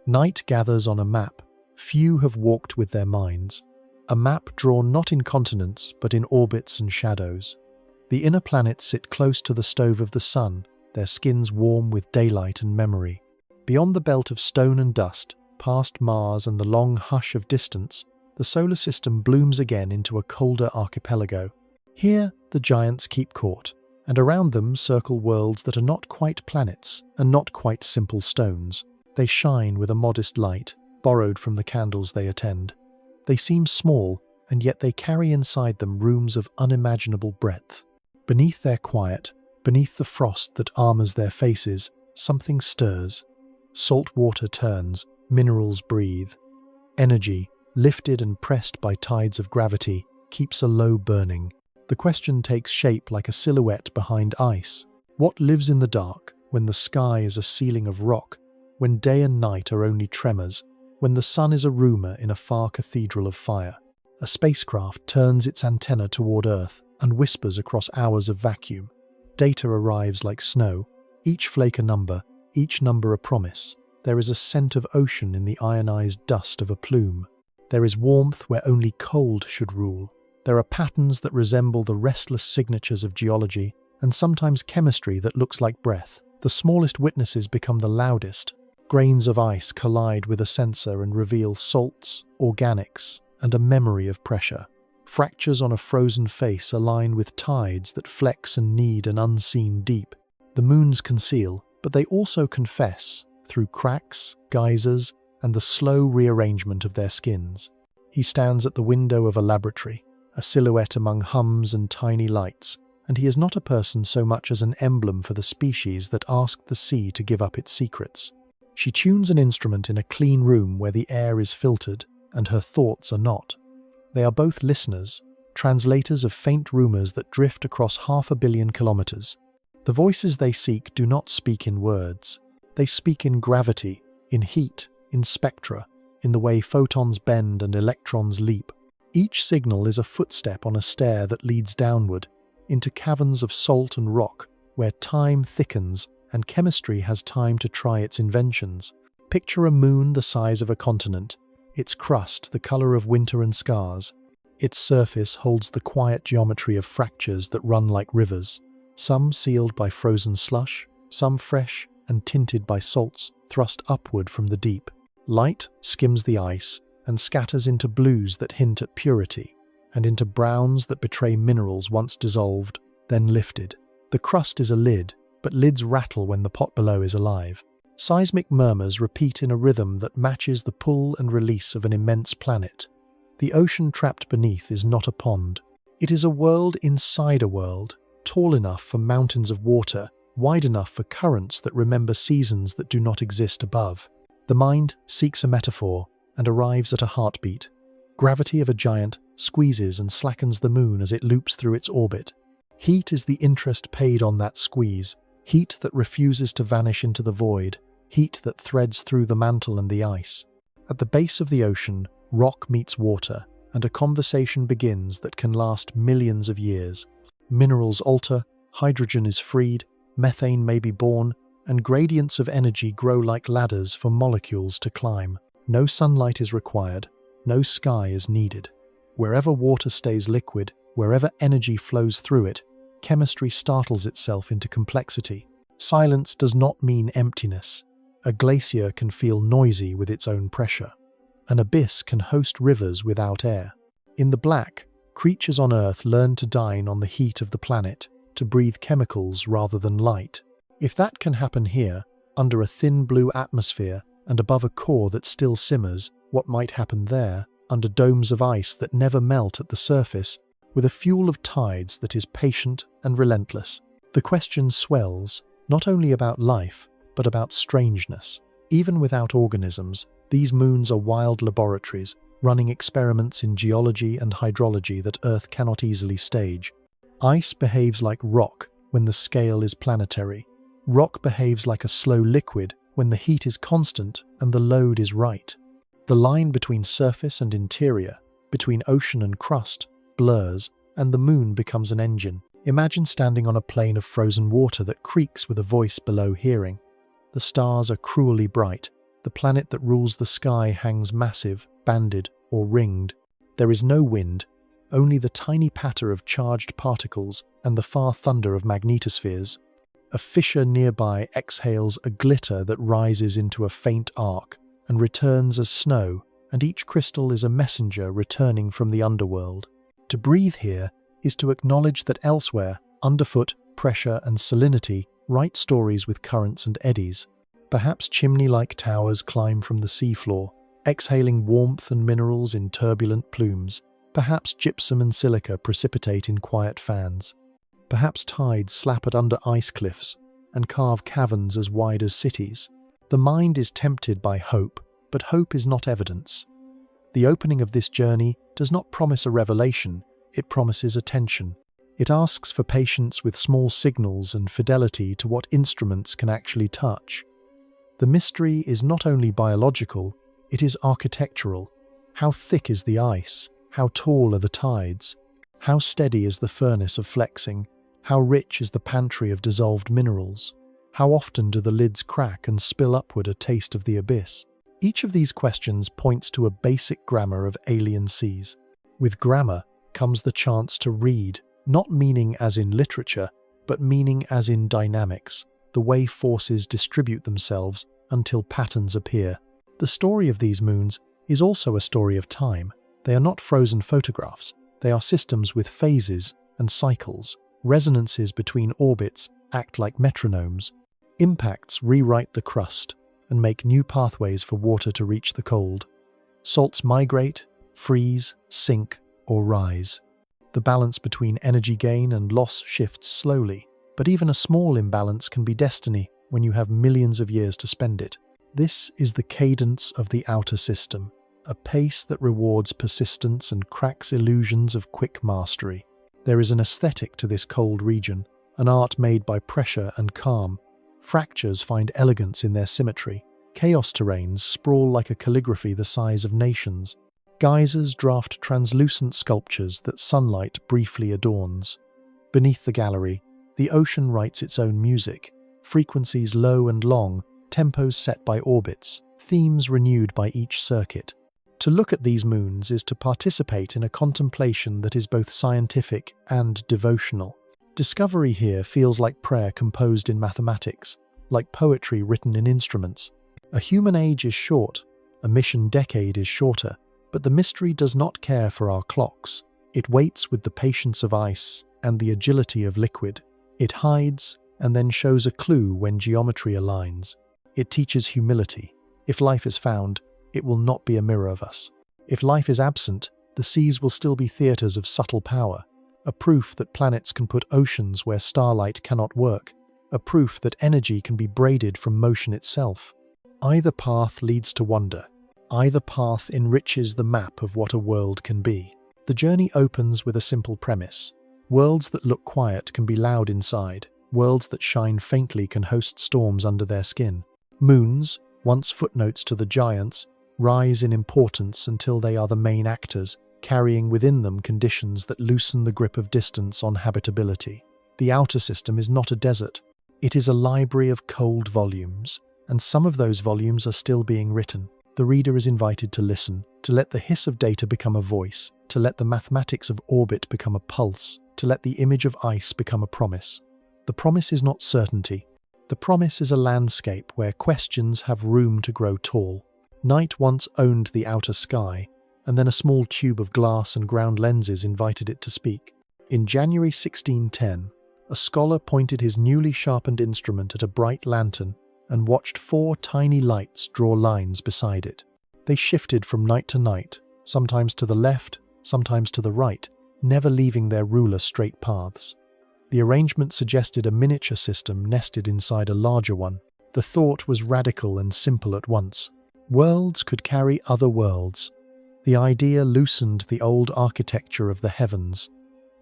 Night gathers on a map. Few have walked with their minds. A map drawn not in continents, but in orbits and shadows. The inner planets sit close to the stove of the sun, their skins warm with daylight and memory. Beyond the belt of stone and dust, past Mars and the long hush of distance, the solar system blooms again into a colder archipelago. Here, the giants keep court, and around them circle worlds that are not quite planets and not quite simple stones. They shine with a modest light, borrowed from the candles they attend. They seem small, and yet they carry inside them rooms of unimaginable breadth. Beneath their quiet, beneath the frost that armors their faces, something stirs. Salt water turns, minerals breathe. Energy, lifted and pressed by tides of gravity, keeps a low burning. The question takes shape like a silhouette behind ice. What lives in the dark, when the sky is a ceiling of rock, when day and night are only tremors, when the sun is a rumour in a far cathedral of fire? A spacecraft turns its antenna toward Earth and whispers across hours of vacuum. Data arrives like snow, each flake a number, each number a promise. There is a scent of ocean in the ionized dust of a plume. There is warmth where only cold should rule. There are patterns that resemble the restless signatures of geology, and sometimes chemistry that looks like breath. The smallest witnesses become the loudest. Grains of ice collide with a sensor and reveal salts, organics, and a memory of pressure. Fractures on a frozen face align with tides that flex and knead an unseen deep. The moons conceal, but they also confess, through cracks, geysers, and the slow rearrangement of their skins. He stands at the window of a laboratory, a silhouette among hums and tiny lights, and he is not a person so much as an emblem for the species that asked the sea to give up its secrets. She tunes an instrument in a clean room where the air is filtered, and her thoughts are not. They are both listeners, translators of faint rumours that drift across 500 million kilometres. The voices they seek do not speak in words. They speak in gravity, in heat, in spectra, in the way photons bend and electrons leap. Each signal is a footstep on a stair that leads downward, into caverns of salt and rock, where time thickens and chemistry has time to try its inventions. Picture a moon the size of a continent, its crust the colour of winter and scars. Its surface holds the quiet geometry of fractures that run like rivers, some sealed by frozen slush, some fresh and tinted by salts thrust upward from the deep. Light skims the ice and scatters into blues that hint at purity, and into browns that betray minerals once dissolved, then lifted. The crust is a lid, but lids rattle when the pot below is alive. Seismic murmurs repeat in a rhythm that matches the pull and release of an immense planet. The ocean trapped beneath is not a pond. It is a world inside a world, tall enough for mountains of water, wide enough for currents that remember seasons that do not exist above. The mind seeks a metaphor and arrives at a heartbeat. Gravity of a giant squeezes and slackens the moon as it loops through its orbit. Heat is the interest paid on that squeeze, heat that refuses to vanish into the void, heat that threads through the mantle and the ice. At the base of the ocean, rock meets water, and a conversation begins that can last millions of years. Minerals alter, hydrogen is freed, methane may be born, and gradients of energy grow like ladders for molecules to climb. No sunlight is required, no sky is needed. Wherever water stays liquid, wherever energy flows through it, chemistry startles itself into complexity. Silence does not mean emptiness. A glacier can feel noisy with its own pressure. An abyss can host rivers without air. In the black, creatures on Earth learn to dine on the heat of the planet, to breathe chemicals rather than light. If that can happen here, under a thin blue atmosphere and above a core that still simmers, what might happen there, under domes of ice that never melt at the surface, with a fuel of tides that is patient and relentless? The question swells, not only about life, but about strangeness. Even without organisms, these moons are wild laboratories, running experiments in geology and hydrology that Earth cannot easily stage. Ice behaves like rock when the scale is planetary. Rock behaves like a slow liquid when the heat is constant and the load is right. The line between surface and interior, between ocean and crust, blurs, and the moon becomes an engine. Imagine standing on a plain of frozen water that creaks with a voice below hearing. The stars are cruelly bright, The planet that rules the sky hangs massive, banded, or ringed. There is no wind, only the tiny patter of charged particles and the far thunder of magnetospheres. A fissure nearby exhales a glitter that rises into a faint arc and returns as snow, and each crystal is a messenger returning from the underworld. To breathe here is to acknowledge that elsewhere, underfoot, pressure, and salinity write stories with currents and eddies. Perhaps chimney-like towers climb from the seafloor, exhaling warmth and minerals in turbulent plumes. Perhaps gypsum and silica precipitate in quiet fans. Perhaps tides slap at under ice cliffs and carve caverns as wide as cities. The mind is tempted by hope, but hope is not evidence. The opening of this journey does not promise a revelation, it promises attention. It asks for patience with small signals and fidelity to what instruments can actually touch. The mystery is not only biological, it is architectural. How thick is the ice? How tall are the tides? How steady is the furnace of flexing? How rich is the pantry of dissolved minerals? How often do the lids crack and spill upward a taste of the abyss? Each of these questions points to a basic grammar of alien seas. With grammar comes the chance to read, not meaning as in literature, but meaning as in dynamics, the way forces distribute themselves until patterns appear. The story of these moons is also a story of time. They are not frozen photographs, they are systems with phases and cycles. Resonances between orbits act like metronomes. Impacts rewrite the crust and make new pathways for water to reach the cold. Salts migrate, freeze, sink, or rise. The balance between energy gain and loss shifts slowly, but even a small imbalance can be destiny when you have millions of years to spend it. This is the cadence of the outer system, a pace that rewards persistence and cracks illusions of quick mastery. There is an aesthetic to this cold region, an art made by pressure and calm. Fractures find elegance in their symmetry. Chaos terrains sprawl like a calligraphy the size of nations. Geysers draft translucent sculptures that sunlight briefly adorns. Beneath the gallery, the ocean writes its own music, frequencies low and long, tempos set by orbits, themes renewed by each circuit. To look at these moons is to participate in a contemplation that is both scientific and devotional. Discovery here feels like prayer composed in mathematics, like poetry written in instruments. A human age is short, a mission decade is shorter, but the mystery does not care for our clocks. It waits with the patience of ice and the agility of liquid. It hides and then shows a clue when geometry aligns. It teaches humility. If life is found, it will not be a mirror of us. If life is absent, the seas will still be theatres of subtle power, a proof that planets can put oceans where starlight cannot work, a proof that energy can be braided from motion itself. Either path leads to wonder. Either path enriches the map of what a world can be. The journey opens with a simple premise. Worlds that look quiet can be loud inside. Worlds that shine faintly can host storms under their skin. Moons, once footnotes to the giants, rise in importance until they are the main actors, carrying within them conditions that loosen the grip of distance on habitability. The outer system is not a desert. It is a library of cold volumes, and some of those volumes are still being written. The reader is invited to listen, to let the hiss of data become a voice, to let the mathematics of orbit become a pulse, to let the image of ice become a promise. The promise is not certainty. The promise is a landscape where questions have room to grow tall. Night once owned the outer sky, and then a small tube of glass and ground lenses invited it to speak. In January 1610, a scholar pointed his newly sharpened instrument at a bright lantern and watched 4 tiny lights draw lines beside it. They shifted from night to night, sometimes to the left, sometimes to the right, never leaving their ruler straight paths. The arrangement suggested a miniature system nested inside a larger one. The thought was radical and simple at once. Worlds could carry other worlds. The idea loosened the old architecture of the heavens.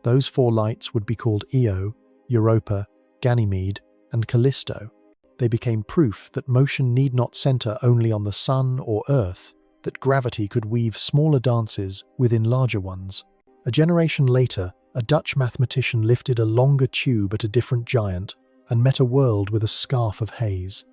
Those 4 lights would be called Io, Europa, Ganymede, and Callisto. They became proof that motion need not center only on the sun or earth, that gravity could weave smaller dances within larger ones. A generation later, a Dutch mathematician lifted a longer tube at a different giant and met a world with a scarf of haze.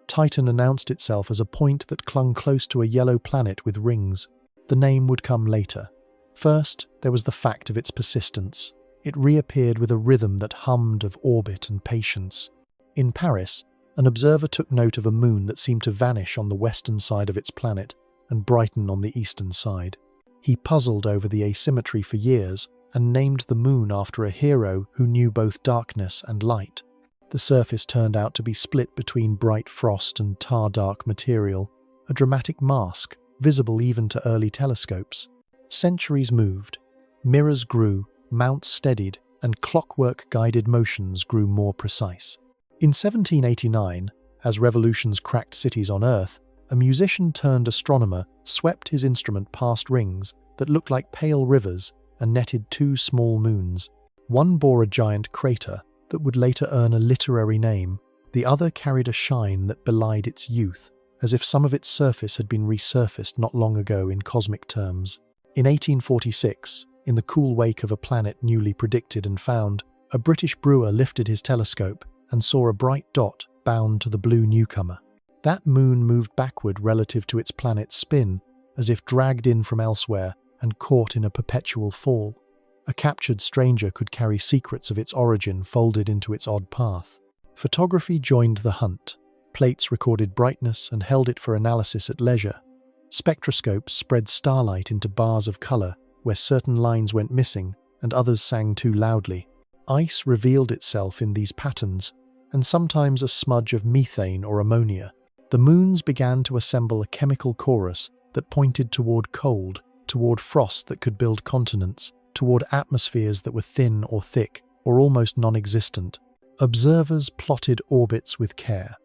Titan announced itself as a point that clung close to a yellow planet with rings. The name would come later. First, there was the fact of its persistence. It reappeared with a rhythm that hummed of orbit and patience. In Paris, an observer took note of a moon that seemed to vanish on the western side of its planet and brighten on the eastern side. He puzzled over the asymmetry for years and named the moon after a hero who knew both darkness and light. The surface turned out to be split between bright frost and tar-dark material, a dramatic mask, visible even to early telescopes. Centuries moved. Mirrors grew, mounts steadied, and clockwork-guided motions grew more precise. In 1789, as revolutions cracked cities on Earth, a musician-turned-astronomer swept his instrument past rings that looked like pale rivers and netted two small moons. One bore a giant crater that would later earn a literary name. The other carried a shine that belied its youth, as if some of its surface had been resurfaced not long ago in cosmic terms. In 1846, in the cool wake of a planet newly predicted and found, a British brewer lifted his telescope and saw a bright dot bound to the blue newcomer. That moon moved backward relative to its planet's spin, as if dragged in from elsewhere and caught in a perpetual fall. A captured stranger could carry secrets of its origin folded into its odd path. Photography joined the hunt. Plates recorded brightness and held it for analysis at leisure. Spectroscopes spread starlight into bars of color where certain lines went missing and others sang too loudly. Ice revealed itself in these patterns, and sometimes a smudge of methane or ammonia. The moons began to assemble a chemical chorus that pointed toward cold, toward frost that could build continents, toward atmospheres that were thin or thick, or almost non-existent. Observers plotted orbits with care.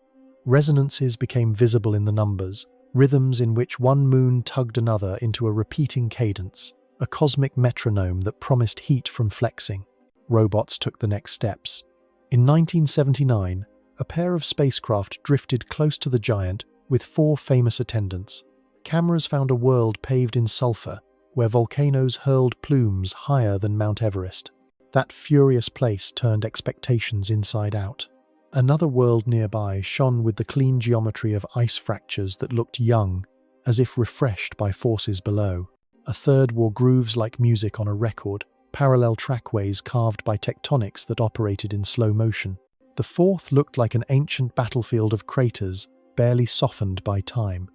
Resonances became visible in the numbers, rhythms in which one moon tugged another into a repeating cadence, a cosmic metronome that promised heat from flexing. Robots took the next steps. In 1979, a pair of spacecraft drifted close to the giant with 4 famous attendants. Cameras found a world paved in sulfur, where volcanoes hurled plumes higher than Mount Everest. That furious place turned expectations inside out. Another world nearby shone with the clean geometry of ice fractures that looked young, as if refreshed by forces below. A third wore grooves like music on a record, parallel trackways carved by tectonics that operated in slow motion. The fourth looked like an ancient battlefield of craters, barely softened by time.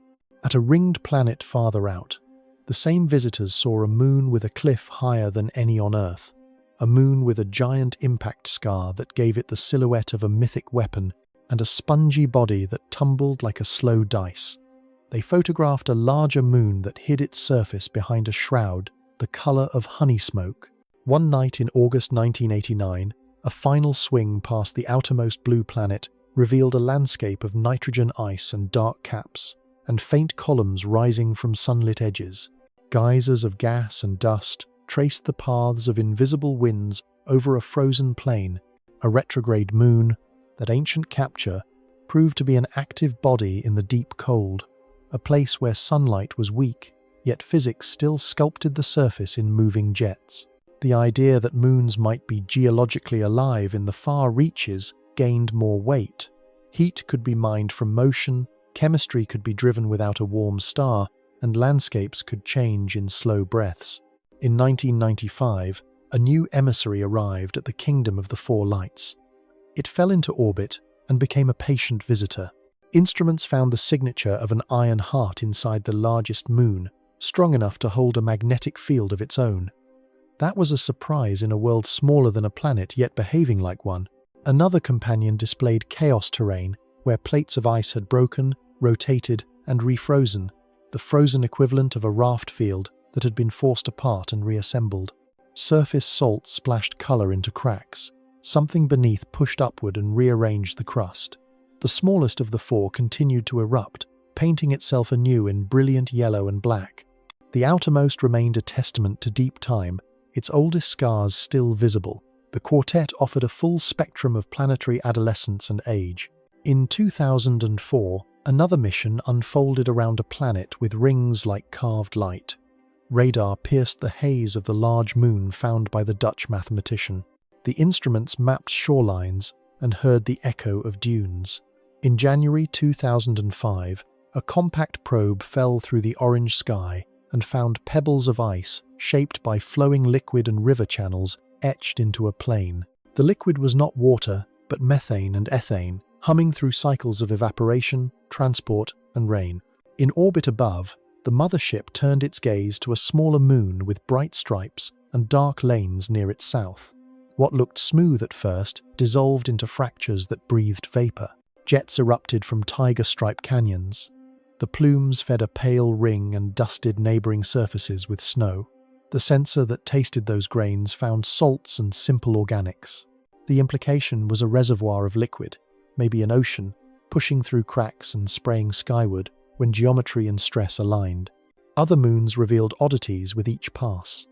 At a ringed planet farther out, the same visitors saw a moon with a cliff higher than any on Earth, a moon with a giant impact scar that gave it the silhouette of a mythic weapon and a spongy body that tumbled like a slow dice. They photographed a larger moon that hid its surface behind a shroud, the color of honey smoke. One night in August 1989, a final swing past the outermost blue planet revealed a landscape of nitrogen ice and dark caps, and faint columns rising from sunlit edges. Geysers of gas and dust traced the paths of invisible winds over a frozen plain. A retrograde moon, that ancient capture, proved to be an active body in the deep cold, a place where sunlight was weak, yet physics still sculpted the surface in moving jets. The idea that moons might be geologically alive in the far reaches gained more weight. Heat could be mined from motion, chemistry could be driven without a warm star, and landscapes could change in slow breaths. In 1995, a new emissary arrived at the Kingdom of the Four Lights. It fell into orbit and became a patient visitor. Instruments found the signature of an iron heart inside the largest moon, strong enough to hold a magnetic field of its own. That was a surprise in a world smaller than a planet yet behaving like one. Another companion displayed chaos terrain, where plates of ice had broken, rotated, and refrozen, the frozen equivalent of a raft field that had been forced apart and reassembled. Surface salt splashed color into cracks. Something beneath pushed upward and rearranged the crust. The smallest of the 4 continued to erupt, painting itself anew in brilliant yellow and black. The outermost remained a testament to deep time, its oldest scars still visible. The quartet offered a full spectrum of planetary adolescence and age. In 2004, another mission unfolded around a planet with rings like carved light. Radar pierced the haze of the large moon found by the Dutch mathematician. The instruments mapped shorelines and heard the echo of dunes. In January 2005, a compact probe fell through the orange sky and found pebbles of ice shaped by flowing liquid and river channels etched into a plane. The liquid was not water, but methane and ethane, humming through cycles of evaporation, transport, and rain. In orbit above, the mothership turned its gaze to a smaller moon with bright stripes and dark lanes near its south. What looked smooth at first dissolved into fractures that breathed vapor. Jets erupted from tiger-striped canyons. The plumes fed a pale ring and dusted neighboring surfaces with snow. The sensor that tasted those grains found salts and simple organics. The implication was a reservoir of liquid, maybe an ocean, pushing through cracks and spraying skyward when geometry and stress aligned. Other moons revealed oddities with each pass.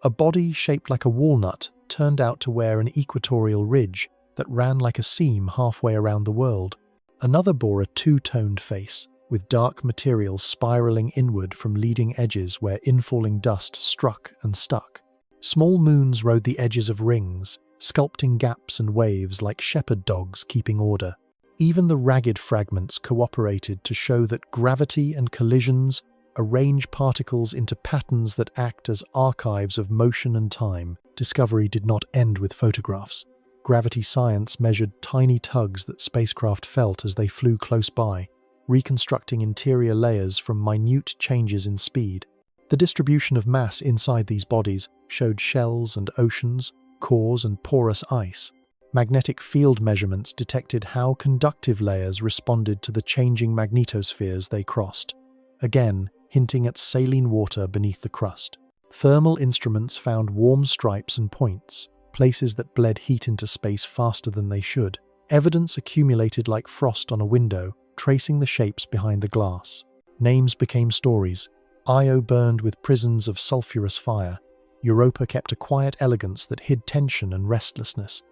A body shaped like a walnut turned out to wear an equatorial ridge that ran like a seam halfway around the world. Another bore a two-toned face, with dark materials spiraling inward from leading edges where infalling dust struck and stuck. Small moons rode the edges of rings, sculpting gaps and waves like shepherd dogs keeping order. Even the ragged fragments cooperated to show that gravity and collisions arrange particles into patterns that act as archives of motion and time. Discovery did not end with photographs. Gravity science measured tiny tugs that spacecraft felt as they flew close by, reconstructing interior layers from minute changes in speed. The distribution of mass inside these bodies showed shells and oceans, cores and porous ice. Magnetic field measurements detected how conductive layers responded to the changing magnetospheres they crossed, again hinting at saline water beneath the crust. Thermal instruments found warm stripes and points, places that bled heat into space faster than they should. Evidence accumulated like frost on a window, tracing the shapes behind the glass. Names became stories. Io burned with prisons of sulphurous fire. Europa kept a quiet elegance that hid tension and restlessness.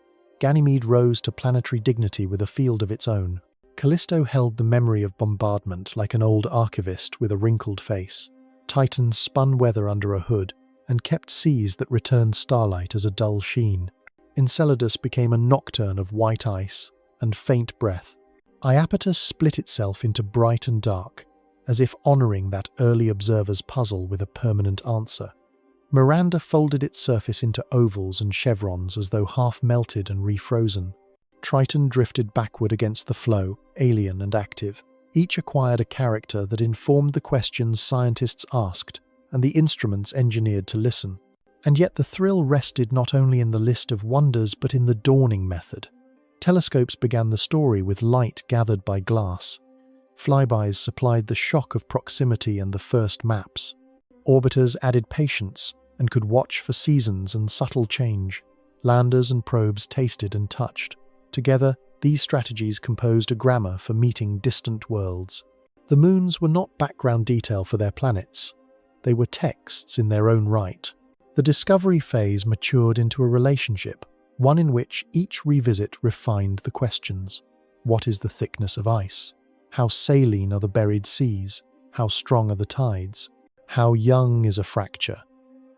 Ganymede rose to planetary dignity with a field of its own. Callisto held the memory of bombardment like an old archivist with a wrinkled face. Titan spun weather under a hood and kept seas that returned starlight as a dull sheen. Enceladus became a nocturne of white ice and faint breath. Iapetus split itself into bright and dark, as if honoring that early observer's puzzle with a permanent answer. Miranda folded its surface into ovals and chevrons as though half melted and refrozen. Triton drifted backward against the flow, alien and active. Each acquired a character that informed the questions scientists asked and the instruments engineered to listen. And yet the thrill rested not only in the list of wonders but in the dawning method. Telescopes began the story with light gathered by glass. Flybys supplied the shock of proximity and the first maps. Orbiters added patience and could watch for seasons and subtle change. Landers and probes tasted and touched. Together, these strategies composed a grammar for meeting distant worlds. The moons were not background detail for their planets. They were texts in their own right. The discovery phase matured into a relationship, one in which each revisit refined the questions. What is the thickness of ice? How saline are the buried seas? How strong are the tides? How young is a fracture?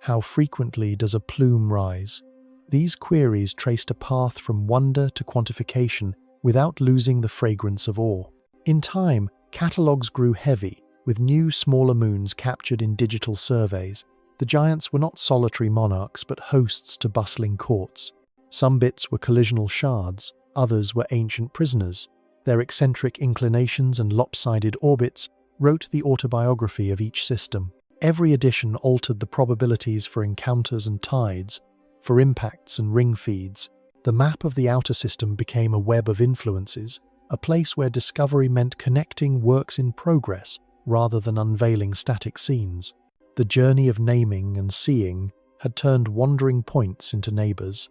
How frequently does a plume rise? These queries traced a path from wonder to quantification without losing the fragrance of awe. In time, catalogues grew heavy, with new smaller moons captured in digital surveys. The giants were not solitary monarchs but hosts to bustling courts. Some bits were collisional shards, others were ancient prisoners. Their eccentric inclinations and lopsided orbits wrote the autobiography of each system. Every edition altered the probabilities for encounters and tides, for impacts and ring feeds. The map of the outer system became a web of influences, a place where discovery meant connecting works in progress rather than unveiling static scenes. The journey of naming and seeing had turned wandering points into neighbours.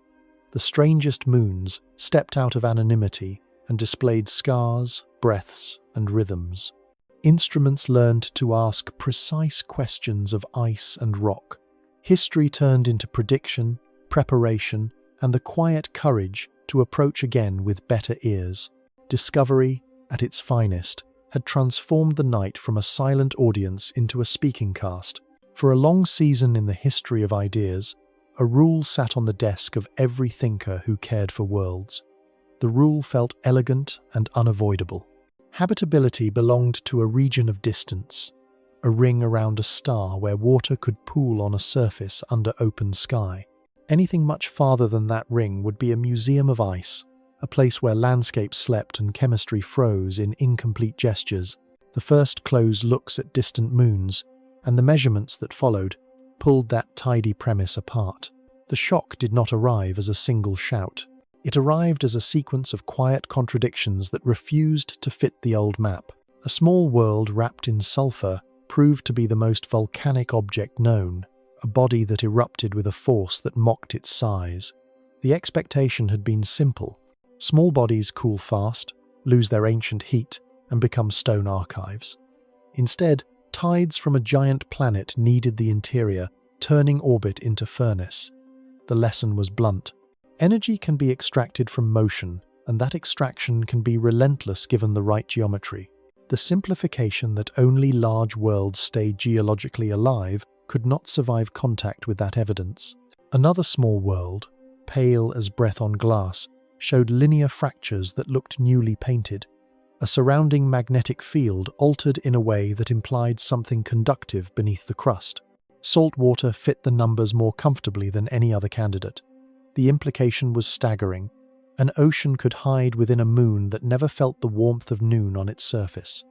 The strangest moons stepped out of anonymity and displayed scars, breaths, and rhythms. Instruments learned to ask precise questions of ice and rock. History turned into prediction, preparation, and the quiet courage to approach again with better ears. Discovery, at its finest, had transformed the night from a silent audience into a speaking cast. For a long season in the history of ideas, a rule sat on the desk of every thinker who cared for worlds. The rule felt elegant and unavoidable. Habitability belonged to a region of distance, a ring around a star where water could pool on a surface under open sky. Anything much farther than that ring would be a museum of ice, a place where landscape slept and chemistry froze in incomplete gestures. The first close looks at distant moons, and the measurements that followed, pulled that tidy premise apart. The shock did not arrive as a single shout. It arrived as a sequence of quiet contradictions that refused to fit the old map. A small world wrapped in sulfur proved to be the most volcanic object known, a body that erupted with a force that mocked its size. The expectation had been simple. Small bodies cool fast, lose their ancient heat, and become stone archives. Instead, tides from a giant planet kneaded the interior, turning orbit into furnace. The lesson was blunt. Energy can be extracted from motion, and that extraction can be relentless given the right geometry. The simplification that only large worlds stay geologically alive could not survive contact with that evidence. Another small world, pale as breath on glass, showed linear fractures that looked newly painted. A surrounding magnetic field altered in a way that implied something conductive beneath the crust. Salt water fit the numbers more comfortably than any other candidate. The implication was staggering. An ocean could hide within a moon that never felt the warmth of noon on its surface.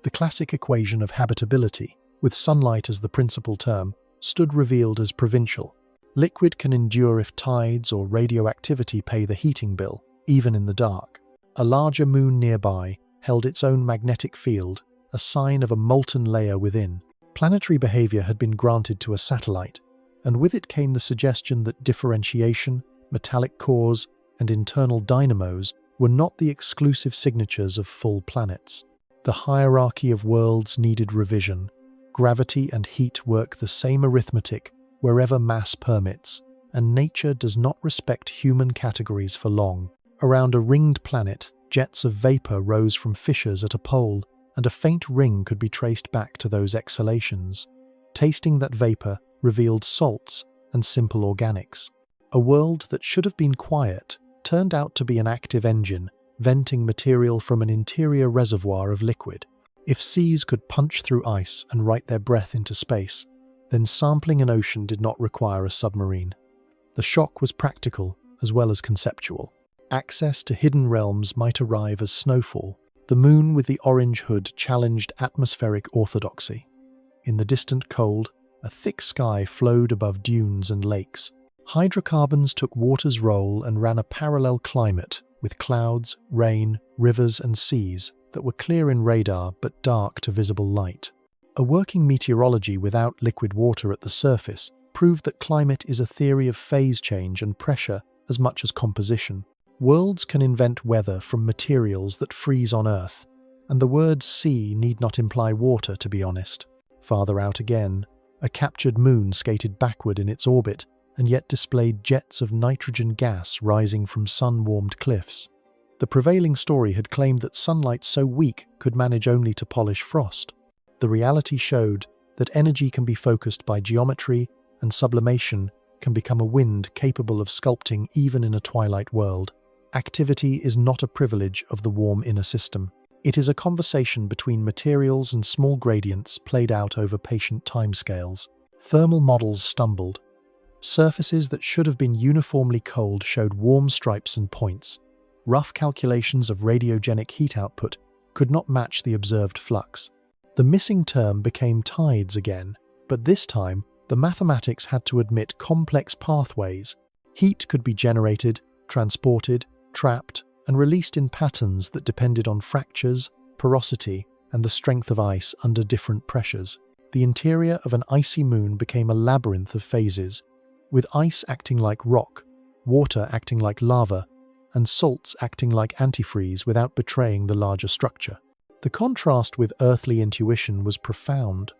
The classic equation of habitability, with sunlight as the principal term, stood revealed as provincial. Liquid can endure if tides or radioactivity pay the heating bill, even in the dark. A larger moon nearby held its own magnetic field, a sign of a molten layer within. Planetary behavior had been granted to a satellite, and with it came the suggestion that differentiation, metallic cores, and internal dynamos were not the exclusive signatures of full planets. The hierarchy of worlds needed revision. Gravity and heat work the same arithmetic wherever mass permits, and nature does not respect human categories for long. Around a ringed planet, jets of vapor rose from fissures at a pole, and a faint ring could be traced back to those exhalations. Tasting that vapor revealed salts and simple organics. A world that should have been quiet turned out to be an active engine, venting material from an interior reservoir of liquid. If seas could punch through ice and write their breath into space, then sampling an ocean did not require a submarine. The shock was practical as well as conceptual. Access to hidden realms might arrive as snowfall. The moon with the orange hood challenged atmospheric orthodoxy. In the distant cold, a thick sky flowed above dunes and lakes. Hydrocarbons took water's role and ran a parallel climate, with clouds, rain, rivers and seas that were clear in radar but dark to visible light. A working meteorology without liquid water at the surface proved that climate is a theory of phase change and pressure as much as composition. Worlds can invent weather from materials that freeze on Earth, and the word sea need not imply water, to be honest. Farther out again, a captured moon skated backward in its orbit and yet displayed jets of nitrogen gas rising from sun-warmed cliffs. The prevailing story had claimed that sunlight so weak could manage only to polish frost. The reality showed that energy can be focused by geometry, and sublimation can become a wind capable of sculpting even in a twilight world. Activity is not a privilege of the warm inner system. It is a conversation between materials and small gradients played out over patient timescales. Thermal models stumbled. Surfaces that should have been uniformly cold showed warm stripes and points. Rough calculations of radiogenic heat output could not match the observed flux. The missing term became tides again, but this time the mathematics had to admit complex pathways. Heat could be generated, transported, trapped, and released in patterns that depended on fractures, porosity, and the strength of ice under different pressures. The interior of an icy moon became a labyrinth of phases, with ice acting like rock, water acting like lava, and salts acting like antifreeze without betraying the larger structure. The contrast with earthly intuition was profound.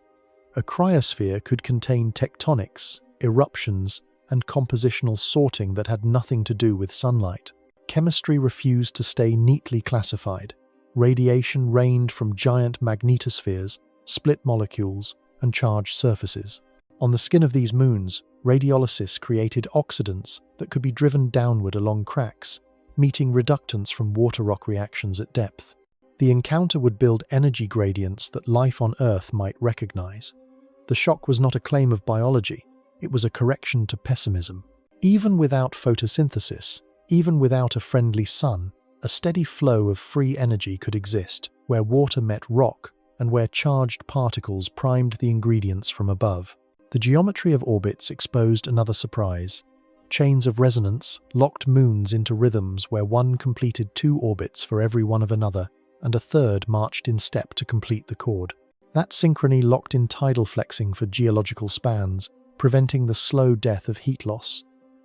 A cryosphere could contain tectonics, eruptions, and compositional sorting that had nothing to do with sunlight. Chemistry refused to stay neatly classified. Radiation rained from giant magnetospheres, split molecules, and charged surfaces. On the skin of these moons, radiolysis created oxidants that could be driven downward along cracks, meeting reductants from water rock reactions at depth. The encounter would build energy gradients that life on Earth might recognize. The shock was not a claim of biology, it was a correction to pessimism. Even without photosynthesis, even without a friendly sun, a steady flow of free energy could exist, where water met rock and where charged particles primed the ingredients from above. The geometry of orbits exposed another surprise. Chains of resonance locked moons into rhythms where one completed 2 orbits for every one of another, and a third marched in step to complete the chord. That synchrony locked in tidal flexing for geological spans, preventing the slow death of heat loss.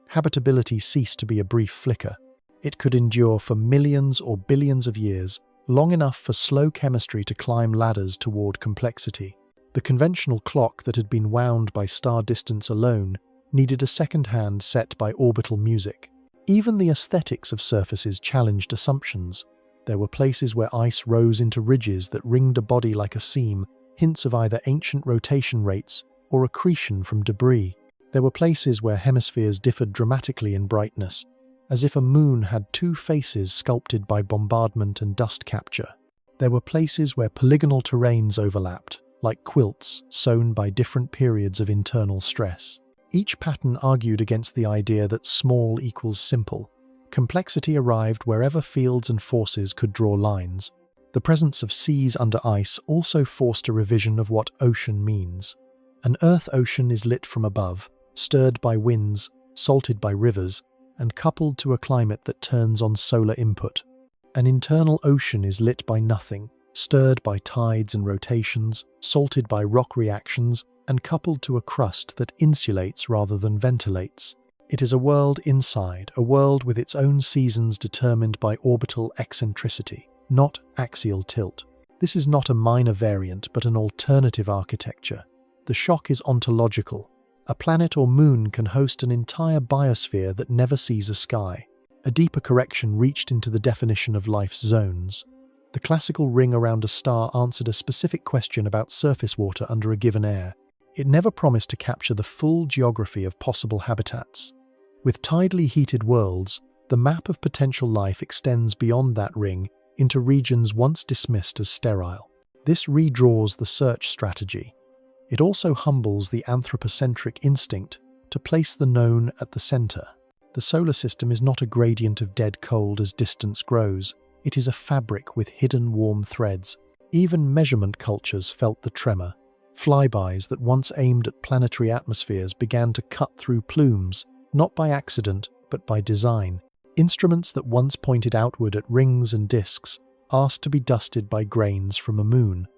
Habitability ceased to be a brief flicker. It could endure for millions or billions of years, long enough for slow chemistry to climb ladders toward complexity. The conventional clock that had been wound by star distance alone needed a second hand set by orbital music. Even the aesthetics of surfaces challenged assumptions. There were places where ice rose into ridges that ringed a body like a seam, hints of either ancient rotation rates or accretion from debris. There were places where hemispheres differed dramatically in brightness, as if a moon had 2 faces sculpted by bombardment and dust capture. There were places where polygonal terrains overlapped, like quilts sewn by different periods of internal stress. Each pattern argued against the idea that small equals simple. Complexity arrived wherever fields and forces could draw lines. The presence of seas under ice also forced a revision of what ocean means. An Earth ocean is lit from above, stirred by winds, salted by rivers, and coupled to a climate that turns on solar input. An internal ocean is lit by nothing, stirred by tides and rotations, salted by rock reactions, and coupled to a crust that insulates rather than ventilates. It is a world inside, a world with its own seasons determined by orbital eccentricity, not axial tilt. This is not a minor variant, but an alternative architecture. The shock is ontological. A planet or moon can host an entire biosphere that never sees a sky. A deeper correction reached into the definition of life's zones. The classical ring around a star answered a specific question about surface water under a given air. It never promised to capture the full geography of possible habitats. With tidally heated worlds, the map of potential life extends beyond that ring into regions once dismissed as sterile. This redraws the search strategy. It also humbles the anthropocentric instinct to place the known at the center. The solar system is not a gradient of dead cold as distance grows. It is a fabric with hidden warm threads. Even measurement cultures felt the tremor. Flybys that once aimed at planetary atmospheres began to cut through plumes, not by accident, but by design. Instruments that once pointed outward at rings and disks asked to be dusted by grains from a moon.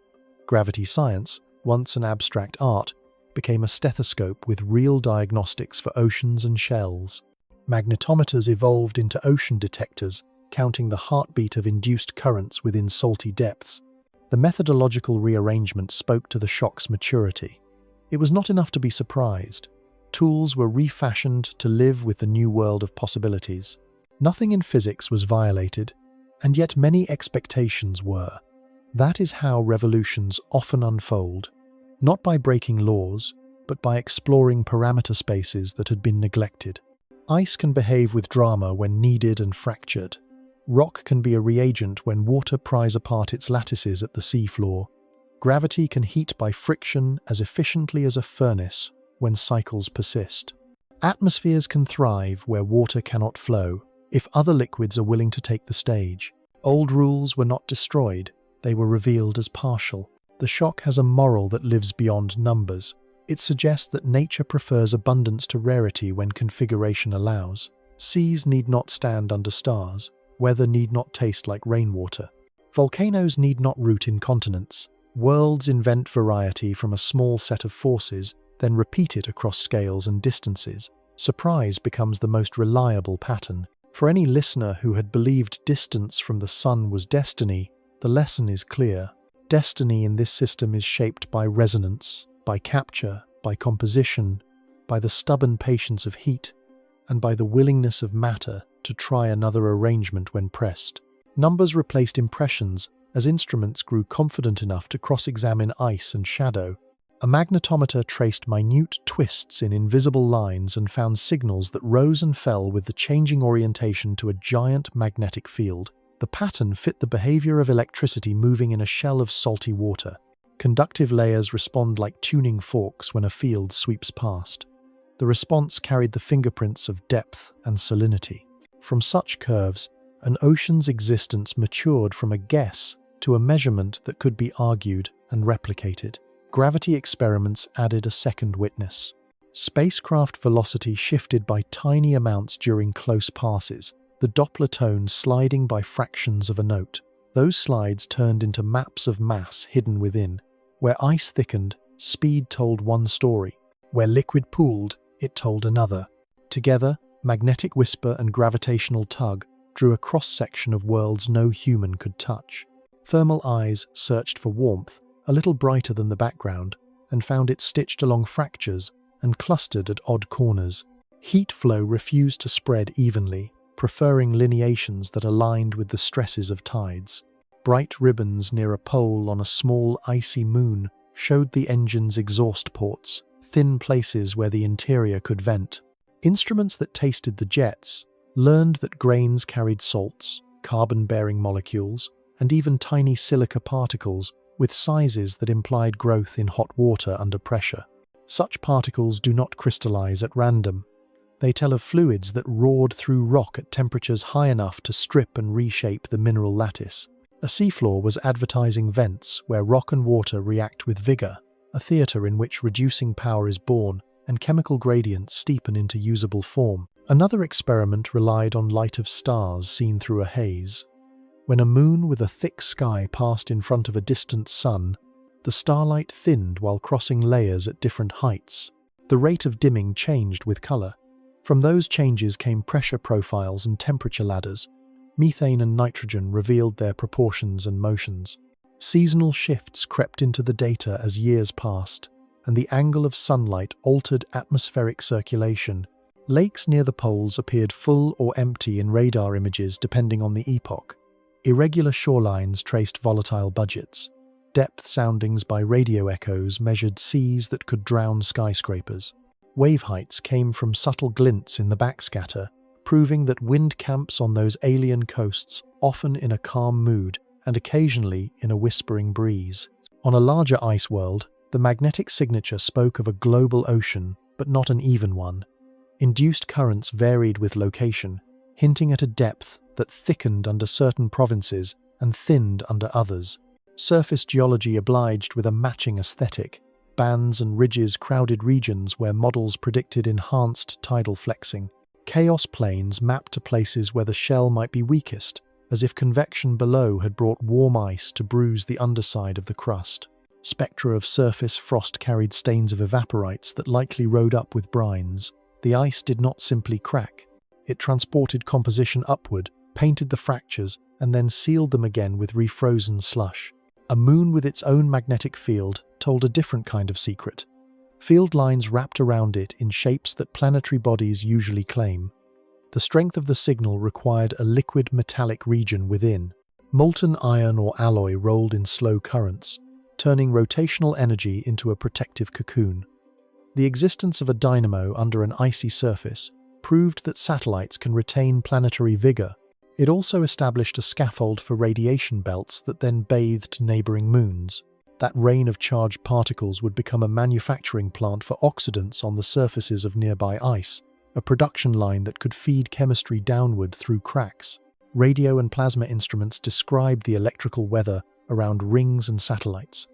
Gravity science, once an abstract art, became a stethoscope with real diagnostics for oceans and shells. Magnetometers evolved into ocean detectors, counting the heartbeat of induced currents within salty depths. The methodological rearrangement spoke to the shock's maturity. It was not enough to be surprised. Tools were refashioned to live with the new world of possibilities. Nothing in physics was violated, and yet many expectations were. That is how revolutions often unfold, not by breaking laws, but by exploring parameter spaces that had been neglected. Ice can behave with drama when kneaded and fractured. Rock can be a reagent when water pries apart its lattices at the seafloor. Gravity can heat by friction as efficiently as a furnace when cycles persist. Atmospheres can thrive where water cannot flow, if other liquids are willing to take the stage. Old rules were not destroyed, they were revealed as partial. The shock has a moral that lives beyond numbers. It suggests that nature prefers abundance to rarity when configuration allows. Seas need not stand under stars. Weather need not taste like rainwater. Volcanoes need not root in continents. Worlds invent variety from a small set of forces, then repeat it across scales and distances. Surprise becomes the most reliable pattern. For any listener who had believed distance from the sun was destiny, the lesson is clear. Destiny in this system is shaped by resonance, by capture, by composition, by the stubborn patience of heat, and by the willingness of matter to try another arrangement when pressed. Numbers replaced impressions as instruments grew confident enough to cross-examine ice and shadow. A magnetometer traced minute twists in invisible lines and found signals that rose and fell with the changing orientation to a giant magnetic field. The pattern fit the behavior of electricity moving in a shell of salty water. Conductive layers respond like tuning forks when a field sweeps past. The response carried the fingerprints of depth and salinity. From such curves, an ocean's existence matured from a guess to a measurement that could be argued and replicated. Gravity experiments added a second witness. Spacecraft velocity shifted by tiny amounts during close passes, the Doppler tone sliding by fractions of a note. Those slides turned into maps of mass hidden within. Where ice thickened, speed told one story. Where liquid pooled, it told another. Together, magnetic whisper and gravitational tug drew a cross-section of worlds no human could touch. Thermal eyes searched for warmth, a little brighter than the background, and found it stitched along fractures and clustered at odd corners. Heat flow refused to spread evenly, preferring lineations that aligned with the stresses of tides. Bright ribbons near a pole on a small icy moon showed the engine's exhaust ports, thin places where the interior could vent. Instruments that tasted the jets learned that grains carried salts, carbon-bearing molecules, and even tiny silica particles with sizes that implied growth in hot water under pressure. Such particles do not crystallize at random. They tell of fluids that roared through rock at temperatures high enough to strip and reshape the mineral lattice. A seafloor was advertising vents where rock and water react with vigor, a theater in which reducing power is born and chemical gradients steepen into usable form. Another experiment relied on light of stars seen through a haze. When a moon with a thick sky passed in front of a distant sun, the starlight thinned while crossing layers at different heights. The rate of dimming changed with color. From those changes came pressure profiles and temperature ladders. Methane and nitrogen revealed their proportions and motions. Seasonal shifts crept into the data as years passed, and the angle of sunlight altered atmospheric circulation. Lakes near the poles appeared full or empty in radar images depending on the epoch. Irregular shorelines traced volatile budgets. Depth soundings by radio echoes measured seas that could drown skyscrapers. Wave heights came from subtle glints in the backscatter, proving that wind camps on those alien coasts, often in a calm mood and occasionally in a whispering breeze. On a larger ice world, the magnetic signature spoke of a global ocean, but not an even one. Induced currents varied with location, hinting at a depth that thickened under certain provinces and thinned under others. Surface geology obliged with a matching aesthetic. Bands and ridges crowded regions where models predicted enhanced tidal flexing. Chaos plains mapped to places where the shell might be weakest, as if convection below had brought warm ice to bruise the underside of the crust. Spectra of surface frost carried stains of evaporites that likely rode up with brines. The ice did not simply crack. It transported composition upward, painted the fractures, and then sealed them again with refrozen slush. A moon with its own magnetic field told a different kind of secret. Field lines wrapped around it in shapes that planetary bodies usually claim. The strength of the signal required a liquid metallic region within. Molten iron or alloy rolled in slow currents, turning rotational energy into a protective cocoon. The existence of a dynamo under an icy surface proved that satellites can retain planetary vigor. It also established a scaffold for radiation belts that then bathed neighboring moons. That rain of charged particles would become a manufacturing plant for oxidants on the surfaces of nearby ice, a production line that could feed chemistry downward through cracks. Radio and plasma instruments described the electrical weather around rings and satellites.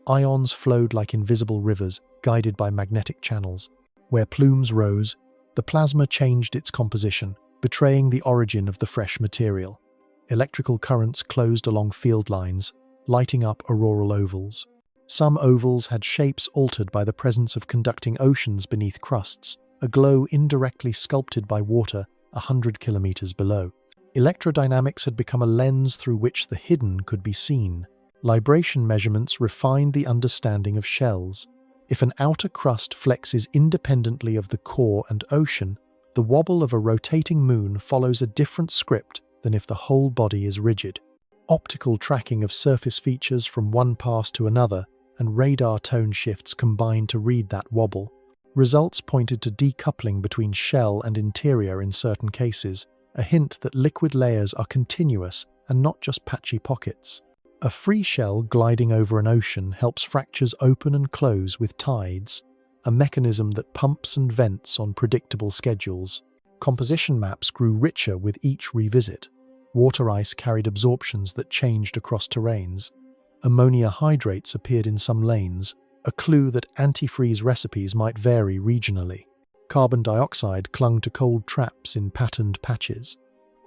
Ions flowed like invisible rivers, guided by magnetic channels. Where plumes rose, the plasma changed its composition, betraying the origin of the fresh material. Electrical currents closed along field lines, lighting up auroral ovals. Some ovals had shapes altered by the presence of conducting oceans beneath crusts, a glow indirectly sculpted by water 100 kilometers below. Electrodynamics had become a lens through which the hidden could be seen. Libration measurements refined the understanding of shells. If an outer crust flexes independently of the core and ocean, the wobble of a rotating moon follows a different script than if the whole body is rigid. Optical tracking of surface features from one pass to another and radar tone shifts combined to read that wobble. Results pointed to decoupling between shell and interior in certain cases, a hint that liquid layers are continuous and not just patchy pockets. A free shell gliding over an ocean helps fractures open and close with tides, a mechanism that pumps and vents on predictable schedules. Composition maps grew richer with each revisit. Water ice carried absorptions that changed across terrains. Ammonia hydrates appeared in some lanes, a clue that antifreeze recipes might vary regionally. Carbon dioxide clung to cold traps in patterned patches.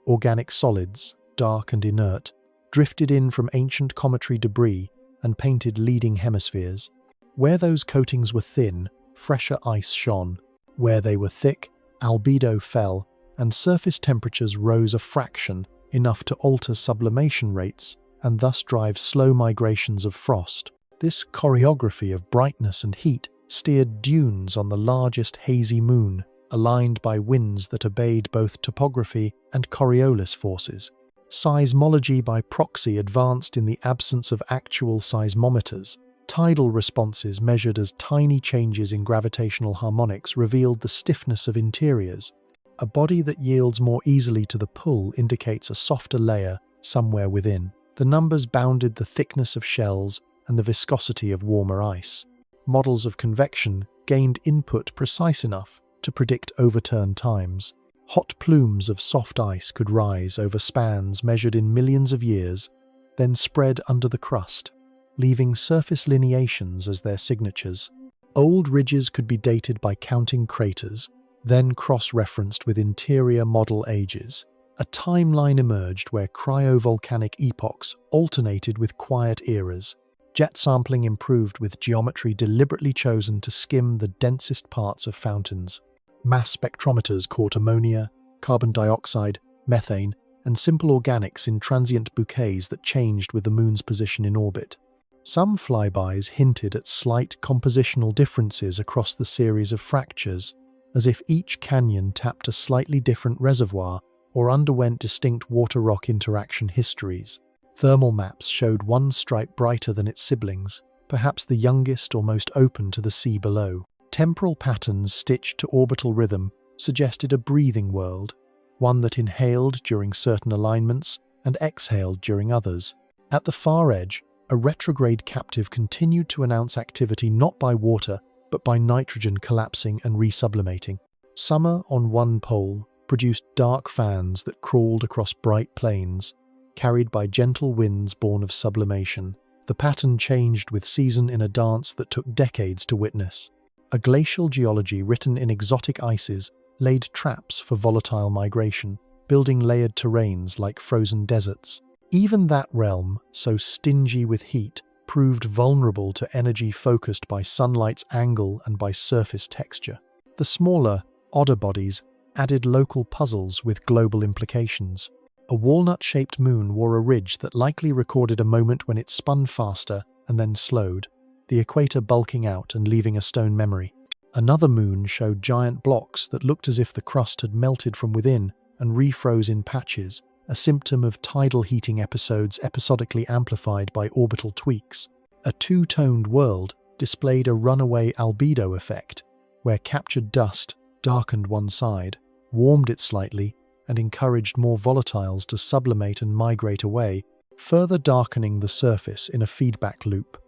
Organic solids, dark and inert, drifted in from ancient cometary debris and painted leading hemispheres. Where those coatings were thin, fresher ice shone. Where they were thick, albedo fell, and surface temperatures rose a fraction, enough to alter sublimation rates and thus drive slow migrations of frost. This choreography of brightness and heat steered dunes on the largest hazy moon, aligned by winds that obeyed both topography and Coriolis forces. Seismology by proxy advanced in the absence of actual seismometers. Tidal responses measured as tiny changes in gravitational harmonics revealed the stiffness of interiors. A body that yields more easily to the pull indicates a softer layer somewhere within. The numbers bounded the thickness of shells and the viscosity of warmer ice. Models of convection gained input precise enough to predict overturn times. Hot plumes of soft ice could rise over spans measured in millions of years, then spread under the crust, leaving surface lineations as their signatures. Old ridges could be dated by counting craters, then cross-referenced with interior model ages. A timeline emerged where cryovolcanic epochs alternated with quiet eras. Jet sampling improved with geometry deliberately chosen to skim the densest parts of fountains. Mass spectrometers caught ammonia, carbon dioxide, methane, and simple organics in transient bouquets that changed with the moon's position in orbit. Some flybys hinted at slight compositional differences across the series of fractures, as if each canyon tapped a slightly different reservoir or underwent distinct water-rock interaction histories. Thermal maps showed one stripe brighter than its siblings, perhaps the youngest or most open to the sea below. Temporal patterns stitched to orbital rhythm suggested a breathing world, one that inhaled during certain alignments and exhaled during others. At the far edge, a retrograde captive continued to announce activity not by water, but by nitrogen collapsing and resublimating. Summer on one pole produced dark fans that crawled across bright plains, carried by gentle winds born of sublimation. The pattern changed with season in a dance that took decades to witness. A glacial geology written in exotic ices laid traps for volatile migration, building layered terrains like frozen deserts. Even that realm, so stingy with heat, proved vulnerable to energy focused by sunlight's angle and by surface texture. The smaller, odder bodies added local puzzles with global implications. A walnut-shaped moon wore a ridge that likely recorded a moment when it spun faster and then slowed, the equator bulking out and leaving a stone memory. Another moon showed giant blocks that looked as if the crust had melted from within and refroze in patches, a symptom of tidal heating episodes episodically amplified by orbital tweaks. A two-toned world displayed a runaway albedo effect, where captured dust darkened one side, warmed it slightly, and encouraged more volatiles to sublimate and migrate away, further darkening the surface in a feedback loop.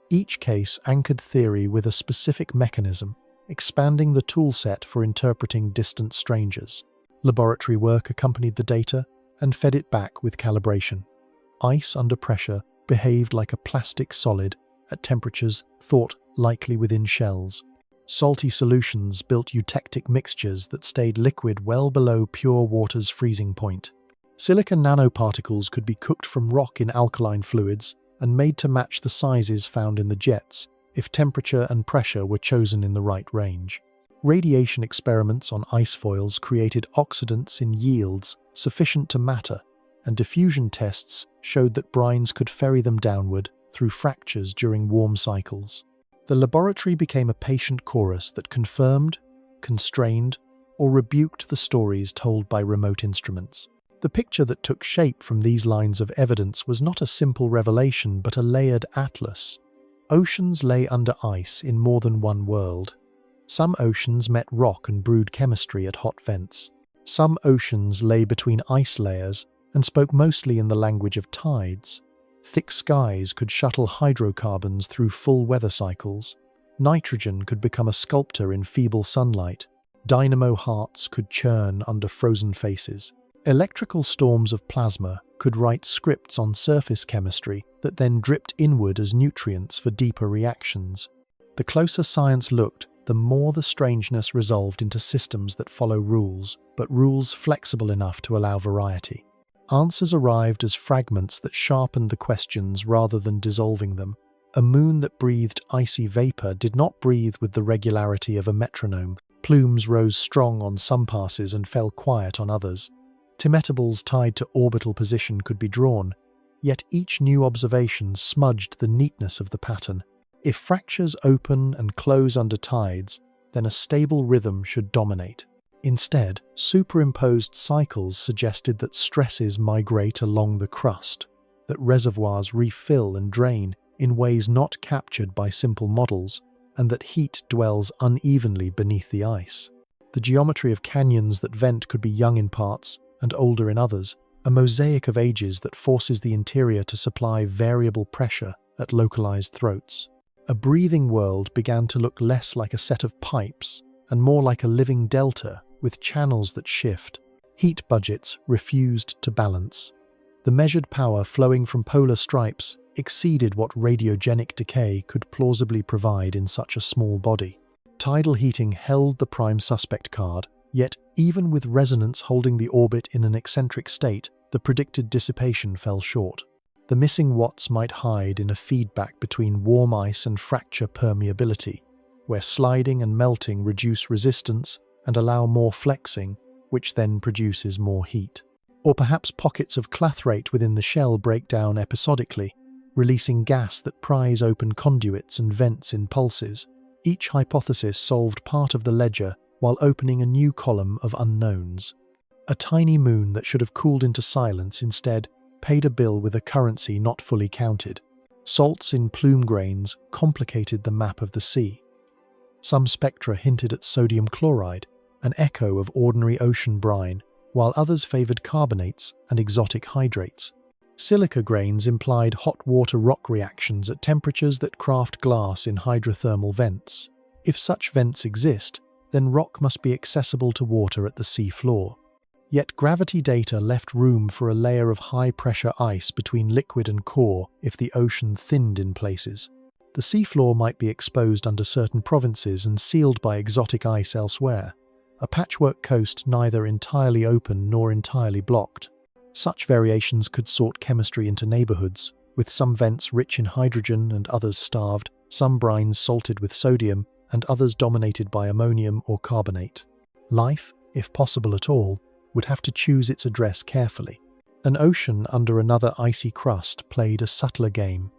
Each case anchored theory with a specific mechanism, expanding the toolset for interpreting distant strangers. Laboratory work accompanied the data and fed it back with calibration. Ice under pressure behaved like a plastic solid at temperatures thought likely within shells. Salty solutions built eutectic mixtures that stayed liquid well below pure water's freezing point. Silica nanoparticles could be cooked from rock in alkaline fluids and made to match the sizes found in the jets if temperature and pressure were chosen in the right range. Radiation experiments on ice foils created oxidants in yields sufficient to matter, and diffusion tests showed that brines could ferry them downward through fractures during warm cycles. The laboratory became a patient chorus that confirmed, constrained, or rebuked the stories told by remote instruments. The picture that took shape from these lines of evidence was not a simple revelation but a layered atlas, Oceans lay under ice in more than one world. Some oceans met rock and brewed chemistry at hot vents. Some oceans lay between ice layers and spoke mostly in the language of tides. Thick skies could shuttle hydrocarbons through full weather cycles. Nitrogen could become a sculptor in feeble sunlight. Dynamo hearts could churn under frozen faces. Electrical storms of plasma could write scripts on surface chemistry that then dripped inward as nutrients for deeper reactions. The closer science looked, the more the strangeness resolved into systems that follow rules, but rules flexible enough to allow variety. Answers arrived as fragments that sharpened the questions rather than dissolving them. A moon that breathed icy vapor did not breathe with the regularity of a metronome. Plumes rose strong on some passes and fell quiet on others. Timetables tied to orbital position could be drawn, yet each new observation smudged the neatness of the pattern. If fractures open and close under tides, then a stable rhythm should dominate. Instead, superimposed cycles suggested that stresses migrate along the crust, that reservoirs refill and drain in ways not captured by simple models, and that heat dwells unevenly beneath the ice. The geometry of canyons that vent could be young in parts and older in others, a mosaic of ages that forces the interior to supply variable pressure at localized throats. A breathing world began to look less like a set of pipes and more like a living delta with channels that shift. Heat budgets refused to balance. The measured power flowing from polar stripes exceeded what radiogenic decay could plausibly provide in such a small body. Tidal heating held the prime suspect card, yet even with resonance holding the orbit in an eccentric state, the predicted dissipation fell short. The missing watts might hide in a feedback between warm ice and fracture permeability, where sliding and melting reduce resistance and allow more flexing, which then produces more heat. Or perhaps pockets of clathrate within the shell break down episodically, releasing gas that pries open conduits and vents in pulses. Each hypothesis solved part of the ledger while opening a new column of unknowns. A tiny moon that should have cooled into silence instead paid a bill with a currency not fully counted. Salts in plume grains complicated the map of the sea. Some spectra hinted at sodium chloride, an echo of ordinary ocean brine, while others favored carbonates and exotic hydrates. Silica grains implied hot water rock reactions at temperatures that craft glass in hydrothermal vents. If such vents exist, then rock must be accessible to water at the sea floor. Yet gravity data left room for a layer of high-pressure ice between liquid and core if the ocean thinned in places. The seafloor might be exposed under certain provinces and sealed by exotic ice elsewhere, a patchwork coast neither entirely open nor entirely blocked. Such variations could sort chemistry into neighborhoods, with some vents rich in hydrogen and others starved, some brines salted with sodium and others dominated by ammonium or carbonate. Life, if possible at all, would have to choose its address carefully. An ocean under another icy crust played a subtler game.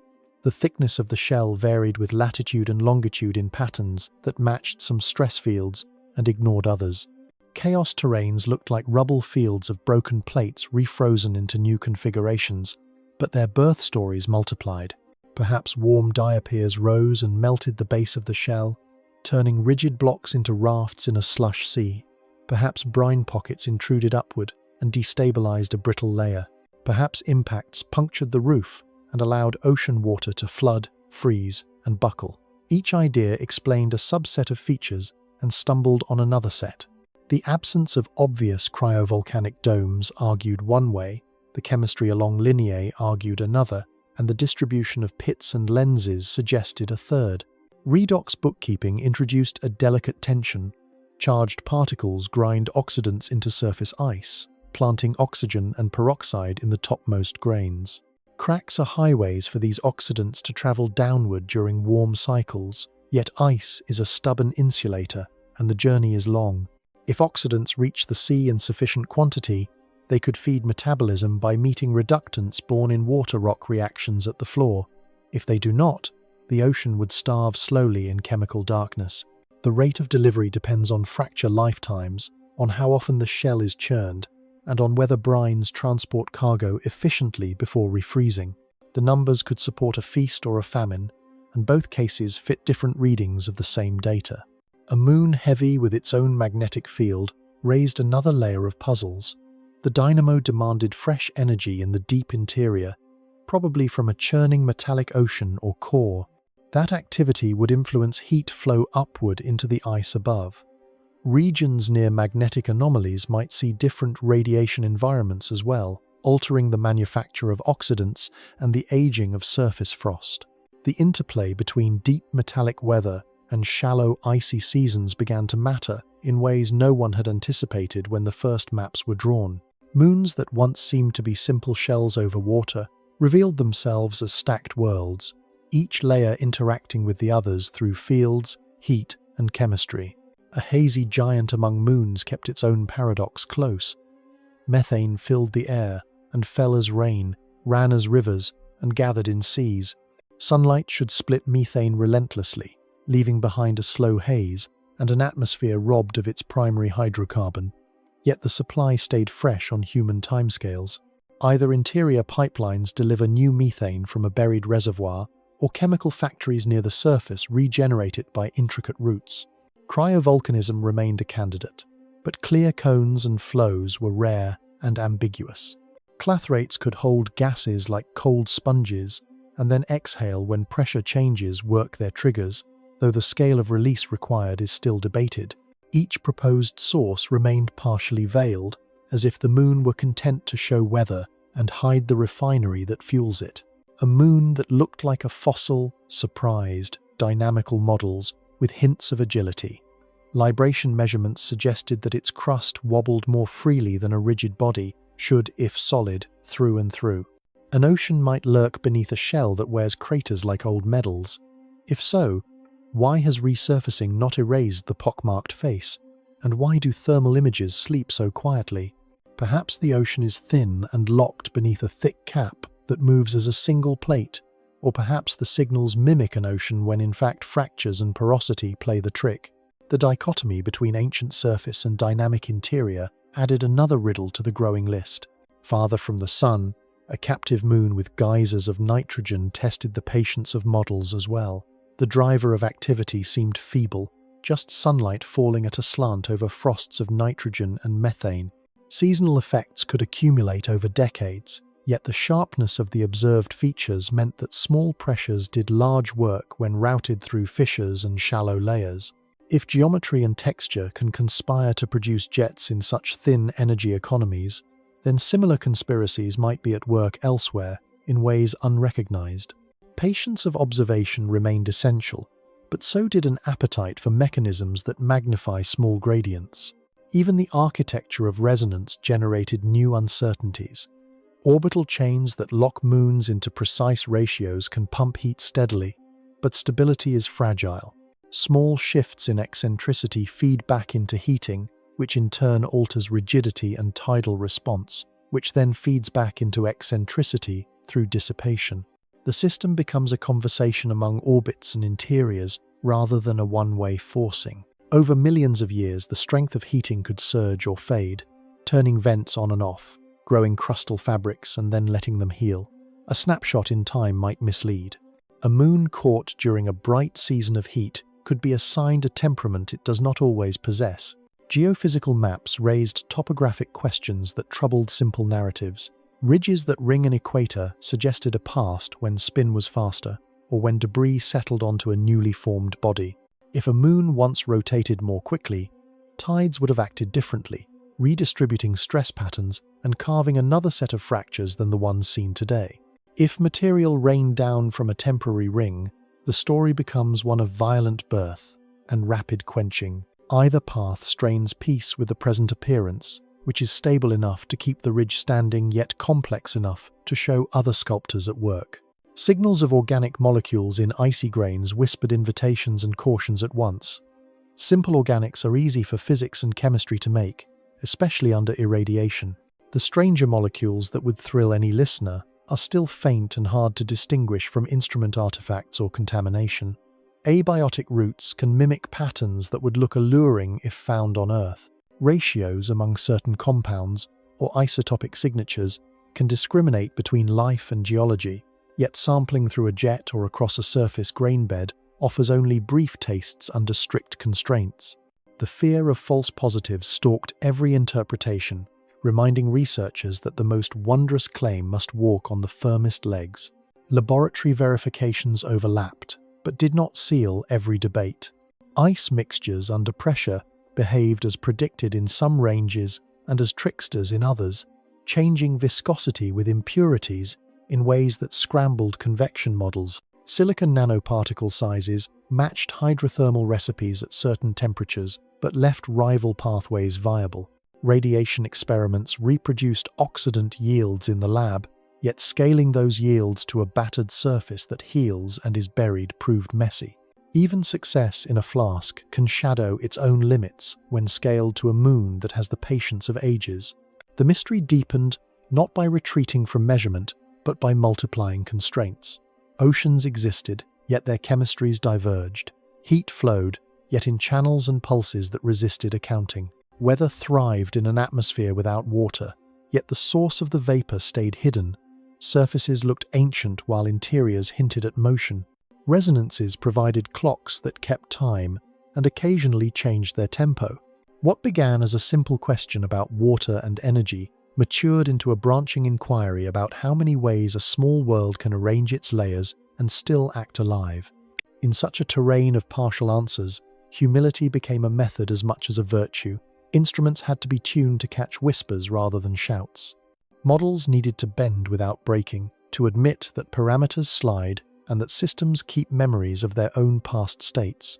The thickness of the shell varied with latitude and longitude in patterns that matched some stress fields and ignored others. Chaos terrains looked like rubble fields of broken plates refrozen into new configurations, but their birth stories multiplied. Perhaps warm diapirs rose and melted the base of the shell, turning rigid blocks into rafts in a slush sea. Perhaps brine pockets intruded upward and destabilized a brittle layer. Perhaps impacts punctured the roof and allowed ocean water to flood, freeze, and buckle. Each idea explained a subset of features and stumbled on another set. The absence of obvious cryovolcanic domes argued one way, the chemistry along lineae argued another, and the distribution of pits and lenses suggested a third. Redox bookkeeping introduced a delicate tension. Charged particles grind oxidants into surface ice, planting oxygen and peroxide in the topmost grains. Cracks are highways for these oxidants to travel downward during warm cycles, yet ice is a stubborn insulator, and the journey is long. If oxidants reach the sea in sufficient quantity, they could feed metabolism by meeting reductants born in water rock reactions at the floor. If they do not, the ocean would starve slowly in chemical darkness. The rate of delivery depends on fracture lifetimes, on how often the shell is churned, and on whether brines transport cargo efficiently before refreezing. The numbers could support a feast or a famine, and both cases fit different readings of the same data. A moon heavy with its own magnetic field raised another layer of puzzles. The dynamo demanded fresh energy in the deep interior, probably from a churning metallic ocean or core. That activity would influence heat flow upward into the ice above. Regions near magnetic anomalies might see different radiation environments as well, altering the manufacture of oxidants and the aging of surface frost. The interplay between deep metallic weather and shallow icy seasons began to matter in ways no one had anticipated when the first maps were drawn. Moons that once seemed to be simple shells over water revealed themselves as stacked worlds, each layer interacting with the others through fields, heat, and chemistry. A hazy giant among moons kept its own paradox close. Methane filled the air and fell as rain, ran as rivers, and gathered in seas. Sunlight should split methane relentlessly, leaving behind a slow haze and an atmosphere robbed of its primary hydrocarbon. Yet the supply stayed fresh on human timescales. Either interior pipelines deliver new methane from a buried reservoir, or chemical factories near the surface regenerate it by intricate routes. Cryovolcanism remained a candidate, but clear cones and flows were rare and ambiguous. Clathrates could hold gases like cold sponges and then exhale when pressure changes work their triggers, though the scale of release required is still debated. Each proposed source remained partially veiled, as if the moon were content to show weather and hide the refinery that fuels it. A moon that looked like a fossil, surprised, dynamical models with hints of agility. Libration measurements suggested that its crust wobbled more freely than a rigid body should, if solid, through and through. An ocean might lurk beneath a shell that wears craters like old medals. If so, why has resurfacing not erased the pockmarked face? And why do thermal images sleep so quietly? Perhaps the ocean is thin and locked beneath a thick cap that moves as a single plate, or perhaps the signals mimic an ocean when in fact fractures and porosity play the trick. The dichotomy between ancient surface and dynamic interior added another riddle to the growing list. Farther from the sun, a captive moon with geysers of nitrogen tested the patience of models as well. The driver of activity seemed feeble, just sunlight falling at a slant over frosts of nitrogen and methane. Seasonal effects could accumulate over decades, yet the sharpness of the observed features meant that small pressures did large work when routed through fissures and shallow layers. If geometry and texture can conspire to produce jets in such thin energy economies, then similar conspiracies might be at work elsewhere in ways unrecognized. Patience of observation remained essential, but so did an appetite for mechanisms that magnify small gradients. Even the architecture of resonance generated new uncertainties. Orbital chains that lock moons into precise ratios can pump heat steadily, but stability is fragile. Small shifts in eccentricity feed back into heating, which in turn alters rigidity and tidal response, which then feeds back into eccentricity through dissipation. The system becomes a conversation among orbits and interiors rather than a one-way forcing. Over millions of years, the strength of heating could surge or fade, turning vents on and off, growing crustal fabrics and then letting them heal. A snapshot in time might mislead. A moon caught during a bright season of heat could be assigned a temperament it does not always possess. Geophysical maps raised topographic questions that troubled simple narratives. Ridges that ring an equator suggested a past when spin was faster, or when debris settled onto a newly formed body. If a moon once rotated more quickly, tides would have acted differently, redistributing stress patterns and carving another set of fractures than the ones seen today. If material rained down from a temporary ring, the story becomes one of violent birth and rapid quenching. Either path strains peace with the present appearance, which is stable enough to keep the ridge standing yet complex enough to show other sculptors at work. Signals of organic molecules in icy grains whispered invitations and cautions at once. Simple organics are easy for physics and chemistry to make, especially under irradiation. The stranger molecules that would thrill any listener are still faint and hard to distinguish from instrument artifacts or contamination. Abiotic roots can mimic patterns that would look alluring if found on Earth. Ratios among certain compounds or isotopic signatures can discriminate between life and geology. yet sampling through a jet or across a surface grain bed offers only brief tastes under strict constraints. The fear of false positives stalked every interpretation, reminding researchers that the most wondrous claim must walk on the firmest legs. Laboratory verifications overlapped, but did not seal every debate. Ice mixtures under pressure behaved as predicted in some ranges and as tricksters in others, changing viscosity with impurities in ways that scrambled convection models. Silicon nanoparticle sizes matched hydrothermal recipes at certain temperatures, but left rival pathways viable. Radiation experiments reproduced oxidant yields in the lab, yet scaling those yields to a battered surface that heals and is buried proved messy. Even success in a flask can shadow its own limits when scaled to a moon that has the patience of ages. The mystery deepened not by retreating from measurement, but by multiplying constraints. Oceans existed, yet their chemistries diverged. Heat flowed, yet in channels and pulses that resisted accounting. Weather thrived in an atmosphere without water, yet the source of the vapor stayed hidden. Surfaces looked ancient while interiors hinted at motion. Resonances provided clocks that kept time and occasionally changed their tempo. What began as a simple question about water and energy matured into a branching inquiry about how many ways a small world can arrange its layers and still act alive. In such a terrain of partial answers, humility became a method as much as a virtue. Instruments had to be tuned to catch whispers rather than shouts. Models needed to bend without breaking, to admit that parameters slide and that systems keep memories of their own past states.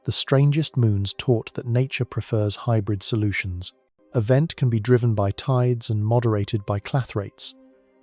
The strangest moons taught that nature prefers hybrid solutions. A vent can be driven by tides and moderated by clathrates.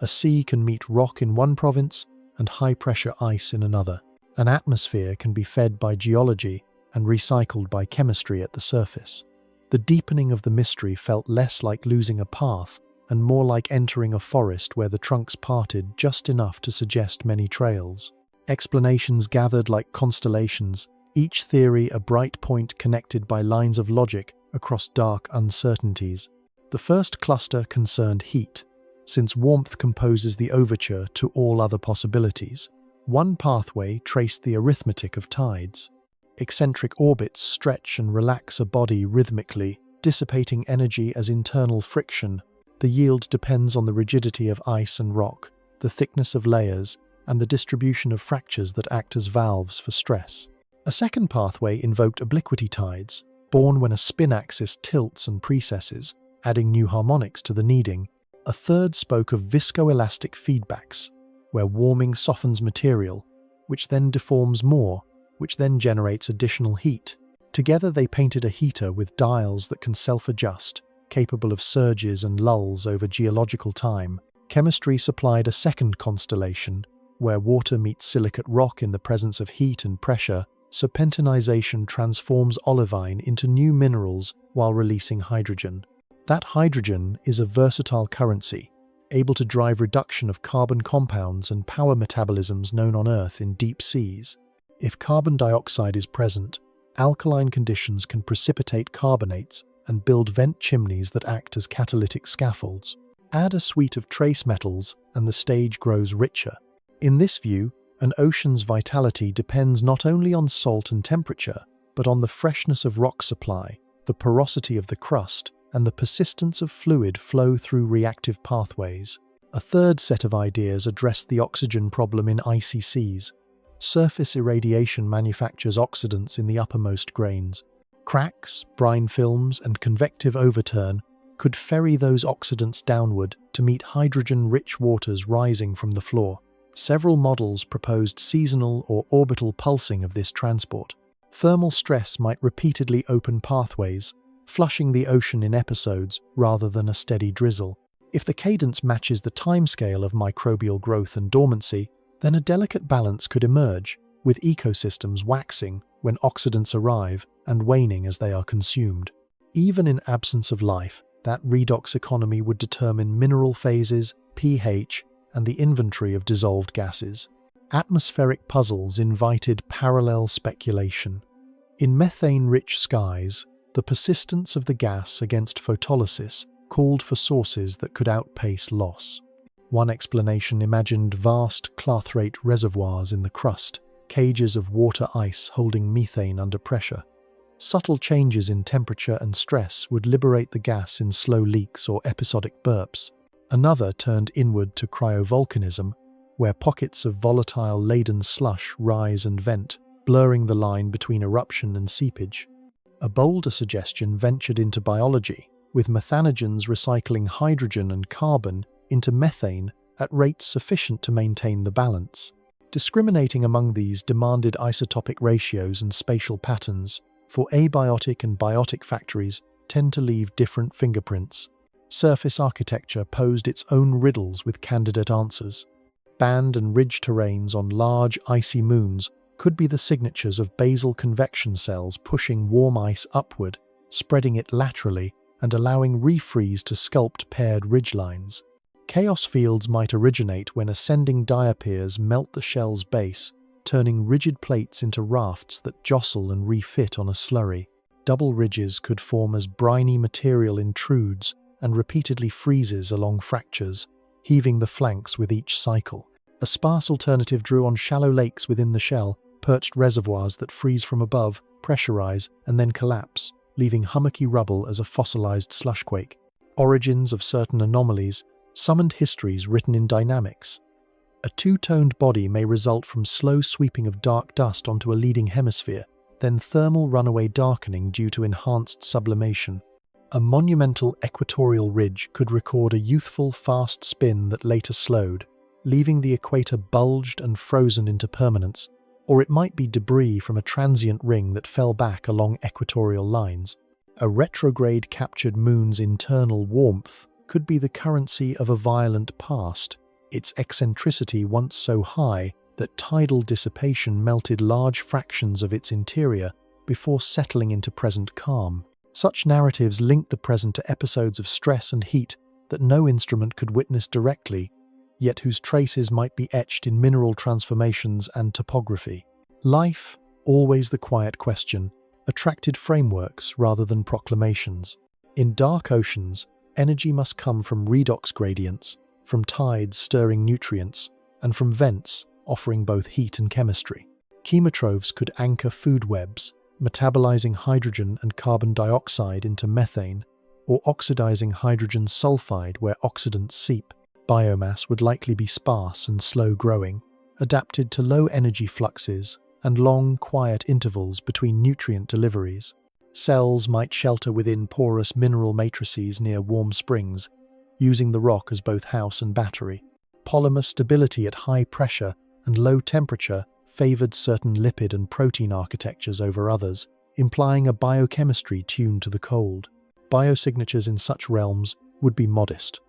A sea can meet rock in one province and high-pressure ice in another. An atmosphere can be fed by geology and recycled by chemistry at the surface. The deepening of the mystery felt less like losing a path and more like entering a forest where the trunks parted just enough to suggest many trails. Explanations gathered like constellations, each theory a bright point connected by lines of logic across dark uncertainties. The first cluster concerned heat, since warmth composes the overture to all other possibilities. One pathway traced the arithmetic of tides. Eccentric orbits stretch and relax a body rhythmically, dissipating energy as internal friction. The yield depends on the rigidity of ice and rock, the thickness of layers, and the distribution of fractures that act as valves for stress. A second pathway invoked obliquity tides, born when a spin axis tilts and precesses, adding new harmonics to the kneading. A third spoke of viscoelastic feedbacks, where warming softens material, which then deforms more, which then generates additional heat. Together they painted a heater with dials that can self-adjust, capable of surges and lulls over geological time. Chemistry supplied a second constellation, where water meets silicate rock in the presence of heat and pressure. Serpentinization transforms olivine into new minerals while releasing hydrogen. That hydrogen is a versatile currency, able to drive reduction of carbon compounds and power metabolisms known on Earth in deep seas. If carbon dioxide is present, alkaline conditions can precipitate carbonates and build vent chimneys that act as catalytic scaffolds. Add a suite of trace metals and the stage grows richer. In this view, an ocean's vitality depends not only on salt and temperature, but on the freshness of rock supply, the porosity of the crust, and the persistence of fluid flow through reactive pathways. A third set of ideas addressed the oxygen problem in icy seas. Surface irradiation manufactures oxidants in the uppermost grains. Cracks, brine films, and convective overturn could ferry those oxidants downward to meet hydrogen-rich waters rising from the floor. Several models proposed seasonal or orbital pulsing of this transport. Thermal stress might repeatedly open pathways, flushing the ocean in episodes rather than a steady drizzle. If the cadence matches the timescale of microbial growth and dormancy, then a delicate balance could emerge, with ecosystems waxing when oxidants arrive and waning as they are consumed. Even in absence of life, that redox economy would determine mineral phases, pH, and the inventory of dissolved gases. Atmospheric puzzles invited parallel speculation. In methane-rich skies, the persistence of the gas against photolysis called for sources that could outpace loss. One explanation imagined vast clathrate reservoirs in the crust, cages of water ice holding methane under pressure. Subtle changes in temperature and stress would liberate the gas in slow leaks or episodic burps. Another turned inward to cryovolcanism, where pockets of volatile-laden slush rise and vent, blurring the line between eruption and seepage. A bolder suggestion ventured into biology, with methanogens recycling hydrogen and carbon into methane at rates sufficient to maintain the balance. Discriminating among these demanded isotopic ratios and spatial patterns, for abiotic and biotic factories tend to leave different fingerprints. Surface architecture posed its own riddles with candidate answers. Band and ridge terrains on large icy moons could be the signatures of basal convection cells pushing warm ice upward, spreading it laterally and allowing refreeze to sculpt paired ridgelines. Chaos fields might originate when ascending diapirs melt the shell's base, turning rigid plates into rafts that jostle and refit on a slurry. Double ridges could form as briny material intrudes and repeatedly freezes along fractures, heaving the flanks with each cycle. A sparse alternative drew on shallow lakes within the shell, perched reservoirs that freeze from above, pressurize, and then collapse, leaving hummocky rubble as a fossilized slushquake. Origins of certain anomalies summoned histories written in dynamics. A two-toned body may result from slow sweeping of dark dust onto a leading hemisphere, then thermal runaway darkening due to enhanced sublimation. A monumental equatorial ridge could record a youthful, fast spin that later slowed, leaving the equator bulged and frozen into permanence, or it might be debris from a transient ring that fell back along equatorial lines. A retrograde captured moon's internal warmth could be the currency of a violent past, its eccentricity once so high that tidal dissipation melted large fractions of its interior before settling into present calm. Such narratives linked the present to episodes of stress and heat that no instrument could witness directly, yet whose traces might be etched in mineral transformations and topography. Life, always the quiet question, attracted frameworks rather than proclamations. In dark oceans, energy must come from redox gradients, from tides stirring nutrients, and from vents offering both heat and chemistry. Chemotrophs could anchor food webs, metabolizing hydrogen and carbon dioxide into methane, or oxidizing hydrogen sulfide where oxidants seep. Biomass would likely be sparse and slow-growing, adapted to low-energy fluxes and long, quiet intervals between nutrient deliveries. Cells might shelter within porous mineral matrices near warm springs, using the rock as both house and battery. Polymer stability at high pressure and low temperature favored certain lipid and protein architectures over others, implying a biochemistry tuned to the cold. Biosignatures in such realms would be modest.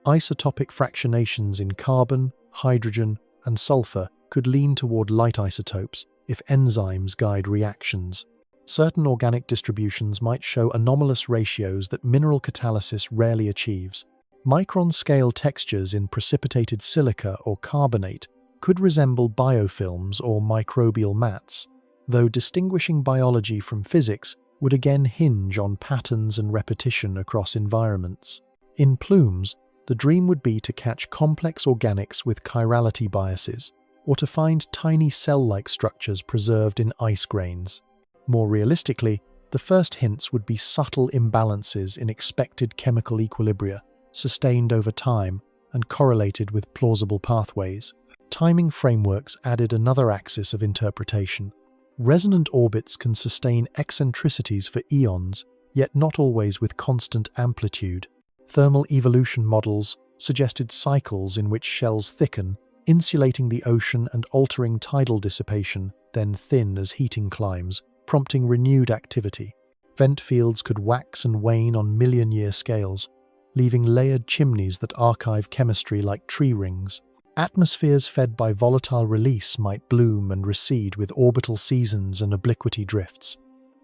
Isotopic fractionations in carbon, hydrogen, and sulfur could lean toward light isotopes if enzymes guide reactions. Certain organic distributions might show anomalous ratios that mineral catalysis rarely achieves. Micron-scale textures in precipitated silica or carbonate could resemble biofilms or microbial mats, though distinguishing biology from physics would again hinge on patterns and repetition across environments. In plumes, the dream would be to catch complex organics with chirality biases, or to find tiny cell-like structures preserved in ice grains. More realistically, the first hints would be subtle imbalances in expected chemical equilibria, sustained over time and correlated with plausible pathways. Timing frameworks added another axis of interpretation. Resonant orbits can sustain eccentricities for eons, yet not always with constant amplitude. Thermal evolution models suggested cycles in which shells thicken, insulating the ocean and altering tidal dissipation, then thin as heating climbs, prompting renewed activity. Vent fields could wax and wane on million-year scales, leaving layered chimneys that archive chemistry like tree rings. Atmospheres fed by volatile release might bloom and recede with orbital seasons and obliquity drifts.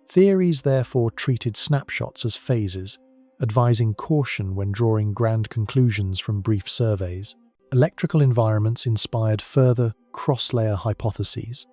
Theories therefore treated snapshots as phases, advising caution when drawing grand conclusions from brief surveys. Electrical environments inspired further cross-layer hypotheses.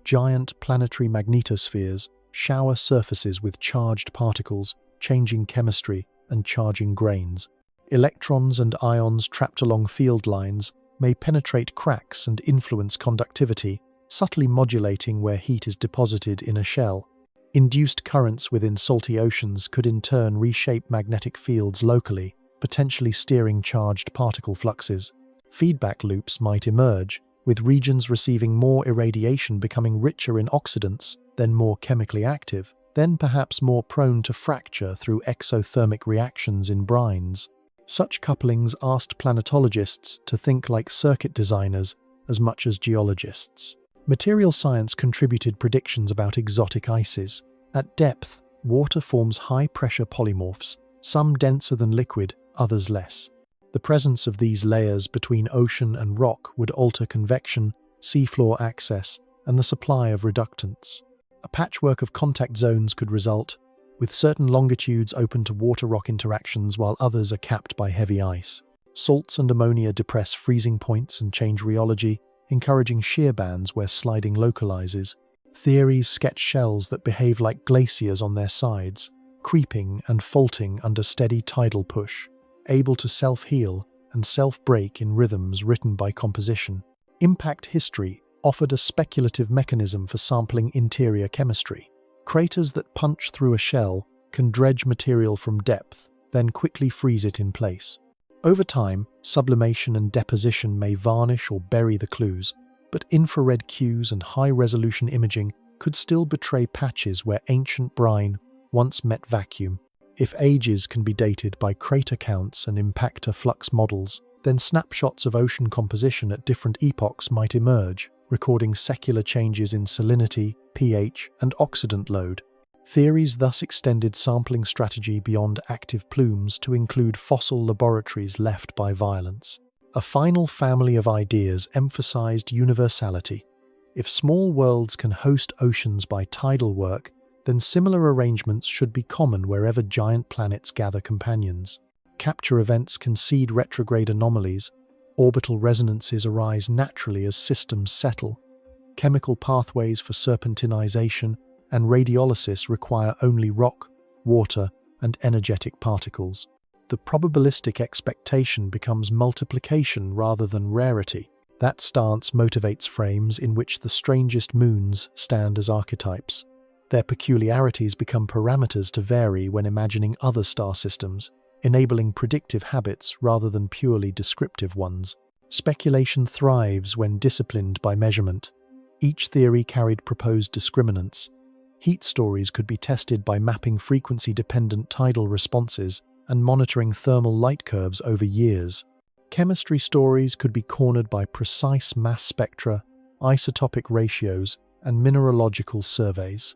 Giant planetary magnetospheres shower surfaces with charged particles, changing chemistry and charging grains. Electrons and ions trapped along field lines may penetrate cracks and influence conductivity, subtly modulating where heat is deposited in a shell. Induced currents within salty oceans could in turn reshape magnetic fields locally, potentially steering charged particle fluxes. Feedback loops might emerge, with regions receiving more irradiation becoming richer in oxidants, then more chemically active, then perhaps more prone to fracture through exothermic reactions in brines. Such couplings asked planetologists to think like circuit designers as much as geologists. Material science contributed predictions about exotic ices. At depth, water forms high-pressure polymorphs, some denser than liquid, others less. The presence of these layers between ocean and rock would alter convection, seafloor access, and the supply of reductants. A patchwork of contact zones could result, with certain longitudes open to water-rock interactions while others are capped by heavy ice. Salts and ammonia depress freezing points and change rheology, encouraging shear bands where sliding localizes. Theories sketch shells that behave like glaciers on their sides, creeping and faulting under steady tidal push, able to self-heal and self-break in rhythms written by composition. Impact history offered a speculative mechanism for sampling interior chemistry. Craters that punch through a shell can dredge material from depth, then quickly freeze it in place. Over time, sublimation and deposition may varnish or bury the clues, but infrared cues and high-resolution imaging could still betray patches where ancient brine once met vacuum. If ages can be dated by crater counts and impactor flux models, then snapshots of ocean composition at different epochs might emerge, recording secular changes in salinity, pH, and oxidant load. Theories thus extended sampling strategy beyond active plumes to include fossil laboratories left by violence. A final family of ideas emphasized universality. If small worlds can host oceans by tidal work, then similar arrangements should be common wherever giant planets gather companions. Capture events concede retrograde anomalies. Orbital resonances arise naturally as systems settle. Chemical pathways for serpentinization and radiolysis require only rock, water, and energetic particles. The probabilistic expectation becomes multiplication rather than rarity. That stance motivates frames in which the strangest moons stand as archetypes. Their peculiarities become parameters to vary when imagining other star systems, enabling predictive habits rather than purely descriptive ones. Speculation thrives when disciplined by measurement. Each theory carried proposed discriminants. Heat stories could be tested by mapping frequency-dependent tidal responses and monitoring thermal light curves over years. Chemistry stories could be cornered by precise mass spectra, isotopic ratios, and mineralogical surveys.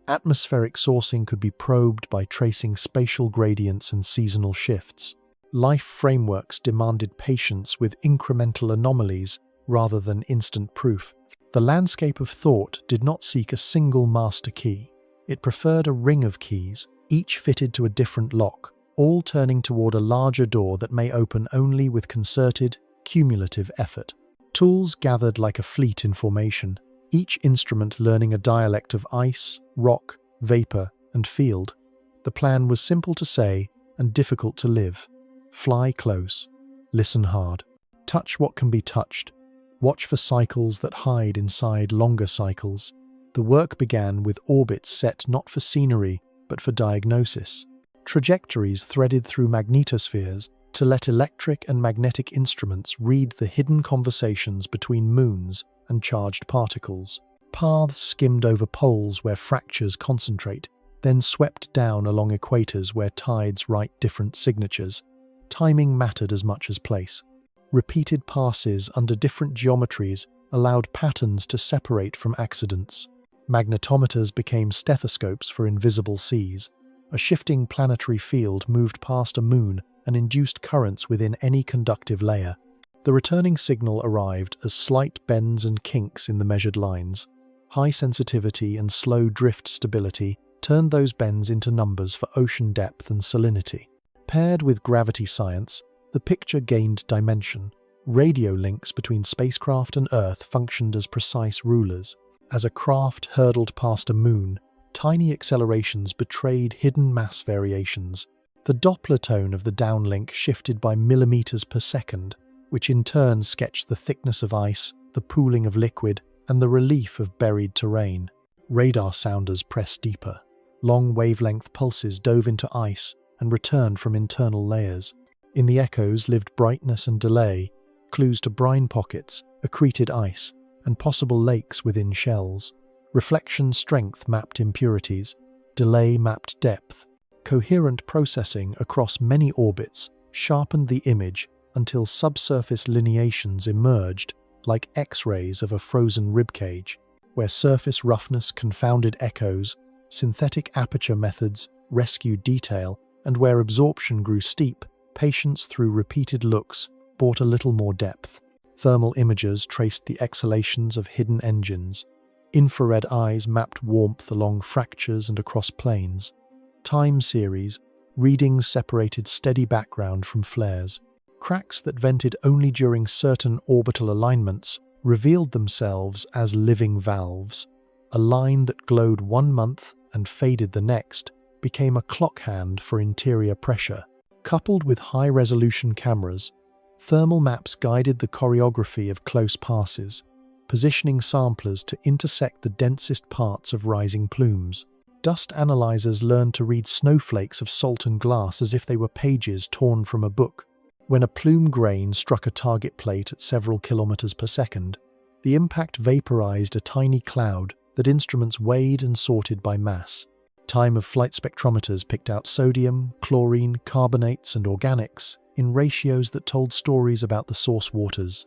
Atmospheric sourcing could be probed by tracing spatial gradients and seasonal shifts. Life frameworks demanded patience with incremental anomalies rather than instant proof. The landscape of thought did not seek a single master key. It preferred a ring of keys, each fitted to a different lock, all turning toward a larger door that may open only with concerted, cumulative effort. Tools gathered like a fleet in formation, each instrument learning a dialect of ice, rock, vapor, and field. The plan was simple to say and difficult to live. Fly close, listen hard, touch what can be touched, watch for cycles that hide inside longer cycles. The work began with orbits set not for scenery, but for diagnosis. Trajectories threaded through magnetospheres to let electric and magnetic instruments read the hidden conversations between moons and charged particles. Paths skimmed over poles where fractures concentrate, then swept down along equators where tides write different signatures. Timing mattered as much as place. Repeated passes under different geometries allowed patterns to separate from accidents. Magnetometers became stethoscopes for invisible seas. A shifting planetary field moved past a moon and induced currents within any conductive layer. The returning signal arrived as slight bends and kinks in the measured lines. High sensitivity and slow drift stability turned those bends into numbers for ocean depth and salinity. Paired with gravity science, the picture gained dimension. Radio links between spacecraft and Earth functioned as precise rulers. As a craft hurtled past a moon, tiny accelerations betrayed hidden mass variations. The Doppler tone of the downlink shifted by millimeters per second, which in turn sketched the thickness of ice, the pooling of liquid, and the relief of buried terrain. Radar sounders pressed deeper. Long wavelength pulses dove into ice and returned from internal layers. In the echoes lived brightness and delay, clues to brine pockets, accreted ice, and possible lakes within shells. Reflection strength mapped impurities, delay mapped depth. Coherent processing across many orbits sharpened the image until subsurface lineations emerged like X-rays of a frozen ribcage, where surface roughness confounded echoes, synthetic aperture methods rescued detail, and where absorption grew steep, patience through repeated looks brought a little more depth. Thermal imagers traced the exhalations of hidden engines. Infrared eyes mapped warmth along fractures and across planes. Time series readings separated steady background from flares. Cracks that vented only during certain orbital alignments revealed themselves as living valves. A line that glowed 1 month and faded the next became a clock hand for interior pressure. Coupled with high-resolution cameras, thermal maps guided the choreography of close passes, positioning samplers to intersect the densest parts of rising plumes. Dust analyzers learned to read snowflakes of salt and glass as if they were pages torn from a book. When a plume grain struck a target plate at several kilometers per second, the impact vaporized a tiny cloud that instruments weighed and sorted by mass. Time-of-flight spectrometers picked out sodium, chlorine, carbonates, and organics in ratios that told stories about the source waters.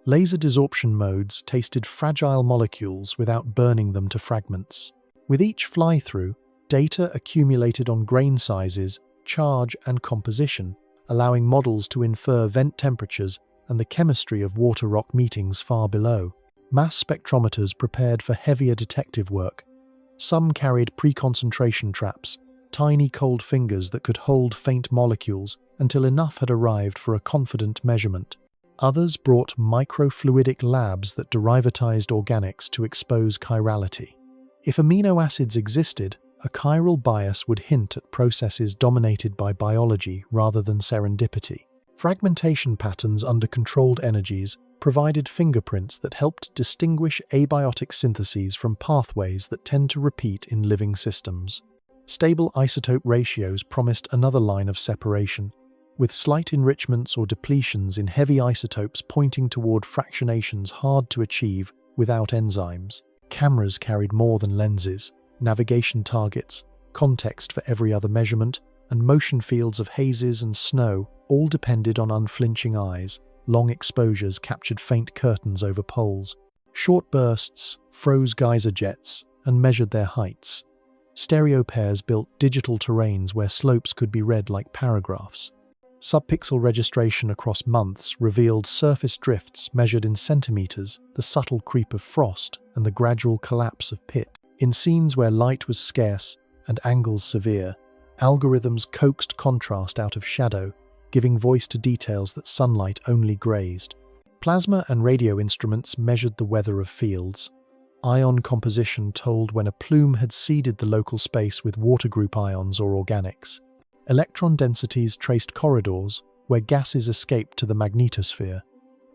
Laser desorption modes tasted fragile molecules without burning them to fragments. With each fly-through, data accumulated on grain sizes, charge, and composition, allowing models to infer vent temperatures and the chemistry of water rock meetings far below. Mass spectrometers prepared for heavier detective work. Some carried pre-concentration traps, tiny cold fingers that could hold faint molecules until enough had arrived for a confident measurement. Others brought microfluidic labs that derivatized organics to expose chirality. If amino acids existed, a chiral bias would hint at processes dominated by biology rather than serendipity. Fragmentation patterns under controlled energies provided fingerprints that helped distinguish abiotic syntheses from pathways that tend to repeat in living systems. Stable isotope ratios promised another line of separation, with slight enrichments or depletions in heavy isotopes pointing toward fractionations hard to achieve without enzymes. Cameras carried more than lenses, navigation targets, context for every other measurement, and motion fields of hazes and snow all depended on unflinching eyes. Long exposures captured faint curtains over poles. Short bursts froze geyser jets and measured their heights. Stereo pairs built digital terrains where slopes could be read like paragraphs. Subpixel registration across months revealed surface drifts measured in centimeters, the subtle creep of frost, and the gradual collapse of pit. In scenes where light was scarce and angles severe, algorithms coaxed contrast out of shadow, giving voice to details that sunlight only grazed. Plasma and radio instruments measured the weather of fields. Ion composition told when a plume had seeded the local space with water group ions or organics. Electron densities traced corridors where gases escaped to the magnetosphere.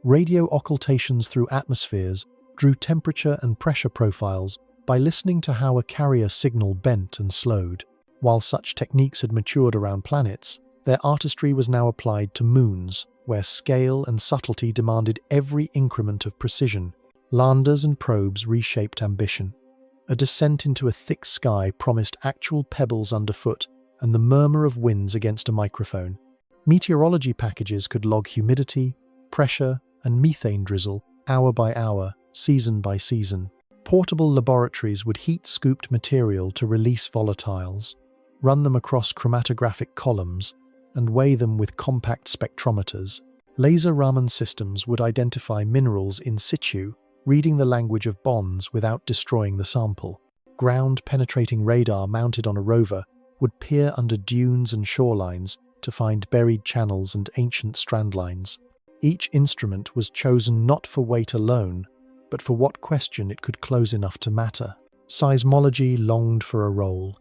Radio occultations through atmospheres drew temperature and pressure profiles by listening to how a carrier signal bent and slowed. While such techniques had matured around planets, their artistry was now applied to moons, where scale and subtlety demanded every increment of precision. Landers and probes reshaped ambition. A descent into a thick sky promised actual pebbles underfoot and the murmur of winds against a microphone. Meteorology packages could log humidity, pressure, and methane drizzle hour by hour, season by season. Portable laboratories would heat scooped material to release volatiles, run them across chromatographic columns, and weigh them with compact spectrometers. Laser Raman systems would identify minerals in situ, reading the language of bonds without destroying the sample. Ground-penetrating radar mounted on a rover would peer under dunes and shorelines to find buried channels and ancient strand lines. Each instrument was chosen not for weight alone, but for what question it could close enough to matter. Seismology longed for a role.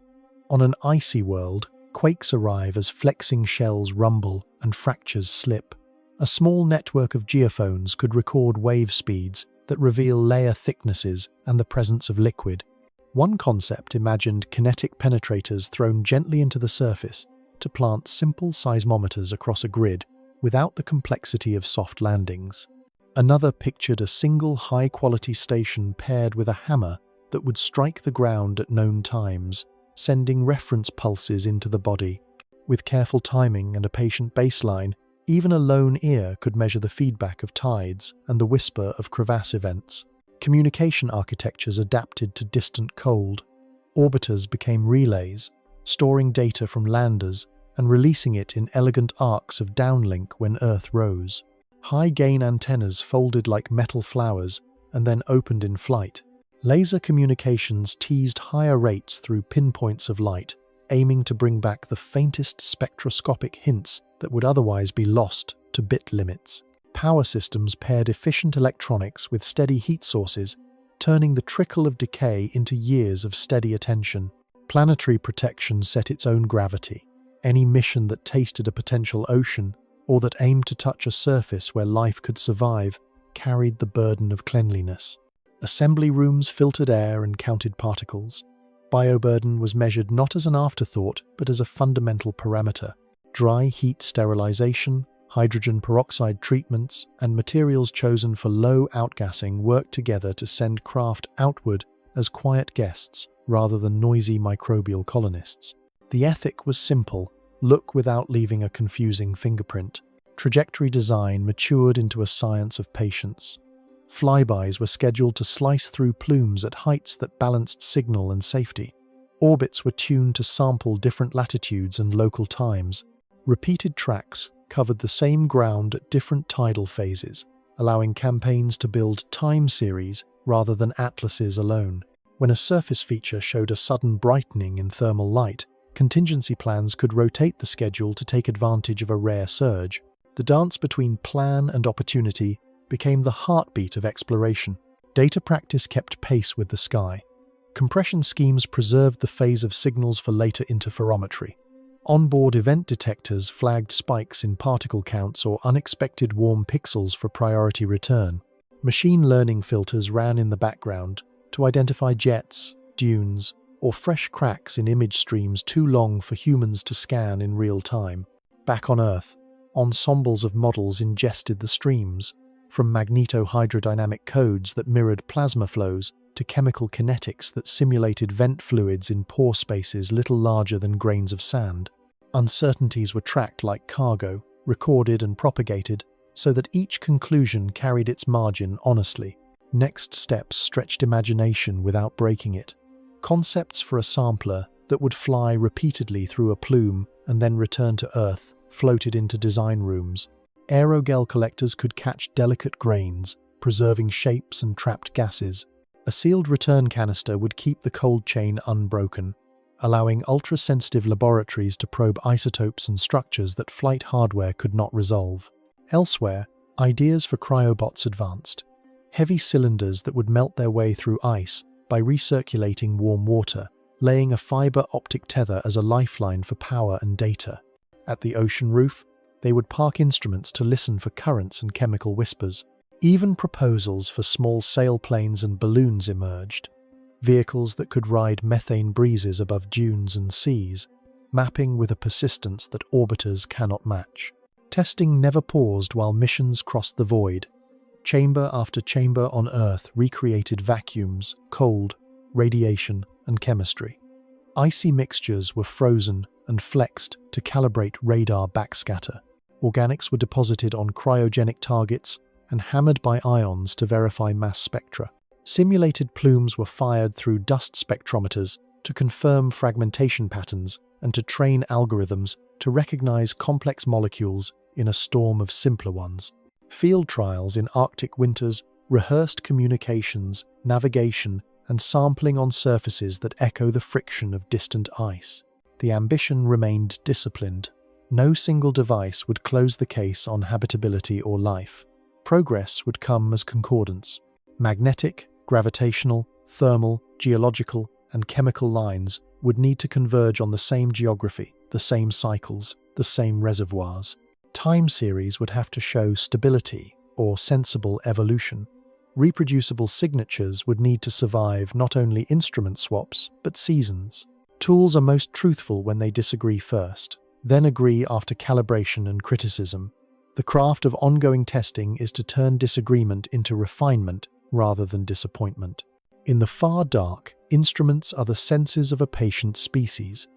On an icy world, Quakes arrive as flexing shells rumble and fractures slip. A small network of geophones could record wave speeds that reveal layer thicknesses and the presence of liquid. One concept imagined kinetic penetrators thrown gently into the surface to plant simple seismometers across a grid without the complexity of soft landings. Another pictured a single high-quality station paired with a hammer that would strike the ground at known times, sending reference pulses into the body. With careful timing and a patient baseline, even a lone ear could measure the feedback of tides and the whisper of crevasse events. Communication architectures adapted to distant cold. Orbiters became relays, storing data from landers and releasing it in elegant arcs of downlink when Earth rose. High-gain antennas folded like metal flowers and then opened in flight. Laser communications teased higher rates through pinpoints of light, aiming to bring back the faintest spectroscopic hints that would otherwise be lost to bit limits. Power systems paired efficient electronics with steady heat sources, turning the trickle of decay into years of steady attention. Planetary protection set its own gravity. Any mission that tasted a potential ocean, or that aimed to touch a surface where life could survive, carried the burden of cleanliness. Assembly rooms filtered air and counted particles. Bioburden was measured not as an afterthought, but as a fundamental parameter. Dry heat sterilization, hydrogen peroxide treatments, and materials chosen for low outgassing worked together to send craft outward as quiet guests rather than noisy microbial colonists. The ethic was simple: look without leaving a confusing fingerprint. Trajectory design matured into a science of patience. Flybys were scheduled to slice through plumes at heights that balanced signal and safety. Orbits were tuned to sample different latitudes and local times. Repeated tracks covered the same ground at different tidal phases, allowing campaigns to build time series rather than atlases alone. When a surface feature showed a sudden brightening in thermal light, contingency plans could rotate the schedule to take advantage of a rare surge. The dance between plan and opportunity became the heartbeat of exploration. Data practice kept pace with the sky. Compression schemes preserved the phase of signals for later interferometry. Onboard event detectors flagged spikes in particle counts or unexpected warm pixels for priority return. Machine learning filters ran in the background to identify jets, dunes, or fresh cracks in image streams too long for humans to scan in real time. Back on Earth, ensembles of models ingested the streams, from magnetohydrodynamic codes that mirrored plasma flows to chemical kinetics that simulated vent fluids in pore spaces little larger than grains of sand. Uncertainties were tracked like cargo, recorded and propagated, so that each conclusion carried its margin honestly. Next steps stretched imagination without breaking it. Concepts for a sampler that would fly repeatedly through a plume and then return to Earth floated into design rooms. Aerogel collectors could catch delicate grains, preserving shapes and trapped gases. A sealed return canister would keep the cold chain unbroken, allowing ultra-sensitive laboratories to probe isotopes and structures that flight hardware could not resolve. Elsewhere, ideas for cryobots advanced. Heavy cylinders that would melt their way through ice by recirculating warm water, laying a fiber optic tether as a lifeline for power and data. At the ocean roof, they would park instruments to listen for currents and chemical whispers. Even proposals for small sailplanes and balloons emerged, vehicles that could ride methane breezes above dunes and seas, mapping with a persistence that orbiters cannot match. Testing never paused while missions crossed the void. Chamber after chamber on Earth recreated vacuums, cold, radiation, and chemistry. Icy mixtures were frozen and flexed to calibrate radar backscatter. Organics were deposited on cryogenic targets and hammered by ions to verify mass spectra. Simulated plumes were fired through dust spectrometers to confirm fragmentation patterns and to train algorithms to recognize complex molecules in a storm of simpler ones. Field trials in Arctic winters rehearsed communications, navigation, and sampling on surfaces that echo the friction of distant ice. The ambition remained disciplined. No single device would close the case on habitability or life. Progress would come as concordance. Magnetic, gravitational, thermal, geological, and chemical lines would need to converge on the same geography, the same cycles, the same reservoirs. Time series would have to show stability or sensible evolution. Reproducible signatures would need to survive not only instrument swaps, but seasons. Tools are most truthful when they disagree first, then agree after calibration and criticism. The craft of ongoing testing is to turn disagreement into refinement rather than disappointment. In the far dark, instruments are the senses of a patient species.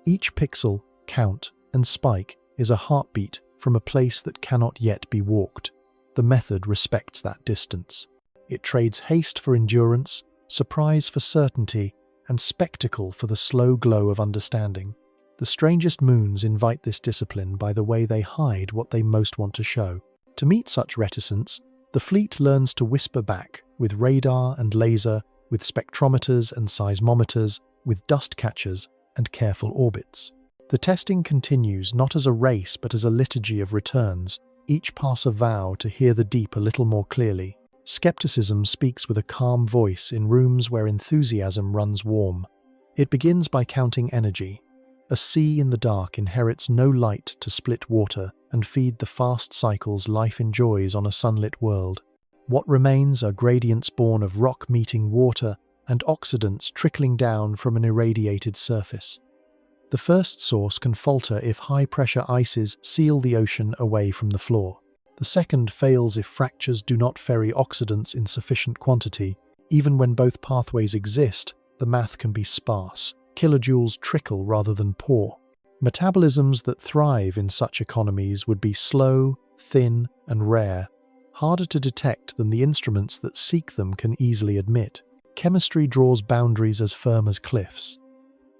Each pixel, count, and spike is a heartbeat from a place that cannot yet be walked. The method respects that distance. It trades haste for endurance, surprise for certainty, and spectacle for the slow glow of understanding. The strangest moons invite this discipline by the way they hide what they most want to show. To meet such reticence, the fleet learns to whisper back, with radar and laser, with spectrometers and seismometers, with dust catchers and careful orbits. The testing continues not as a race but as a liturgy of returns. Each pass a vow to hear the deep a little more clearly. Skepticism speaks with a calm voice in rooms where enthusiasm runs warm. It begins by counting energy. A sea in the dark inherits no light to split water and feed the fast cycles life enjoys on a sunlit world. What remains are gradients born of rock meeting water and oxidants trickling down from an irradiated surface. The first source can falter if high-pressure ices seal the ocean away from the floor. The second fails if fractures do not ferry oxidants in sufficient quantity. Even when both pathways exist, the math can be sparse. Kilojoules trickle rather than pour. Metabolisms that thrive in such economies would be slow, thin, and rare, harder to detect than the instruments that seek them can easily admit. Chemistry draws boundaries as firm as cliffs.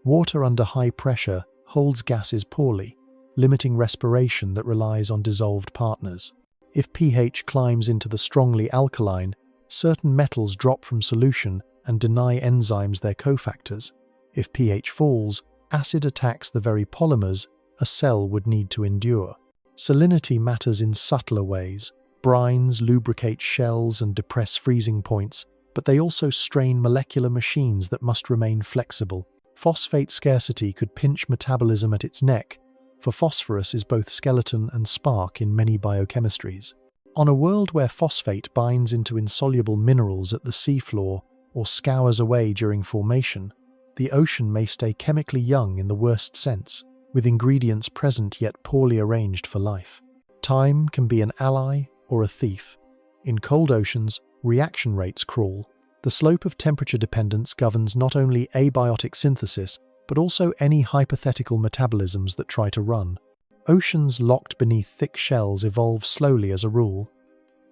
Water under high pressure holds gases poorly, limiting respiration that relies on dissolved partners. If pH climbs into the strongly alkaline, certain metals drop from solution and deny enzymes their cofactors. If pH falls, acid attacks the very polymers a cell would need to endure. Salinity matters in subtler ways. Brines lubricate shells and depress freezing points, but they also strain molecular machines that must remain flexible. Phosphate scarcity could pinch metabolism at its neck, for phosphorus is both skeleton and spark in many biochemistries. On a world where phosphate binds into insoluble minerals at the seafloor or scours away during formation, the ocean may stay chemically young in the worst sense, with ingredients present yet poorly arranged for life. Time can be an ally or a thief. In cold oceans, reaction rates crawl. The slope of temperature dependence governs not only abiotic synthesis, but also any hypothetical metabolisms that try to run. Oceans locked beneath thick shells evolve slowly as a rule.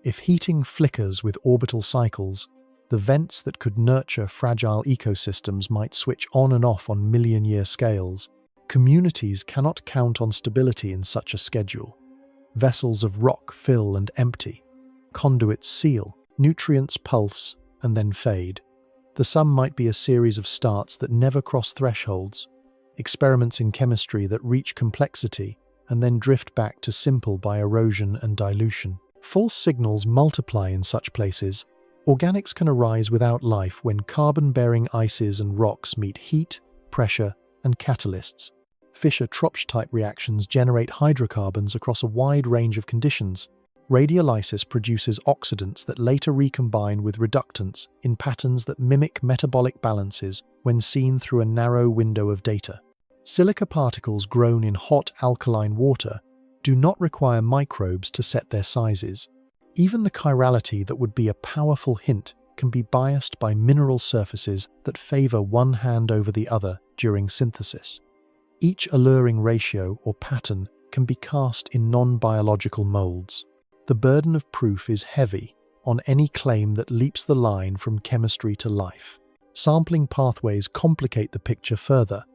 If heating flickers with orbital cycles, the vents that could nurture fragile ecosystems might switch on and off on million-year scales. Communities cannot count on stability in such a schedule. Vessels of rock fill and empty. Conduits seal, nutrients pulse, and then fade. The sum might be a series of starts that never cross thresholds, experiments in chemistry that reach complexity and then drift back to simple by erosion and dilution. False signals multiply in such places. Organics can arise without life when carbon-bearing ices and rocks meet heat, pressure, and catalysts. Fischer-Tropsch-type reactions generate hydrocarbons across a wide range of conditions. Radiolysis produces oxidants that later recombine with reductants in patterns that mimic metabolic balances when seen through a narrow window of data. Silica particles grown in hot alkaline water do not require microbes to set their sizes. Even the chirality that would be a powerful hint can be biased by mineral surfaces that favor one hand over the other during synthesis. Each alluring ratio or pattern can be cast in non-biological molds. The burden of proof is heavy on any claim that leaps the line from chemistry to life. Sampling pathways complicate the picture further.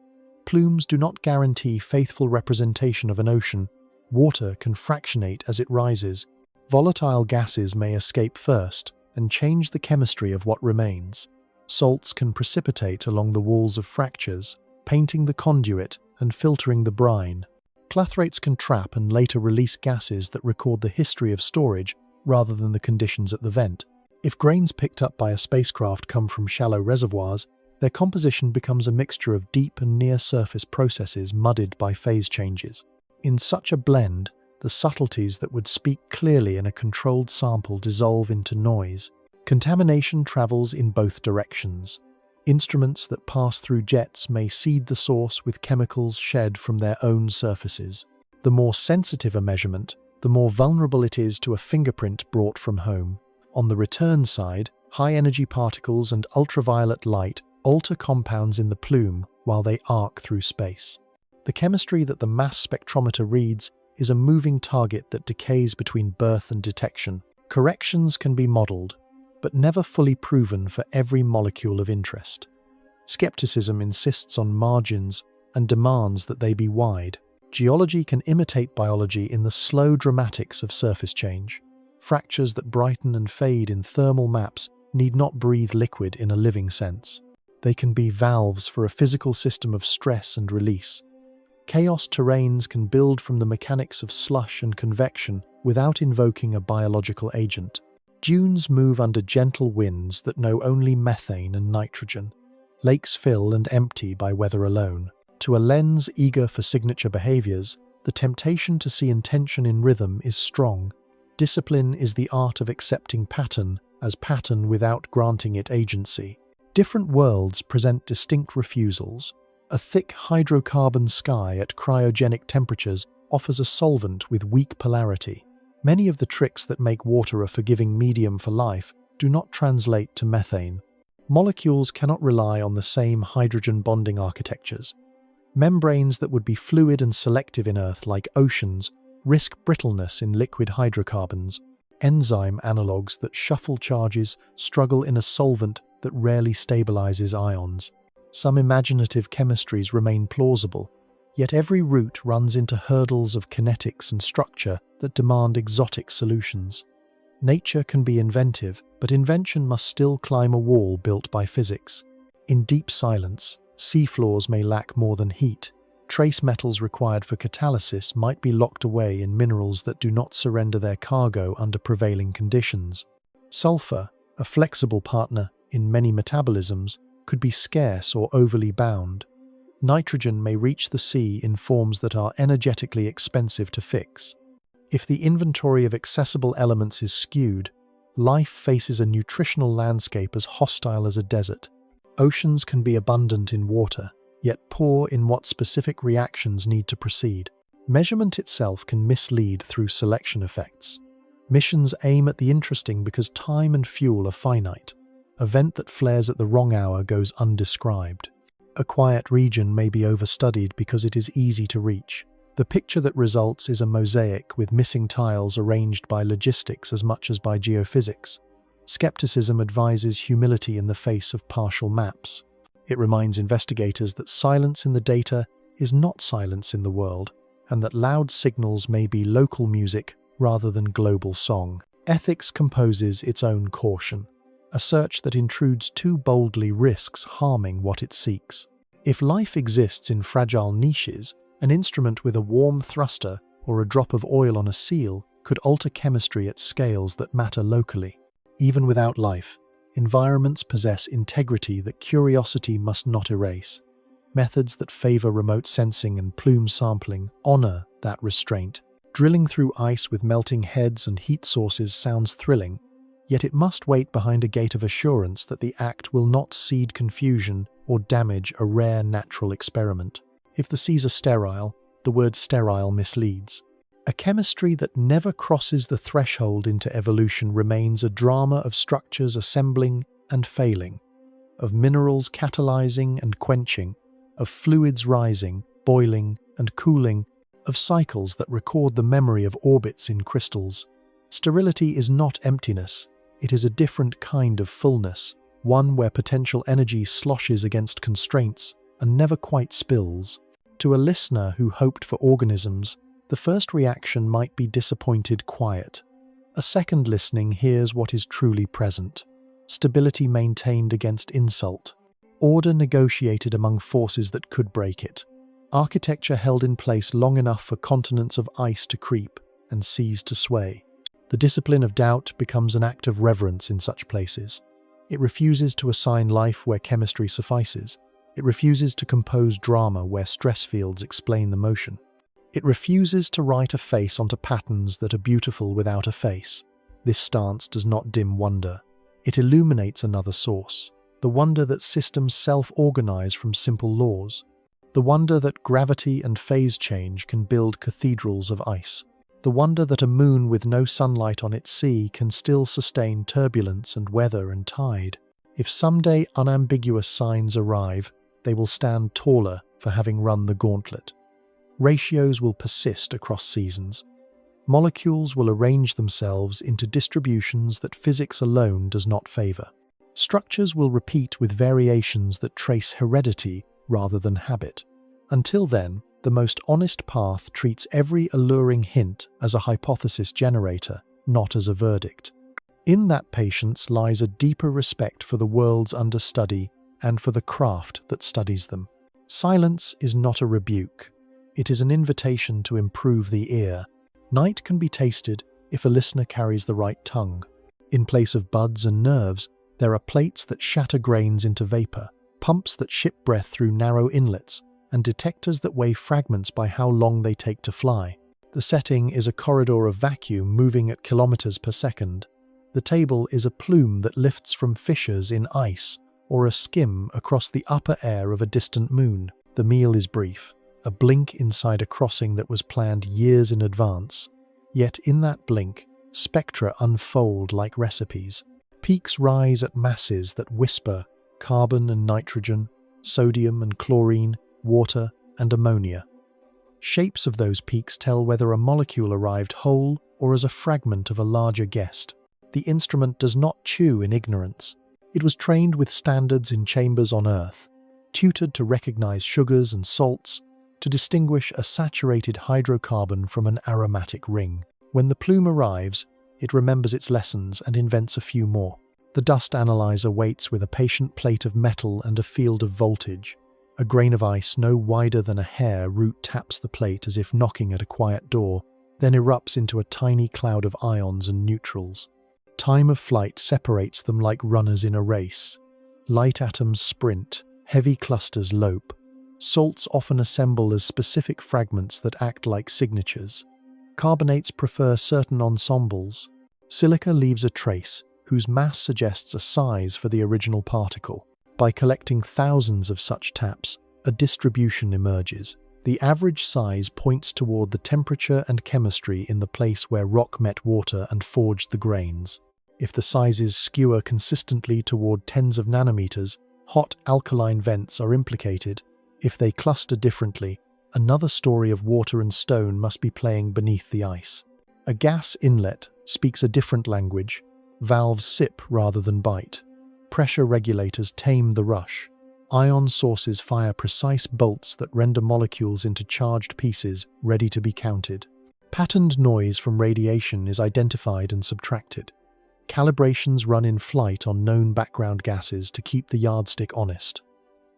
Plumes do not guarantee faithful representation of an ocean. Water can fractionate as it rises. Volatile gases may escape first and change the chemistry of what remains. Salts can precipitate along the walls of fractures, painting the conduit and filtering the brine. Clathrates can trap and later release gases that record the history of storage rather than the conditions at the vent. If grains picked up by a spacecraft come from shallow reservoirs, Their composition becomes a mixture of deep and near-surface processes muddied by phase changes. In such a blend, the subtleties that would speak clearly in a controlled sample dissolve into noise. Contamination travels in both directions. Instruments that pass through jets may seed the source with chemicals shed from their own surfaces. The more sensitive a measurement, the more vulnerable it is to a fingerprint brought from home. On the return side, high-energy particles and ultraviolet light alter compounds in the plume while they arc through space. The chemistry that the mass spectrometer reads is a moving target that decays between birth and detection. Corrections can be modeled, but never fully proven for every molecule of interest. Skepticism insists on margins and demands that they be wide. Geology can imitate biology in the slow dramatics of surface change. Fractures that brighten and fade in thermal maps need not breathe liquid in a living sense. They can be valves for a physical system of stress and release. Chaos terrains can build from the mechanics of slush and convection without invoking a biological agent. Dunes move under gentle winds that know only methane and nitrogen. Lakes fill and empty by weather alone. To a lens eager for signature behaviors, the temptation to see intention in rhythm is strong. Discipline is the art of accepting pattern as pattern without granting it agency. Different worlds present distinct refusals. A thick hydrocarbon sky at cryogenic temperatures offers a solvent with weak polarity. Many of the tricks that make water a forgiving medium for life do not translate to methane. Molecules cannot rely on the same hydrogen bonding architectures. Membranes that would be fluid and selective in Earth, like oceans, risk brittleness in liquid hydrocarbons. Enzyme analogues that shuffle charges struggle in a solvent that rarely stabilizes ions. Some imaginative chemistries remain plausible, yet every route runs into hurdles of kinetics and structure that demand exotic solutions. Nature can be inventive, but invention must still climb a wall built by physics. In deep silence, seafloors may lack more than heat. Trace metals required for catalysis might be locked away in minerals that do not surrender their cargo under prevailing conditions. Sulfur, a flexible partner in many metabolisms, could be scarce or overly bound. Nitrogen may reach the sea in forms that are energetically expensive to fix. If the inventory of accessible elements is skewed, life faces a nutritional landscape as hostile as a desert. Oceans can be abundant in water, yet poor in what specific reactions need to proceed. Measurement itself can mislead through selection effects. Missions aim at the interesting because time and fuel are finite. A vent that flares at the wrong hour goes undescribed. A quiet region may be overstudied because it is easy to reach. The picture that results is a mosaic with missing tiles arranged by logistics as much as by geophysics. Skepticism advises humility in the face of partial maps. It reminds investigators that silence in the data is not silence in the world, and that loud signals may be local music rather than global song. Ethics composes its own caution. A search that intrudes too boldly risks harming what it seeks. If life exists in fragile niches, an instrument with a warm thruster or a drop of oil on a seal could alter chemistry at scales that matter locally. Even without life, environments possess integrity that curiosity must not erase. Methods that favor remote sensing and plume sampling honor that restraint. Drilling through ice with melting heads and heat sources sounds thrilling, yet it must wait behind a gate of assurance that the act will not seed confusion or damage a rare natural experiment. If the seas are sterile, the word sterile misleads. A chemistry that never crosses the threshold into evolution remains a drama of structures assembling and failing, of minerals catalyzing and quenching, of fluids rising, boiling, and cooling, of cycles that record the memory of orbits in crystals. Sterility is not emptiness. It is a different kind of fullness, one where potential energy sloshes against constraints and never quite spills. To a listener who hoped for organisms, the first reaction might be disappointed quiet. A second listening hears what is truly present. Stability maintained against insult. Order negotiated among forces that could break it. Architecture held in place long enough for continents of ice to creep and seas to sway. The discipline of doubt becomes an act of reverence in such places. It refuses to assign life where chemistry suffices. It refuses to compose drama where stress fields explain the motion. It refuses to write a face onto patterns that are beautiful without a face. This stance does not dim wonder. It illuminates another source, the wonder that systems self-organize from simple laws, the wonder that gravity and phase change can build cathedrals of ice, the wonder that a moon with no sunlight on its sea can still sustain turbulence and weather and tide. If someday unambiguous signs arrive, they will stand taller for having run the gauntlet. Ratios will persist across seasons. Molecules will arrange themselves into distributions that physics alone does not favor. Structures will repeat with variations that trace heredity rather than habit. Until then, the most honest path treats every alluring hint as a hypothesis generator, not as a verdict. In that patience lies a deeper respect for the worlds under study and for the craft that studies them. Silence is not a rebuke. It is an invitation to improve the ear. Night can be tasted if a listener carries the right tongue. In place of buds and nerves, there are plates that shatter grains into vapor, pumps that ship breath through narrow inlets, and detectors that weigh fragments by how long they take to fly. The setting is a corridor of vacuum moving at kilometers per second. The table is a plume that lifts from fissures in ice, or a skim across the upper air of a distant moon. The meal is brief, a blink inside a crossing that was planned years in advance. Yet in that blink, spectra unfold like recipes. Peaks rise at masses that whisper carbon and nitrogen, sodium and chlorine, water and ammonia. Shapes of those peaks tell whether a molecule arrived whole or as a fragment of a larger guest. The instrument does not chew in ignorance. It was trained with standards in chambers on Earth, tutored to recognize sugars and salts, to distinguish a saturated hydrocarbon from an aromatic ring. When the plume arrives, it remembers its lessons and invents a few more. The dust analyzer waits with a patient plate of metal and a field of voltage. A grain of ice no wider than a hair root taps the plate as if knocking at a quiet door, then erupts into a tiny cloud of ions and neutrals. Time of flight separates them like runners in a race. Light atoms sprint, heavy clusters lope. Salts often assemble as specific fragments that act like signatures. Carbonates prefer certain ensembles. Silica leaves a trace, whose mass suggests a size for the original particle. By collecting thousands of such taps, a distribution emerges. The average size points toward the temperature and chemistry in the place where rock met water and forged the grains. If the sizes skewer consistently toward tens of nanometers, hot alkaline vents are implicated. If they cluster differently, another story of water and stone must be playing beneath the ice. A gas inlet speaks a different language. Valves sip rather than bite. Pressure regulators tame the rush. Ion sources fire precise bolts that render molecules into charged pieces ready to be counted. Patterned noise from radiation is identified and subtracted. Calibrations run in flight on known background gases to keep the yardstick honest.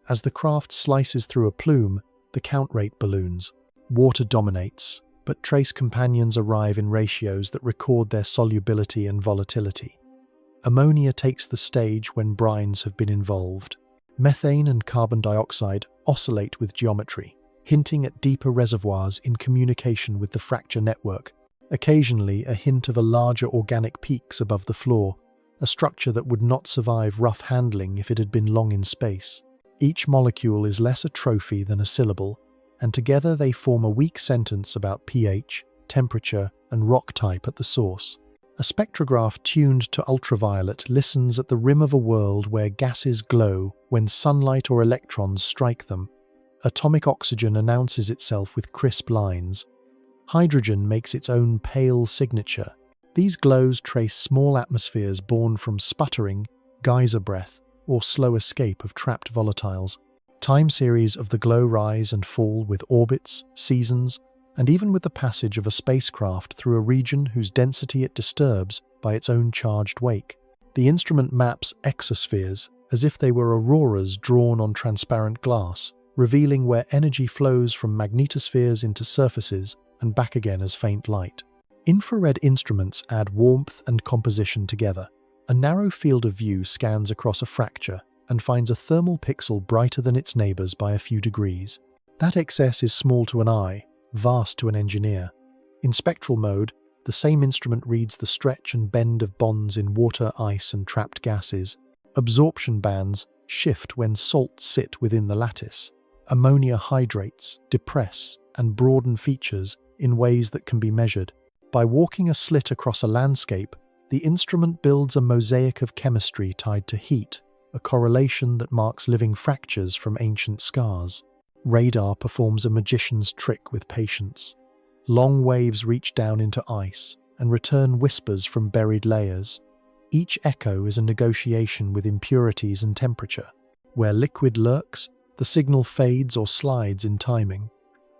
As the craft slices through a plume, the count rate balloons. Water dominates, but trace companions arrive in ratios that record their solubility and volatility. Ammonia takes the stage when brines have been involved. Methane and carbon dioxide oscillate with geometry, hinting at deeper reservoirs in communication with the fracture network. Occasionally, a hint of a larger organic peaks above the floor, a structure that would not survive rough handling if it had been long in space. Each molecule is less a trophy than a syllable, and together they form a weak sentence about pH, temperature, and rock type at the source. A spectrograph tuned to ultraviolet listens at the rim of a world where gases glow when sunlight or electrons strike them. Atomic oxygen announces itself with crisp lines. Hydrogen makes its own pale signature. These glows trace small atmospheres born from sputtering, geyser breath, or slow escape of trapped volatiles. Time series of the glow rise and fall with orbits, seasons, and even with the passage of a spacecraft through a region whose density it disturbs by its own charged wake. The instrument maps exospheres as if they were auroras drawn on transparent glass, revealing where energy flows from magnetospheres into surfaces and back again as faint light. Infrared instruments add warmth and composition together. A narrow field of view scans across a fracture and finds a thermal pixel brighter than its neighbors by a few degrees. That excess is small to an eye, vast to an engineer. In spectral mode, the same instrument reads the stretch and bend of bonds in water, ice, and trapped gases. Absorption bands shift when salts sit within the lattice. Ammonia hydrates, depress, and broaden features in ways that can be measured. By walking a slit across a landscape, the instrument builds a mosaic of chemistry tied to heat, a correlation that marks living fractures from ancient scars. Radar performs a magician's trick with patience. Long waves reach down into ice and return whispers from buried layers. Each echo is a negotiation with impurities and temperature. Where liquid lurks, the signal fades or slides in timing.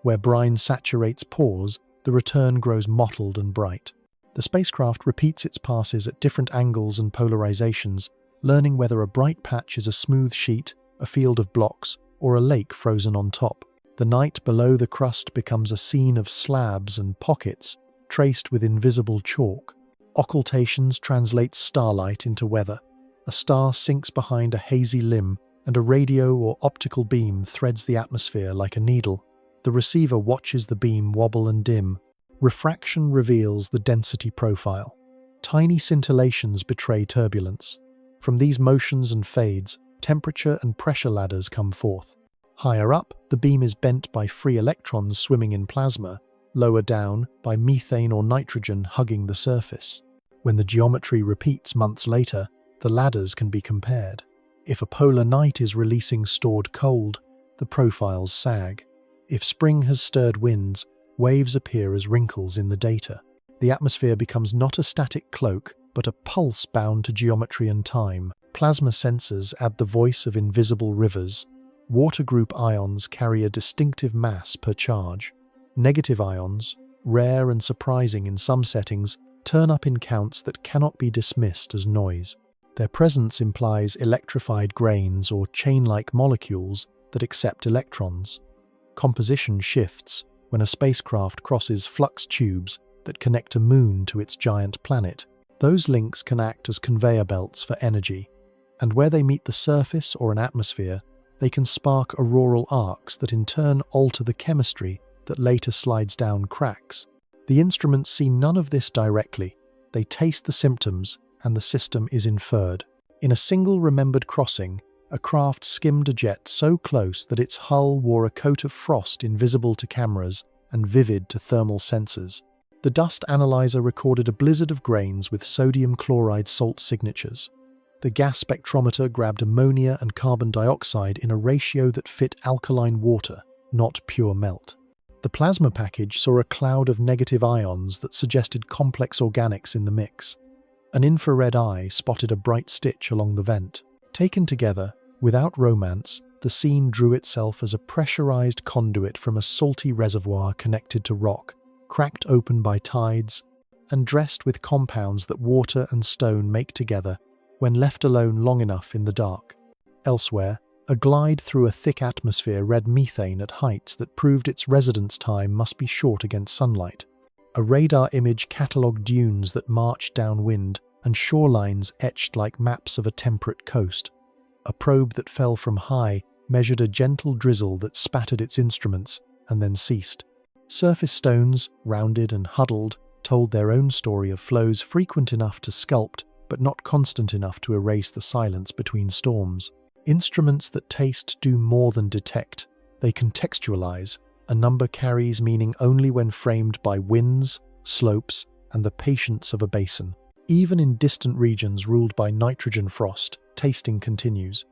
Where brine saturates pores, the return grows mottled and bright. The spacecraft repeats its passes at different angles and polarizations, learning whether a bright patch is a smooth sheet, a field of blocks, or a lake frozen on top. The night below the crust becomes a scene of slabs and pockets, traced with invisible chalk. Occultations translates starlight into weather. A star sinks behind a hazy limb, and a radio or optical beam threads the atmosphere like a needle. The receiver watches the beam wobble and dim. Refraction reveals the density profile. Tiny scintillations betray turbulence. From these motions and fades, temperature and pressure ladders come forth. Higher up, the beam is bent by free electrons swimming in plasma, lower down by methane or nitrogen hugging the surface. When the geometry repeats months later, the ladders can be compared. If a polar night is releasing stored cold, the profiles sag. If spring has stirred winds, waves appear as wrinkles in the data. The atmosphere becomes not a static cloak, but a pulse bound to geometry and time. Plasma sensors add the voice of invisible rivers. Water group ions carry a distinctive mass per charge. Negative ions, rare and surprising in some settings, turn up in counts that cannot be dismissed as noise. Their presence implies electrified grains or chain-like molecules that accept electrons. Composition shifts when a spacecraft crosses flux tubes that connect a moon to its giant planet. Those links can act as conveyor belts for energy, and where they meet the surface or an atmosphere, they can spark auroral arcs that in turn alter the chemistry that later slides down cracks. The instruments see none of this directly. They taste the symptoms, and the system is inferred. In a single remembered crossing, a craft skimmed a jet so close that its hull wore a coat of frost invisible to cameras and vivid to thermal sensors. The dust analyzer recorded a blizzard of grains with sodium chloride salt signatures. The gas spectrometer grabbed ammonia and carbon dioxide in a ratio that fit alkaline water, not pure melt. The plasma package saw a cloud of negative ions that suggested complex organics in the mix. An infrared eye spotted a bright stitch along the vent. Taken together, without romance, the scene drew itself as a pressurized conduit from a salty reservoir connected to rock, cracked open by tides, and dressed with compounds that water and stone make together when left alone long enough in the dark. Elsewhere, a glide through a thick atmosphere read methane at heights that proved its residence time must be short against sunlight. A radar image catalogued dunes that marched downwind and shorelines etched like maps of a temperate coast. A probe that fell from high measured a gentle drizzle that spattered its instruments and then ceased. Surface stones, rounded and huddled, told their own story of flows frequent enough to sculpt, but not constant enough to erase the silence between storms. Instruments that taste do more than detect. They contextualize. A number carries meaning only when framed by winds, slopes, and the patience of a basin. Even in distant regions ruled by nitrogen frost, tasting continues.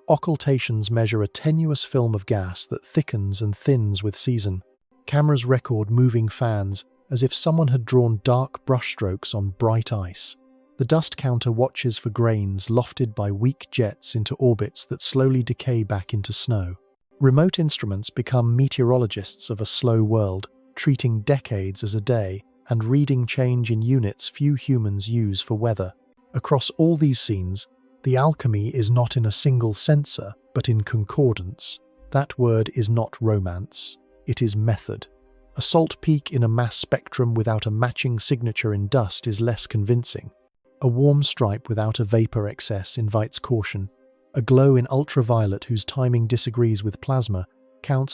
Occultations measure a tenuous film of gas that thickens and thins with season. Cameras record moving fans as if someone had drawn dark brushstrokes on bright ice. The dust counter watches for grains lofted by weak jets into orbits that slowly decay back into snow. Remote instruments become meteorologists of a slow world, treating decades as a day and reading change in units few humans use for weather. Across all these scenes, the alchemy is not in a single sensor, but in concordance. That word is not romance, it is method. A salt peak in a mass spectrum without a matching signature in dust is less convincing. A warm stripe without a vapor excess invites caution. A glow in ultraviolet whose timing disagrees with plasma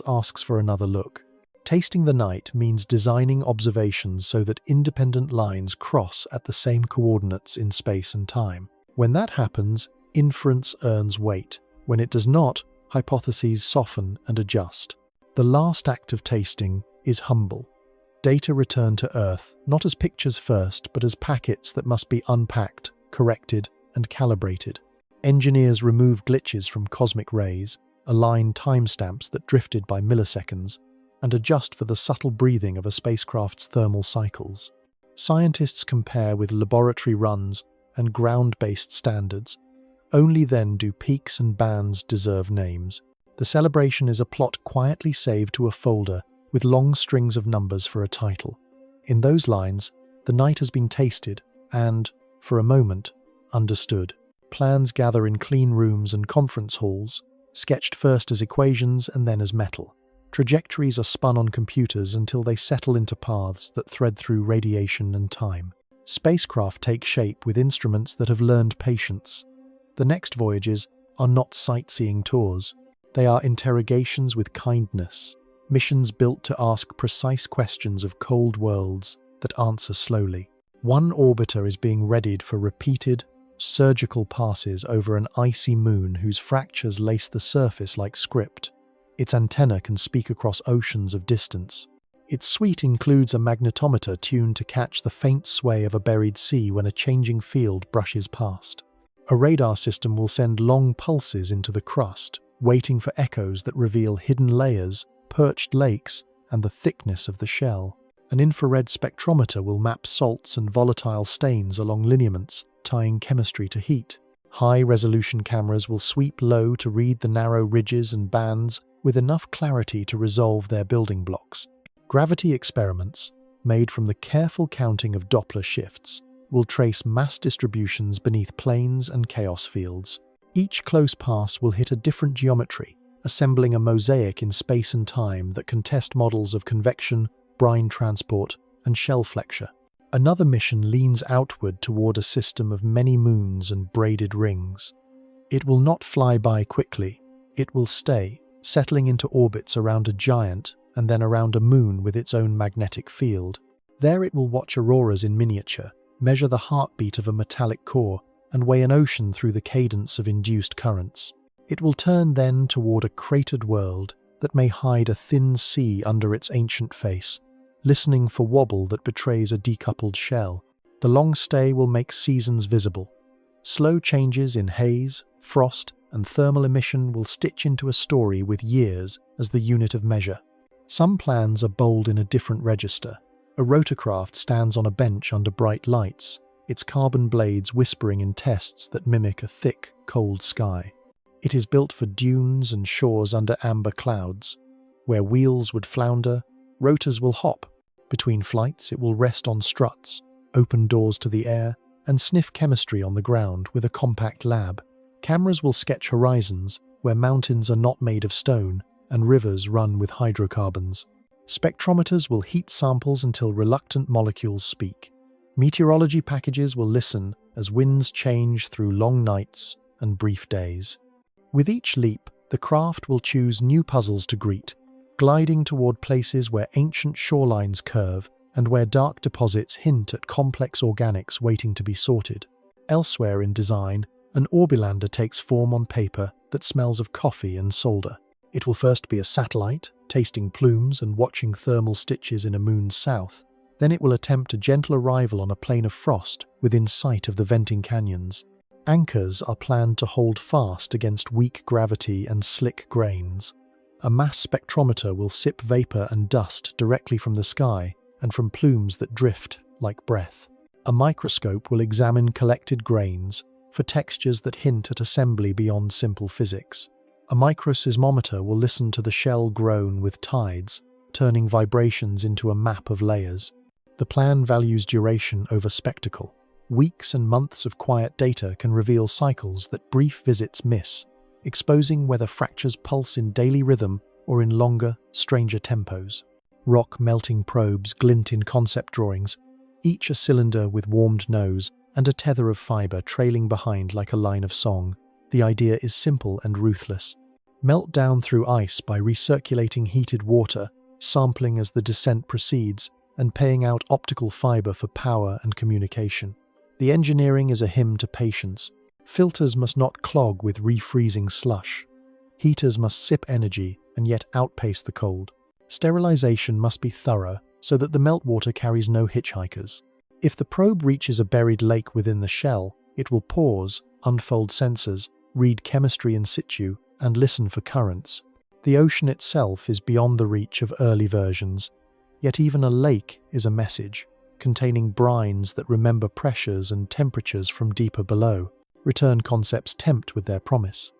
asks for another look. Tasting the night means designing observations so that independent lines cross at the same coordinates in space and time. When that happens, inference earns weight. When it does not, hypotheses soften and adjust. The last act of tasting is humble. Data return to Earth, not as pictures first, but as packets that must be unpacked, corrected, and calibrated. Engineers remove glitches from cosmic rays, align timestamps that drifted by milliseconds, and adjust for the subtle breathing of a spacecraft's thermal cycles. Scientists compare with laboratory runs and ground-based standards. Only then do peaks and bands deserve names. The celebration is a plot quietly saved to a folder with long strings of numbers for a title. In those lines, the night has been tasted and, for a moment, understood. Plans gather in clean rooms and conference halls, sketched first as equations and then as metal. Trajectories are spun on computers until they settle into paths that thread through radiation and time. Spacecraft take shape with instruments that have learned patience. The next voyages are not sightseeing tours. They are interrogations with kindness, missions built to ask precise questions of cold worlds that answer slowly. One orbiter is being readied for repeated, surgical passes over an icy moon whose fractures lace the surface like script. Its antenna can speak across oceans of distance. Its suite includes a magnetometer tuned to catch the faint sway of a buried sea when a changing field brushes past. A radar system will send long pulses into the crust, waiting for echoes that reveal hidden layers, perched lakes, and the thickness of the shell. An infrared spectrometer will map salts and volatile stains along lineaments, tying chemistry to heat. High-resolution cameras will sweep low to read the narrow ridges and bands with enough clarity to resolve their building blocks. Gravity experiments, made from the careful counting of Doppler shifts, will trace mass distributions beneath planes and chaos fields. Each close pass will hit a different geometry, assembling a mosaic in space and time that can test models of convection, brine transport, and shell flexure. Another mission leans outward toward a system of many moons and braided rings. It will not fly by quickly. It will stay, settling into orbits around a giant and then around a moon with its own magnetic field. There it will watch auroras in miniature, measure the heartbeat of a metallic core, and weigh an ocean through the cadence of induced currents. It will turn then toward a cratered world that may hide a thin sea under its ancient face, listening for wobble that betrays a decoupled shell. The long stay will make seasons visible. Slow changes in haze, frost, and thermal emission will stitch into a story with years as the unit of measure. Some plans are bold in a different register. A rotorcraft stands on a bench under bright lights, its carbon blades whispering in tests that mimic a thick, cold sky. It is built for dunes and shores under amber clouds. Where wheels would flounder, rotors will hop. Between flights, it will rest on struts, open doors to the air, and sniff chemistry on the ground with a compact lab. Cameras will sketch horizons where mountains are not made of stone and rivers run with hydrocarbons. Spectrometers will heat samples until reluctant molecules speak. Meteorology packages will listen as winds change through long nights and brief days. With each leap, the craft will choose new puzzles to greet, gliding toward places where ancient shorelines curve and where dark deposits hint at complex organics waiting to be sorted. Elsewhere in design, an Orbilander takes form on paper that smells of coffee and solder. It will first be a satellite, tasting plumes and watching thermal stitches in a moon's south. Then it will attempt a gentle arrival on a plain of frost within sight of the venting canyons. Anchors are planned to hold fast against weak gravity and slick grains. A mass spectrometer will sip vapor and dust directly from the sky and from plumes that drift like breath. A microscope will examine collected grains for textures that hint at assembly beyond simple physics. A microseismometer will listen to the shell groan with tides, turning vibrations into a map of layers. The plan values duration over spectacle. Weeks and months of quiet data can reveal cycles that brief visits miss, exposing whether fractures pulse in daily rhythm or in longer, stranger tempos. Rock melting probes glint in concept drawings, each a cylinder with warmed nose and a tether of fiber trailing behind like a line of song. The idea is simple and ruthless. Melt down through ice by recirculating heated water, sampling as the descent proceeds, and paying out optical fiber for power and communication. The engineering is a hymn to patience. Filters must not clog with refreezing slush. Heaters must sip energy and yet outpace the cold. Sterilization must be thorough so that the meltwater carries no hitchhikers. If the probe reaches a buried lake within the shell, it will pause, unfold sensors, read chemistry in situ, and listen for currents. The ocean itself is beyond the reach of early versions, yet even a lake is a message, containing brines that remember pressures and temperatures from deeper below. Return concepts tempt with their promise.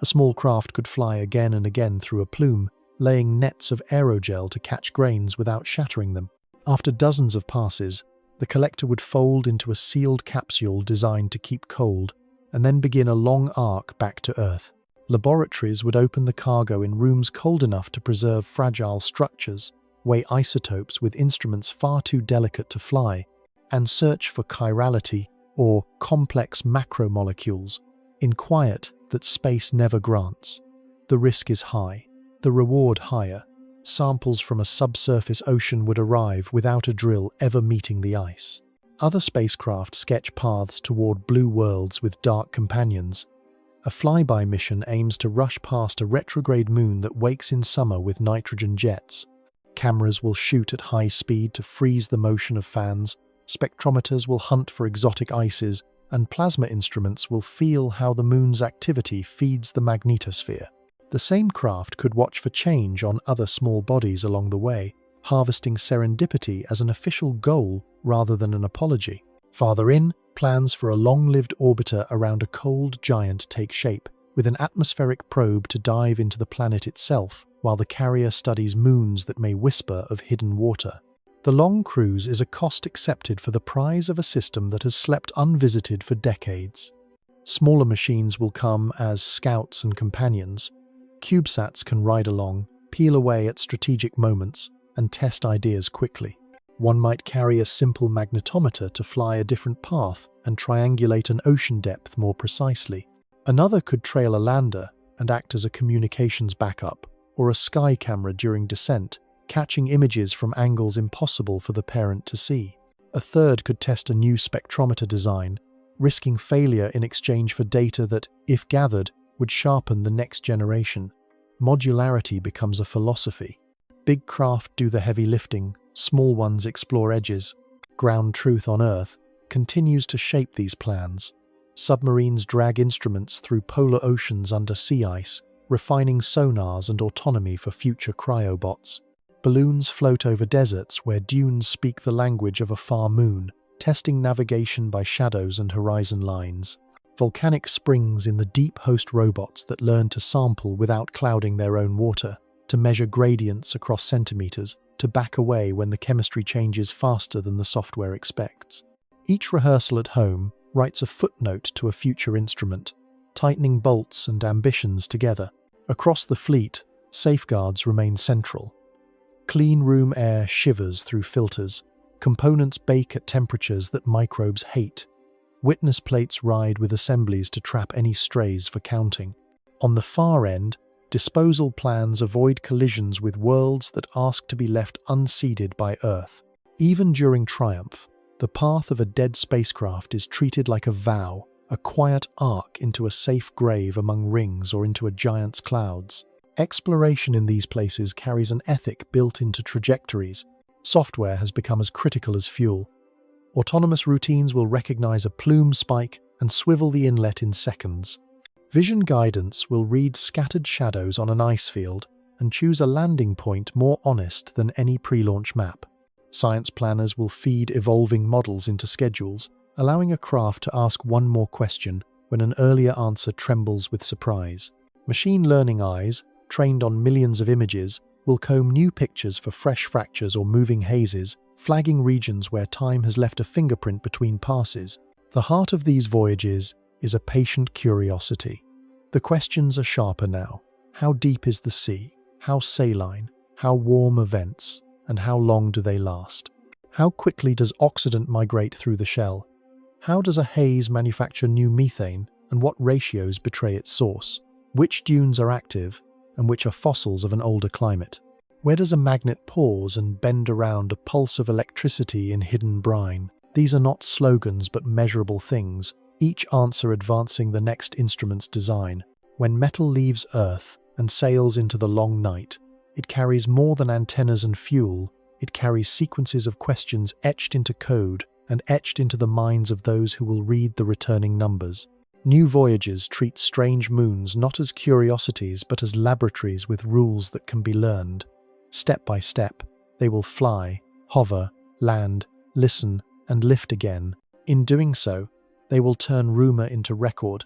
A small craft could fly again and again through a plume, laying nets of aerogel to catch grains without shattering them. After dozens of passes, the collector would fold into a sealed capsule designed to keep cold, and then begin a long arc back to Earth. Laboratories would open the cargo in rooms cold enough to preserve fragile structures, weigh isotopes with instruments far too delicate to fly, and search for chirality or complex macromolecules in quiet that space never grants. The risk is high, the reward higher. Samples from a subsurface ocean would arrive without a drill ever meeting the ice. Other spacecraft sketch paths toward blue worlds with dark companions. A flyby mission aims to rush past a retrograde moon that wakes in summer with nitrogen jets. Cameras will shoot at high speed to freeze the motion of fans, spectrometers will hunt for exotic ices, and plasma instruments will feel how the moon's activity feeds the magnetosphere. The same craft could watch for change on other small bodies along the way, harvesting serendipity as an official goal rather than an apology. Farther in, plans for a long-lived orbiter around a cold giant take shape, with an atmospheric probe to dive into the planet itself, while the carrier studies moons that may whisper of hidden water. The long cruise is a cost accepted for the prize of a system that has slept unvisited for decades. Smaller machines will come as scouts and companions. CubeSats can ride along, peel away at strategic moments, and test ideas quickly. One might carry a simple magnetometer to fly a different path and triangulate an ocean depth more precisely. Another could trail a lander and act as a communications backup, or a sky camera during descent, catching images from angles impossible for the parent to see. A third could test a new spectrometer design, risking failure in exchange for data that, if gathered, would sharpen the next generation. Modularity becomes a philosophy. Big craft do the heavy lifting, small ones explore edges. Ground truth on Earth continues to shape these plans. Submarines drag instruments through polar oceans under sea ice, refining sonars and autonomy for future cryobots. Balloons float over deserts where dunes speak the language of a far moon, testing navigation by shadows and horizon lines. Volcanic springs in the deep host robots that learn to sample without clouding their own water, to measure gradients across centimeters, to back away when the chemistry changes faster than the software expects. Each rehearsal at home writes a footnote to a future instrument, tightening bolts and ambitions together. Across the fleet, safeguards remain central. Clean room air shivers through filters. Components bake at temperatures that microbes hate. Witness plates ride with assemblies to trap any strays for counting. On the far end, disposal plans avoid collisions with worlds that ask to be left unseeded by Earth. Even during triumph, the path of a dead spacecraft is treated like a vow, a quiet arc into a safe grave among rings or into a giant's clouds. Exploration in these places carries an ethic built into trajectories. Software has become as critical as fuel. Autonomous routines will recognize a plume spike and swivel the inlet in seconds. Vision guidance will read scattered shadows on an ice field and choose a landing point more honest than any pre-launch map. Science planners will feed evolving models into schedules, allowing a craft to ask one more question when an earlier answer trembles with surprise. Machine learning eyes, trained on millions of images, will comb new pictures for fresh fractures or moving hazes, flagging regions where time has left a fingerprint between passes. The heart of these voyages is a patient curiosity. The questions are sharper now. How deep is the sea? How saline? How warm are vents? And how long do they last? How quickly does oxidant migrate through the shell? How does a haze manufacture new methane, and what ratios betray its source? Which dunes are active, and which are fossils of an older climate? Where does a magnet pause and bend around a pulse of electricity in hidden brine? These are not slogans but measurable things, each answer advancing the next instrument's design. When metal leaves Earth and sails into the long night, it carries more than antennas and fuel. It carries sequences of questions etched into code and etched into the minds of those who will read the returning numbers. New voyages treat strange moons not as curiosities but as laboratories with rules that can be learned. Step by step, they will fly, hover, land, listen, and lift again. In doing so, they will turn rumor into record,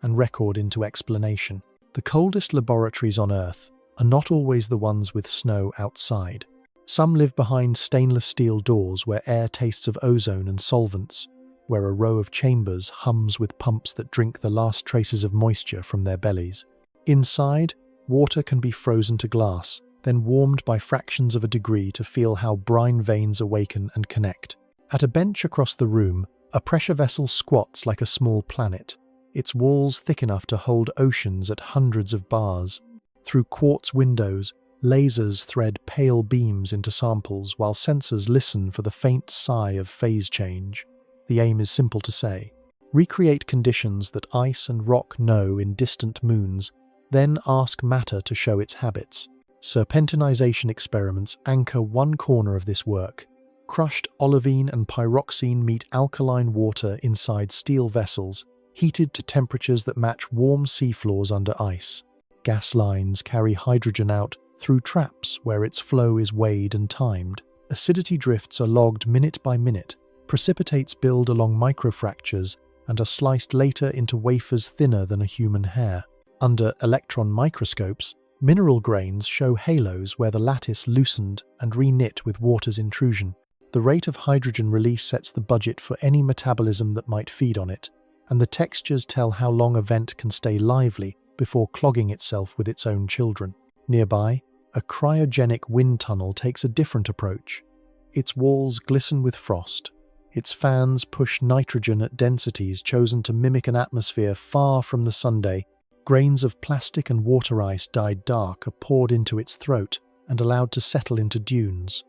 and record into explanation. The coldest laboratories on Earth are not always the ones with snow outside. Some live behind stainless steel doors where air tastes of ozone and solvents, where a row of chambers hums with pumps that drink the last traces of moisture from their bellies. Inside, water can be frozen to glass, then warmed by fractions of a degree to feel how brine veins awaken and connect. At a bench across the room, a pressure vessel squats like a small planet, its walls thick enough to hold oceans at hundreds of bars. Through quartz windows, lasers thread pale beams into samples while sensors listen for the faint sigh of phase change. The aim is simple to say. Recreate conditions that ice and rock know in distant moons, then ask matter to show its habits. Serpentinization experiments anchor one corner of this work. Crushed olivine and pyroxene meet alkaline water inside steel vessels, heated to temperatures that match warm seafloors under ice. Gas lines carry hydrogen out through traps where its flow is weighed and timed. Acidity drifts are logged minute by minute. Precipitates build along microfractures and are sliced later into wafers thinner than a human hair. Under electron microscopes, mineral grains show halos where the lattice loosened and reknit with water's intrusion. The rate of hydrogen release sets the budget for any metabolism that might feed on it, and the textures tell how long a vent can stay lively before clogging itself with its own children. Nearby, a cryogenic wind tunnel takes a different approach. Its walls glisten with frost. Its fans push nitrogen at densities chosen to mimic an atmosphere far from the Sunday. Grains of plastic and water ice dyed dark are poured into its throat and allowed to settle into dunes.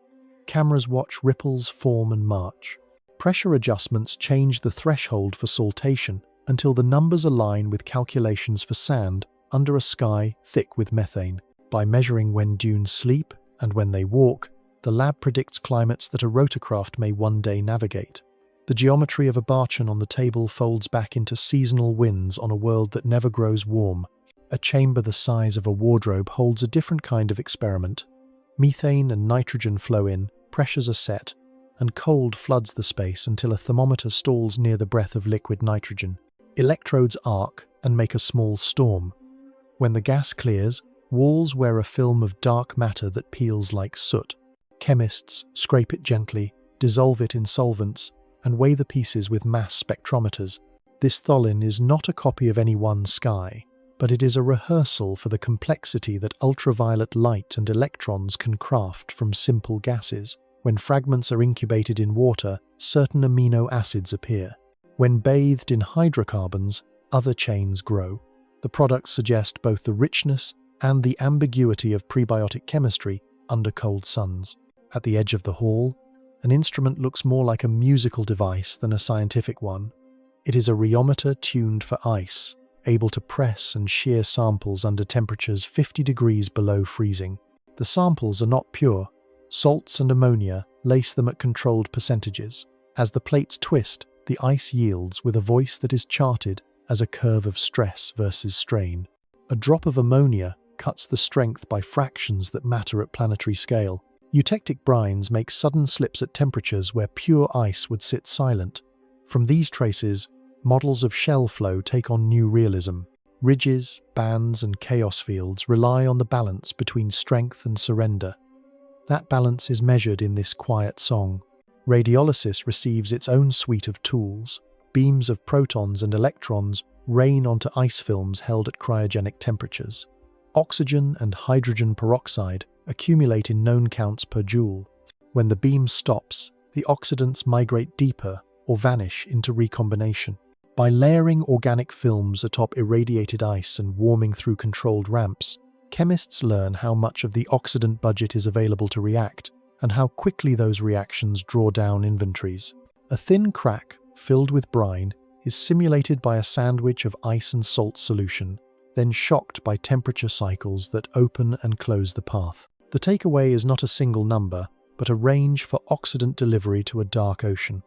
Cameras watch ripples form and march. Pressure adjustments change the threshold for saltation until the numbers align with calculations for sand under a sky thick with methane. By measuring when dunes sleep and when they walk, the lab predicts climates that a rotorcraft may one day navigate. The geometry of a barchan on the table folds back into seasonal winds on a world that never grows warm. A chamber the size of a wardrobe holds a different kind of experiment. Methane and nitrogen flow in, pressures are set, and cold floods the space until a thermometer stalls near the breath of liquid nitrogen. Electrodes arc and make a small storm. When the gas clears, walls wear a film of dark matter that peels like soot. Chemists scrape it gently, dissolve it in solvents, and weigh the pieces with mass spectrometers. This tholin is not a copy of any one sky, but it is a rehearsal for the complexity that ultraviolet light and electrons can craft from simple gases. When fragments are incubated in water, certain amino acids appear. When bathed in hydrocarbons, other chains grow. The products suggest both the richness and the ambiguity of prebiotic chemistry under cold suns. At the edge of the hall, an instrument looks more like a musical device than a scientific one. It is a rheometer tuned for ice, able to press and shear samples under temperatures 50 degrees below freezing. The samples are not pure. Salts and ammonia lace them at controlled percentages. As the plates twist, the ice yields with a voice that is charted as a curve of stress versus strain. A drop of ammonia cuts the strength by fractions that matter at planetary scale. Eutectic brines make sudden slips at temperatures where pure ice would sit silent. From these traces, models of shell flow take on new realism. Ridges, bands, and chaos fields rely on the balance between strength and surrender. That balance is measured in this quiet song. Radiolysis receives its own suite of tools. Beams of protons and electrons rain onto ice films held at cryogenic temperatures. Oxygen and hydrogen peroxide accumulate in known counts per joule. When the beam stops, the oxidants migrate deeper, or vanish into recombination. By layering organic films atop irradiated ice and warming through controlled ramps, chemists learn how much of the oxidant budget is available to react and how quickly those reactions draw down inventories. A thin crack, filled with brine, is simulated by a sandwich of ice and salt solution, then shocked by temperature cycles that open and close the path. The takeaway is not a single number, but a range for oxidant delivery to a dark ocean.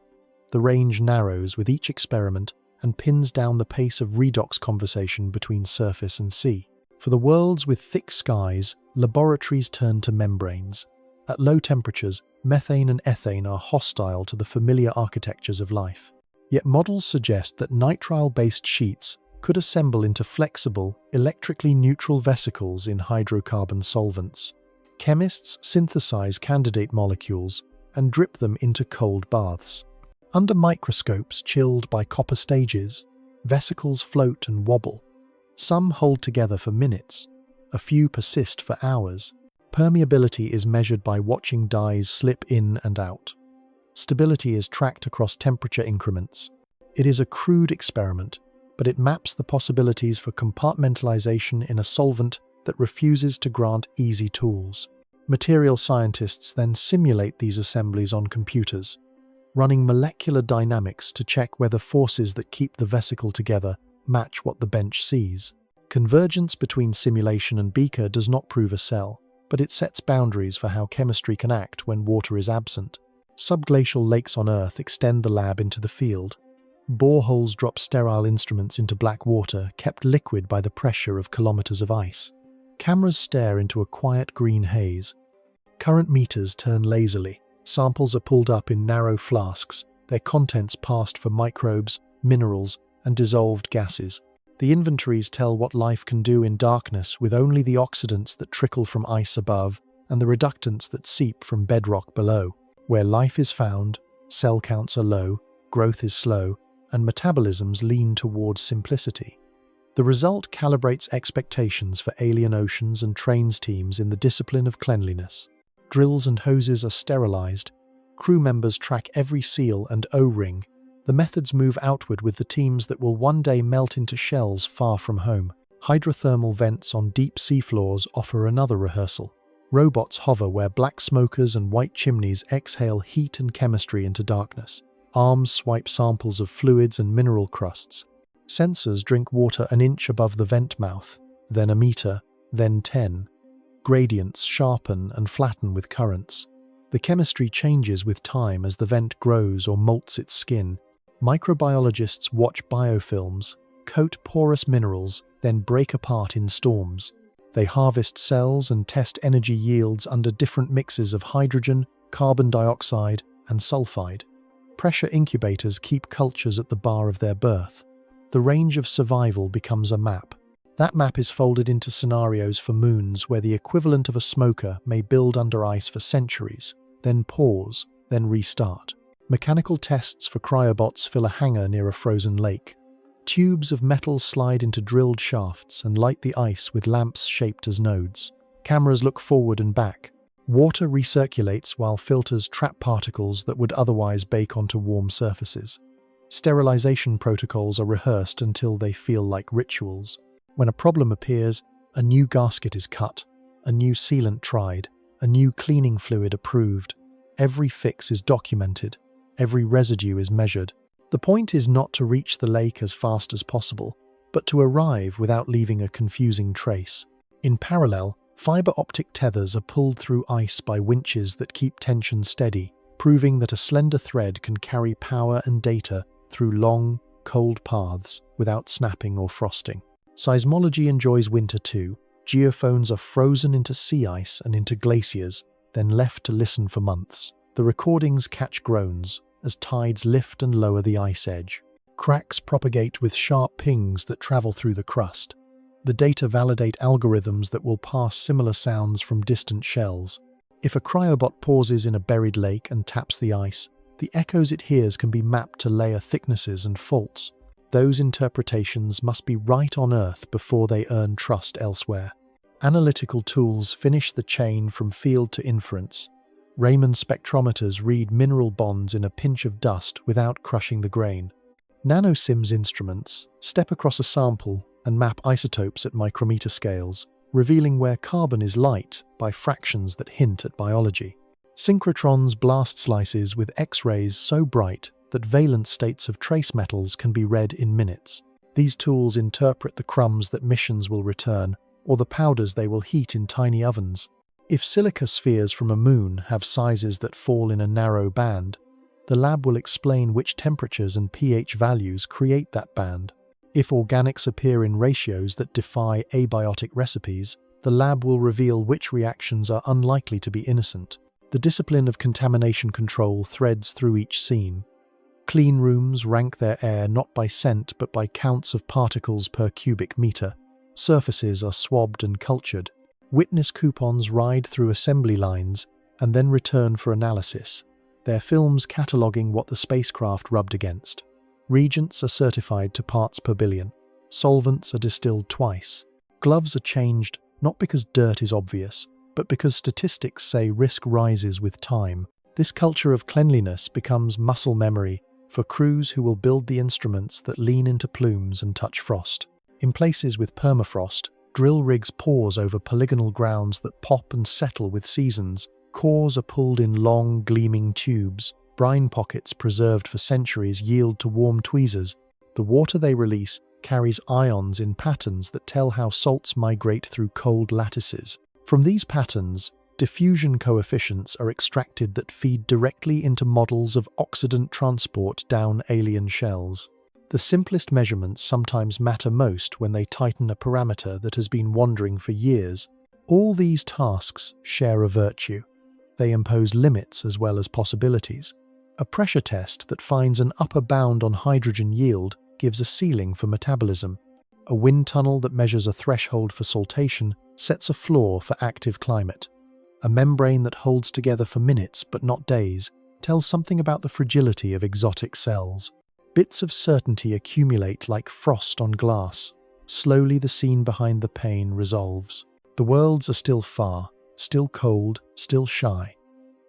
The range narrows with each experiment and pins down the pace of redox conversation between surface and sea. For the worlds with thick skies, laboratories turn to membranes. At low temperatures, methane and ethane are hostile to the familiar architectures of life. Yet models suggest that nitrile-based sheets could assemble into flexible, electrically neutral vesicles in hydrocarbon solvents. Chemists synthesize candidate molecules and drip them into cold baths. Under microscopes chilled by copper stages, vesicles float and wobble. Some hold together for minutes, a few persist for hours. Permeability is measured by watching dyes slip in and out. Stability is tracked across temperature increments. It is a crude experiment, but it maps the possibilities for compartmentalization in a solvent that refuses to grant easy tools. Material scientists then simulate these assemblies on computers, running molecular dynamics to check whether forces that keep the vesicle together match what the bench sees. Convergence between simulation and beaker does not prove a cell, but it sets boundaries for how chemistry can act when water is absent. Subglacial lakes on Earth extend the lab into the field. Boreholes drop sterile instruments into black water, kept liquid by the pressure of kilometers of ice. Cameras stare into a quiet green haze. Current meters turn lazily. Samples are pulled up in narrow flasks, their contents passed for microbes, minerals, and dissolved gases. The inventories tell what life can do in darkness with only the oxidants that trickle from ice above and the reductants that seep from bedrock below. Where life is found, cell counts are low, growth is slow, and metabolisms lean towards simplicity. The result calibrates expectations for alien oceans and trains teams in the discipline of cleanliness. Drills and hoses are sterilized. Crew members track every seal and O-ring. The methods move outward with the teams that will one day melt into shells far from home. Hydrothermal vents on deep seafloors offer another rehearsal. Robots hover where black smokers and white chimneys exhale heat and chemistry into darkness. Arms swipe samples of fluids and mineral crusts. Sensors drink water an inch above the vent mouth, then a meter, then 10. Gradients sharpen and flatten with currents. The chemistry changes with time as the vent grows or molts its skin. Microbiologists watch biofilms, coat porous minerals, then break apart in storms. They harvest cells and test energy yields under different mixes of hydrogen, carbon dioxide, and sulfide. Pressure incubators keep cultures at the bar of their birth. The range of survival becomes a map. That map is folded into scenarios for moons where the equivalent of a smoker may build under ice for centuries, then pause, then restart. Mechanical tests for cryobots fill a hangar near a frozen lake. Tubes of metal slide into drilled shafts and light the ice with lamps shaped as nodes. Cameras look forward and back. Water recirculates while filters trap particles that would otherwise bake onto warm surfaces. Sterilization protocols are rehearsed until they feel like rituals. When a problem appears, a new gasket is cut, a new sealant tried, a new cleaning fluid approved. Every fix is documented. Every residue is measured. The point is not to reach the lake as fast as possible, but to arrive without leaving a confusing trace. In parallel, fiber optic tethers are pulled through ice by winches that keep tension steady, proving that a slender thread can carry power and data through long, cold paths without snapping or frosting. Seismology enjoys winter too. Geophones are frozen into sea ice and into glaciers, then left to listen for months. The recordings catch groans as tides lift and lower the ice edge. Cracks propagate with sharp pings that travel through the crust. The data validate algorithms that will pass similar sounds from distant shells. If a cryobot pauses in a buried lake and taps the ice, the echoes it hears can be mapped to layer thicknesses and faults. Those interpretations must be right on Earth before they earn trust elsewhere. Analytical tools finish the chain from field to inference. Raman spectrometers read mineral bonds in a pinch of dust without crushing the grain. NanoSIMS instruments step across a sample and map isotopes at micrometer scales, revealing where carbon is light by fractions that hint at biology. Synchrotrons blast slices with X-rays so bright that valence states of trace metals can be read in minutes. These tools interpret the crumbs that missions will return, or the powders they will heat in tiny ovens. If silica spheres from a moon have sizes that fall in a narrow band, the lab will explain which temperatures and pH values create that band. If organics appear in ratios that defy abiotic recipes, the lab will reveal which reactions are unlikely to be innocent. The discipline of contamination control threads through each scene. Clean rooms rank their air not by scent but by counts of particles per cubic meter. Surfaces are swabbed and cultured. Witness coupons ride through assembly lines and then return for analysis, their films cataloguing what the spacecraft rubbed against. Reagents are certified to parts per billion. Solvents are distilled twice. Gloves are changed not because dirt is obvious, but because statistics say risk rises with time. This culture of cleanliness becomes muscle memory for crews who will build the instruments that lean into plumes and touch frost. In places with permafrost, drill rigs pause over polygonal grounds that pop and settle with seasons. Cores are pulled in long, gleaming tubes. Brine pockets preserved for centuries yield to warm tweezers. The water they release carries ions in patterns that tell how salts migrate through cold lattices. From these patterns, diffusion coefficients are extracted that feed directly into models of oxidant transport down alien shells. The simplest measurements sometimes matter most when they tighten a parameter that has been wandering for years. All these tasks share a virtue. They impose limits as well as possibilities. A pressure test that finds an upper bound on hydrogen yield gives a ceiling for metabolism. A wind tunnel that measures a threshold for saltation sets a floor for active climate. A membrane that holds together for minutes but not days tells something about the fragility of exotic cells. Bits of certainty accumulate like frost on glass. Slowly the scene behind the pane resolves. The worlds are still far, still cold, still shy.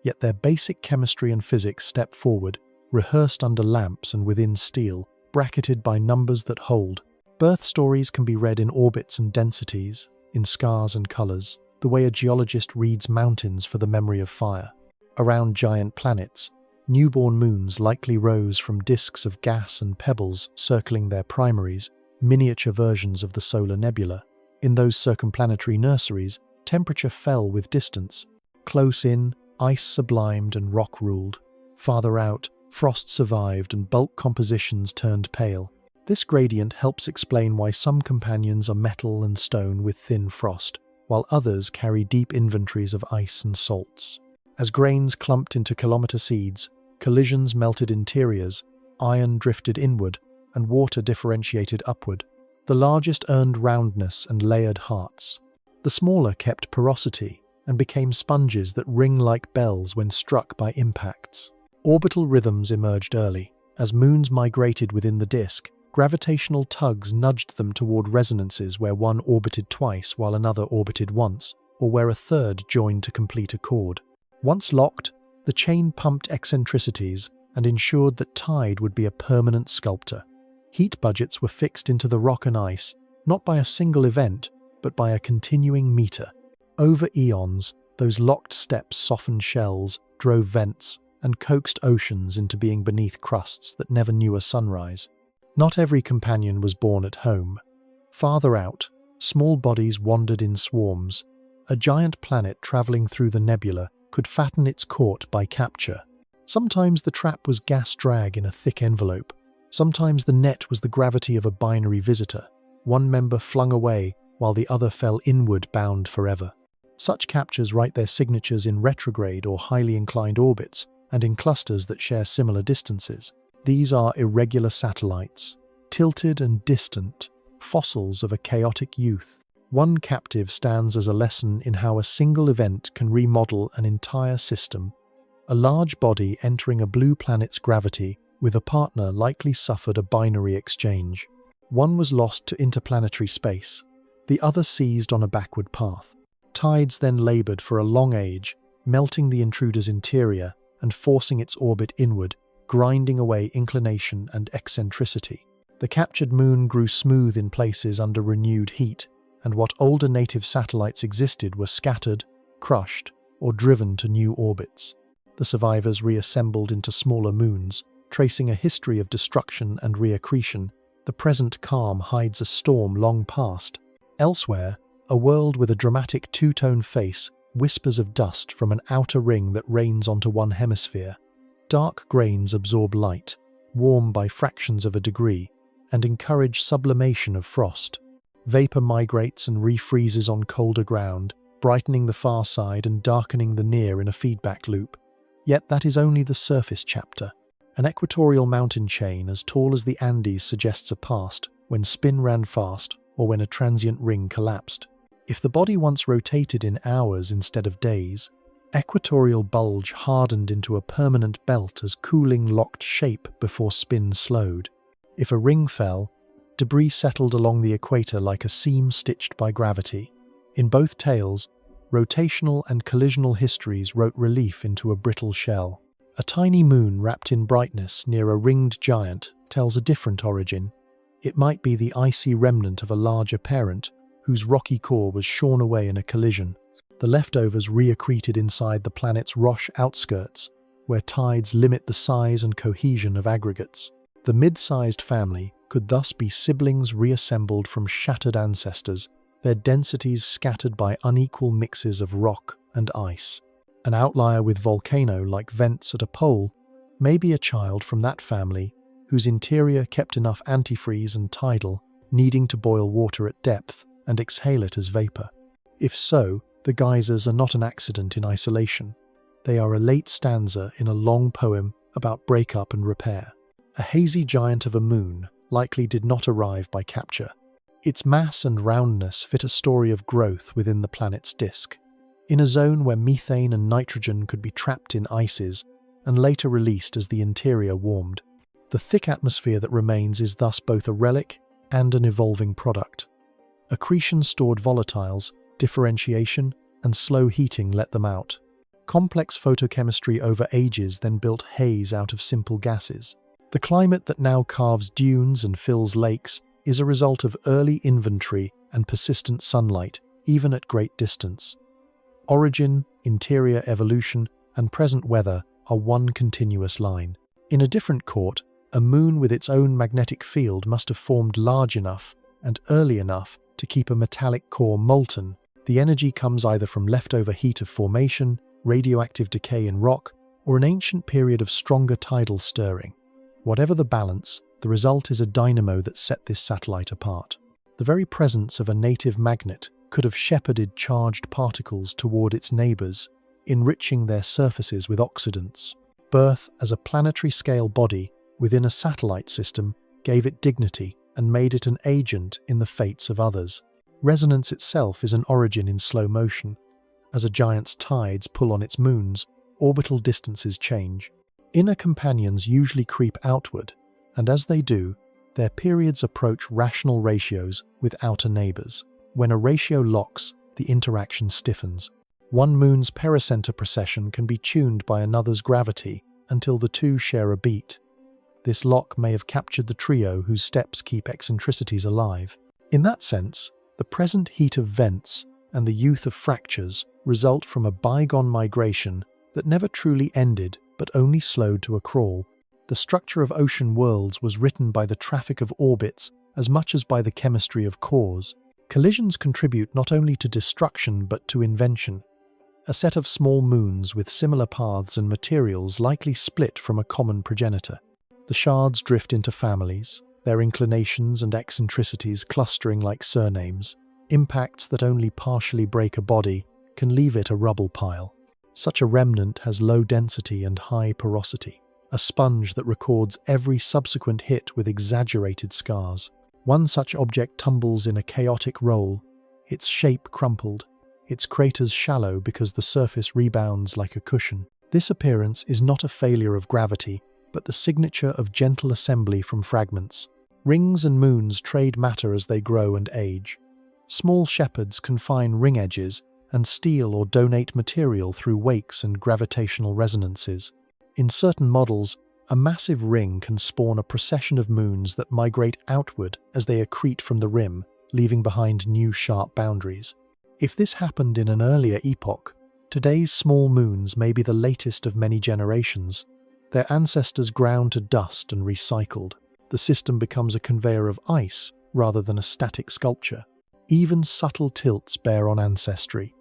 Yet their basic chemistry and physics step forward, rehearsed under lamps and within steel, bracketed by numbers that hold. Birth stories can be read in orbits and densities, in scars and colors, the way a geologist reads mountains for the memory of fire. Around giant planets, newborn moons likely rose from disks of gas and pebbles circling their primaries, miniature versions of the solar nebula. In those circumplanetary nurseries, temperature fell with distance. Close in, ice sublimed and rock ruled. Farther out, frost survived and bulk compositions turned pale. This gradient helps explain why some companions are metal and stone with thin frost, while others carry deep inventories of ice and salts. As grains clumped into kilometer seeds, collisions melted interiors, iron drifted inward, and water differentiated upward. The largest earned roundness and layered hearts. The smaller kept porosity and became sponges that ring like bells when struck by impacts. Orbital rhythms emerged early. As moons migrated within the disk, gravitational tugs nudged them toward resonances where one orbited twice while another orbited once, or where a third joined to complete a chord. Once locked, the chain pumped eccentricities and ensured that tide would be a permanent sculptor. Heat budgets were fixed into the rock and ice, not by a single event, but by a continuing meter. Over eons, those locked steps softened shells, drove vents, and coaxed oceans into being beneath crusts that never knew a sunrise. Not every companion was born at home. Farther out, small bodies wandered in swarms. A giant planet traveling through the nebula could fatten its court by capture. Sometimes the trap was gas drag in a thick envelope. Sometimes the net was the gravity of a binary visitor. One member flung away while the other fell inward bound forever. Such captures write their signatures in retrograde or highly inclined orbits and in clusters that share similar distances. These are irregular satellites, tilted and distant, fossils of a chaotic youth. One captive stands as a lesson in how a single event can remodel an entire system. A large body entering a blue planet's gravity with a partner likely suffered a binary exchange. One was lost to interplanetary space, the other seized on a backward path. Tides then labored for a long age, melting the intruder's interior and forcing its orbit inward, grinding away inclination and eccentricity. The captured moon grew smooth in places under renewed heat, and what older native satellites existed were scattered, crushed, or driven to new orbits. The survivors reassembled into smaller moons, tracing a history of destruction and reaccretion. The present calm hides a storm long past. Elsewhere, a world with a dramatic two-tone face whispers of dust from an outer ring that rains onto one hemisphere. Dark grains absorb light, warm by fractions of a degree, and encourage sublimation of frost. Vapor migrates and refreezes on colder ground, brightening the far side and darkening the near in a feedback loop. Yet that is only the surface chapter. An equatorial mountain chain as tall as the Andes suggests a past, when spin ran fast or when a transient ring collapsed. If the body once rotated in hours instead of days, equatorial bulge hardened into a permanent belt as cooling locked shape before spin slowed. If a ring fell, debris settled along the equator like a seam stitched by gravity. In both tales, rotational and collisional histories wrote relief into a brittle shell. A tiny moon wrapped in brightness near a ringed giant tells a different origin. It might be the icy remnant of a larger parent, whose rocky core was shorn away in a collision. The leftovers reaccreted inside the planet's Roche outskirts, where tides limit the size and cohesion of aggregates. The mid-sized family could thus be siblings reassembled from shattered ancestors, their densities scattered by unequal mixes of rock and ice. An outlier with volcano-like vents at a pole may be a child from that family whose interior kept enough antifreeze and tidal, needing to boil water at depth and exhale it as vapor. If so, the geysers are not an accident in isolation. They are a late stanza in a long poem about breakup and repair. A hazy giant of a moon likely did not arrive by capture. Its mass and roundness fit a story of growth within the planet's disk. In a zone where methane and nitrogen could be trapped in ices and later released as the interior warmed. The thick atmosphere that remains is thus both a relic and an evolving product. Accretion stored volatiles, differentiation, and slow heating let them out. Complex photochemistry over ages then built haze out of simple gases. The climate that now carves dunes and fills lakes is a result of early inventory and persistent sunlight, even at great distance. Origin, interior evolution, and present weather are one continuous line. In a different court, a moon with its own magnetic field must have formed large enough and early enough to keep a metallic core molten. The energy comes either from leftover heat of formation, radioactive decay in rock, or an ancient period of stronger tidal stirring. Whatever the balance, the result is a dynamo that set this satellite apart. The very presence of a native magnet could have shepherded charged particles toward its neighbors, enriching their surfaces with oxidants. Birth as a planetary-scale body within a satellite system gave it dignity and made it an agent in the fates of others. Resonance itself is an origin in slow motion. As a giant's tides pull on its moons, orbital distances change. Inner companions usually creep outward, and as they do, their periods approach rational ratios with outer neighbors. When a ratio locks, the interaction stiffens. One moon's pericenter precession can be tuned by another's gravity until the two share a beat. This lock may have captured the trio whose steps keep eccentricities alive. In that sense, the present heat of vents and the youth of fractures result from a bygone migration that never truly ended but only slowed to a crawl. The structure of ocean worlds was written by the traffic of orbits as much as by the chemistry of cores. Collisions contribute not only to destruction but to invention. A set of small moons with similar paths and materials likely split from a common progenitor. The shards drift into families, their inclinations and eccentricities clustering like surnames. Impacts that only partially break a body can leave it a rubble pile. Such a remnant has low density and high porosity, a sponge that records every subsequent hit with exaggerated scars. One such object tumbles in a chaotic roll, its shape crumpled, its craters shallow because the surface rebounds like a cushion. This appearance is not a failure of gravity, but the signature of gentle assembly from fragments. Rings and moons trade matter as they grow and age. Small shepherds confine ring edges, and steal or donate material through wakes and gravitational resonances. In certain models, a massive ring can spawn a procession of moons that migrate outward as they accrete from the rim, leaving behind new sharp boundaries. If this happened in an earlier epoch, today's small moons may be the latest of many generations. Their ancestors ground to dust and recycled. The system becomes a conveyor of ice rather than a static sculpture. Even subtle tilts bear on ancestry.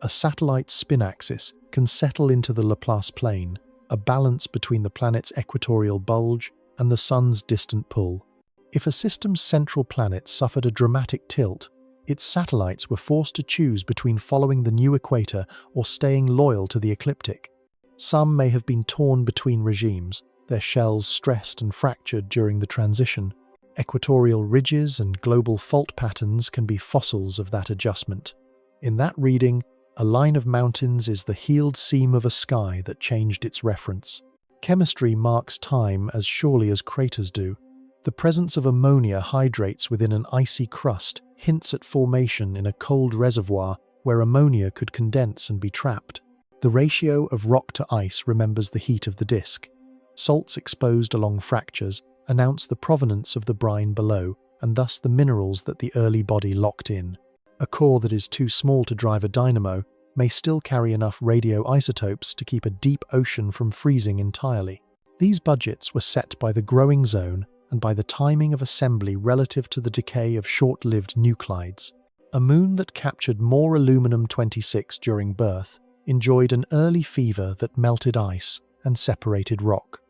A satellite's spin axis can settle into the Laplace plane, a balance between the planet's equatorial bulge and the sun's distant pull. If a system's central planet suffered a dramatic tilt, its satellites were forced to choose between following the new equator or staying loyal to the ecliptic. Some may have been torn between regimes, their shells stressed and fractured during the transition. Equatorial ridges and global fault patterns can be fossils of that adjustment. In that reading, a line of mountains is the healed seam of a sky that changed its reference. Chemistry marks time as surely as craters do. The presence of ammonia hydrates within an icy crust hints at formation in a cold reservoir where ammonia could condense and be trapped. The ratio of rock to ice remembers the heat of the disk. Salts exposed along fractures announce the provenance of the brine below, and thus the minerals that the early body locked in. A core that is too small to drive a dynamo may still carry enough radioisotopes to keep a deep ocean from freezing entirely. These budgets were set by the growing zone and by the timing of assembly relative to the decay of short-lived nuclides. A moon that captured more aluminum-26 during birth enjoyed an early fever that melted ice and separated rock.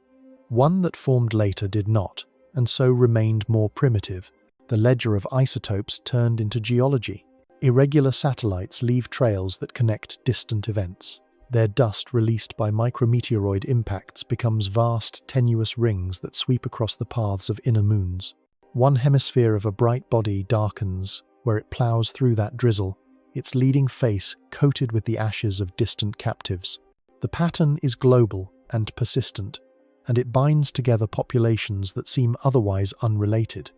One that formed later did not, and so remained more primitive. The ledger of isotopes turned into geology. Irregular satellites leave trails that connect distant events. Their dust released by micrometeoroid impacts becomes vast, tenuous rings that sweep across the paths of inner moons. One hemisphere of a bright body darkens where it plows through that drizzle, its leading face coated with the ashes of distant captives. The pattern is global and persistent, and it binds together populations that seem otherwise unrelated.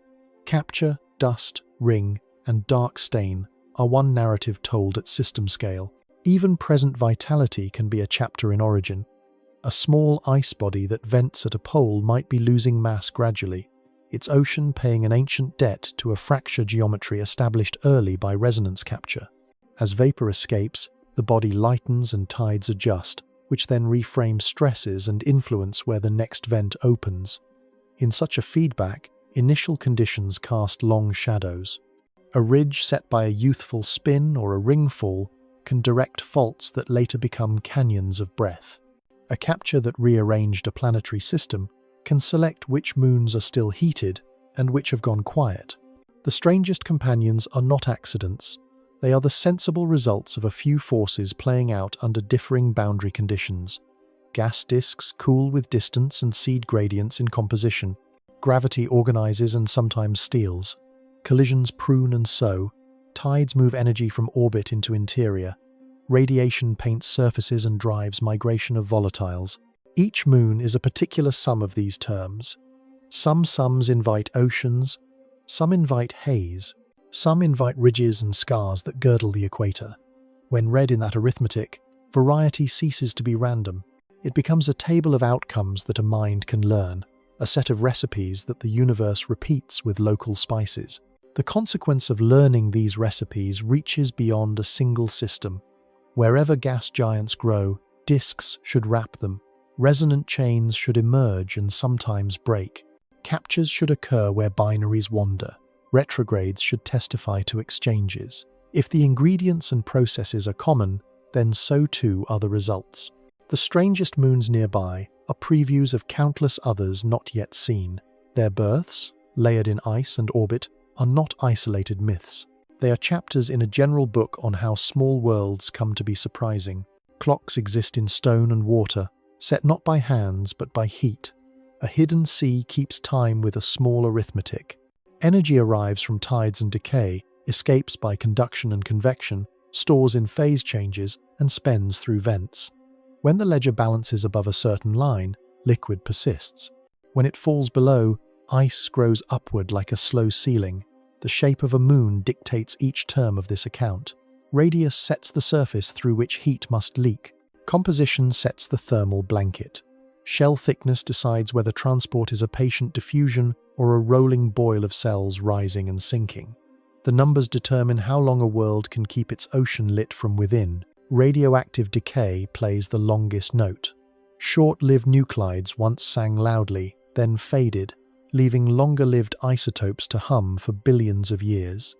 Capture, dust, ring, and dark stain are one narrative told at system scale. Even present vitality can be a chapter in origin. A small ice body that vents at a pole might be losing mass gradually, its ocean paying an ancient debt to a fracture geometry established early by resonance capture. As vapor escapes, the body lightens and tides adjust, which then reframe stresses and influence where the next vent opens. In such a feedback, initial conditions cast long shadows. A ridge set by a youthful spin or a ring fall can direct faults that later become canyons of breath. A capture that rearranged a planetary system can select which moons are still heated and which have gone quiet. The strangest companions are not accidents. They are the sensible results of a few forces playing out under differing boundary conditions. Gas disks cool with distance and seed gradients in composition. Gravity organizes and sometimes steals. Collisions prune and sow. Tides move energy from orbit into interior. Radiation paints surfaces and drives migration of volatiles. Each moon is a particular sum of these terms. Some sums invite oceans, some invite haze, some invite ridges and scars that girdle the equator. When read in that arithmetic, variety ceases to be random. It becomes a table of outcomes that a mind can learn, a set of recipes that the universe repeats with local spices. The consequence of learning these recipes reaches beyond a single system. Wherever gas giants grow, disks should wrap them. Resonant chains should emerge and sometimes break. Captures should occur where binaries wander. Retrogrades should testify to exchanges. If the ingredients and processes are common, then so too are the results. The strangest moons nearby are previews of countless others not yet seen. Their births, layered in ice and orbit, are not isolated myths. They are chapters in a general book on how small worlds come to be surprising. Clocks exist in stone and water, set not by hands but by heat. A hidden sea keeps time with a small arithmetic. Energy arrives from tides and decay, escapes by conduction and convection, stores in phase changes, and spends through vents. When the ledger balances above a certain line, liquid persists. When it falls below, ice grows upward like a slow ceiling. The shape of a moon dictates each term of this account. Radius sets the surface through which heat must leak. Composition sets the thermal blanket. Shell thickness decides whether transport is a patient diffusion or a rolling boil of cells rising and sinking. The numbers determine how long a world can keep its ocean lit from within. Radioactive decay plays the longest note. Short-lived nuclides once sang loudly, then faded, leaving longer-lived isotopes to hum for billions of years.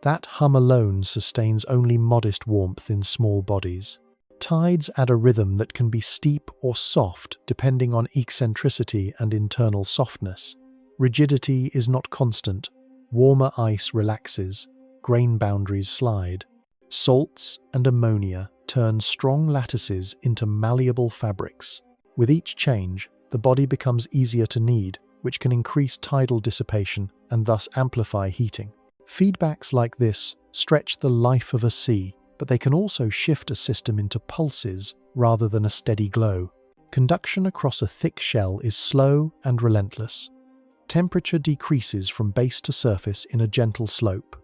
That hum alone sustains only modest warmth in small bodies. Tides add a rhythm that can be steep or soft depending on eccentricity and internal softness. Rigidity is not constant. Warmer ice relaxes, grain boundaries slide. Salts and ammonia turn strong lattices into malleable fabrics. With each change, the body becomes easier to knead, which can increase tidal dissipation and thus amplify heating. Feedbacks like this stretch the life of a sea, but they can also shift a system into pulses rather than a steady glow. Conduction across a thick shell is slow and relentless. Temperature decreases from base to surface in a gentle slope.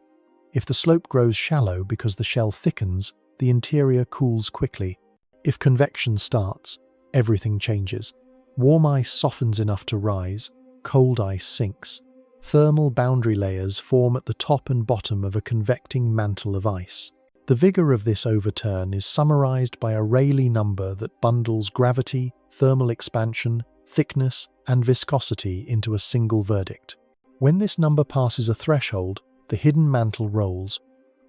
If the slope grows shallow because the shell thickens, the interior cools quickly. If convection starts, everything changes. Warm ice softens enough to rise, cold ice sinks. Thermal boundary layers form at the top and bottom of a convecting mantle of ice. The vigor of this overturn is summarized by a Rayleigh number that bundles gravity, thermal expansion, thickness, and viscosity into a single verdict. When this number passes a threshold, the hidden mantle rolls.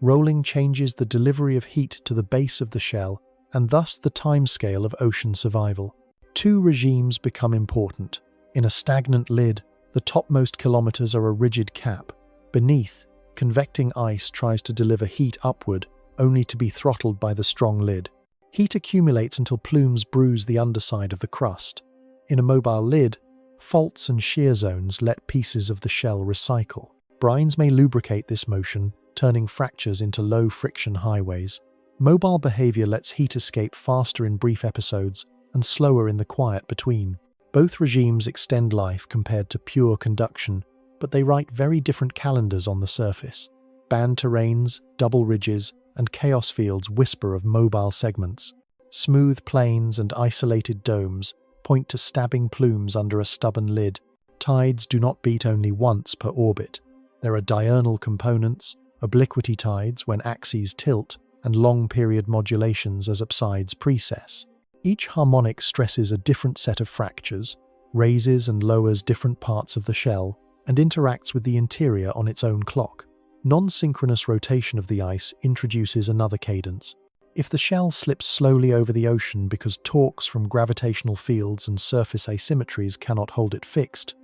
Rolling changes the delivery of heat to the base of the shell, and thus the timescale of ocean survival. Two regimes become important. In a stagnant lid, the topmost kilometers are a rigid cap. Beneath, convecting ice tries to deliver heat upward, only to be throttled by the strong lid. Heat accumulates until plumes bruise the underside of the crust. In a mobile lid, faults and shear zones let pieces of the shell recycle. Brines may lubricate this motion, turning fractures into low-friction highways. Mobile behavior lets heat escape faster in brief episodes and slower in the quiet between. Both regimes extend life compared to pure conduction, but they write very different calendars on the surface. Band terrains, double ridges, and chaos fields whisper of mobile segments. Smooth plains and isolated domes point to stabbing plumes under a stubborn lid. Tides do not beat only once per orbit. There are diurnal components, obliquity tides when axes tilt, and long-period modulations as upsides precess. Each harmonic stresses a different set of fractures, raises and lowers different parts of the shell, and interacts with the interior on its own clock. Non-synchronous rotation of the ice introduces another cadence. If the shell slips slowly over the ocean because torques from gravitational fields and surface asymmetries cannot hold it fixed,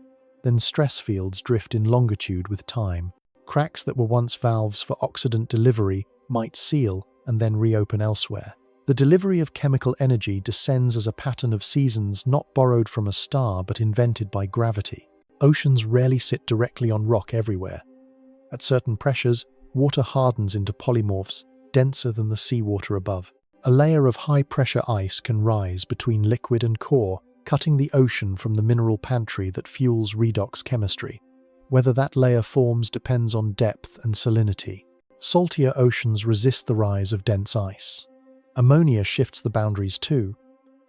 then stress fields drift in longitude with time. Cracks that were once valves for oxidant delivery might seal and then reopen elsewhere. The delivery of chemical energy descends as a pattern of seasons not borrowed from a star but invented by gravity. Oceans rarely sit directly on rock everywhere. At certain pressures, water hardens into polymorphs, denser than the seawater above. A layer of high-pressure ice can rise between liquid and core, cutting the ocean from the mineral pantry that fuels redox chemistry. Whether that layer forms depends on depth and salinity. Saltier oceans resist the rise of dense ice. Ammonia shifts the boundaries too.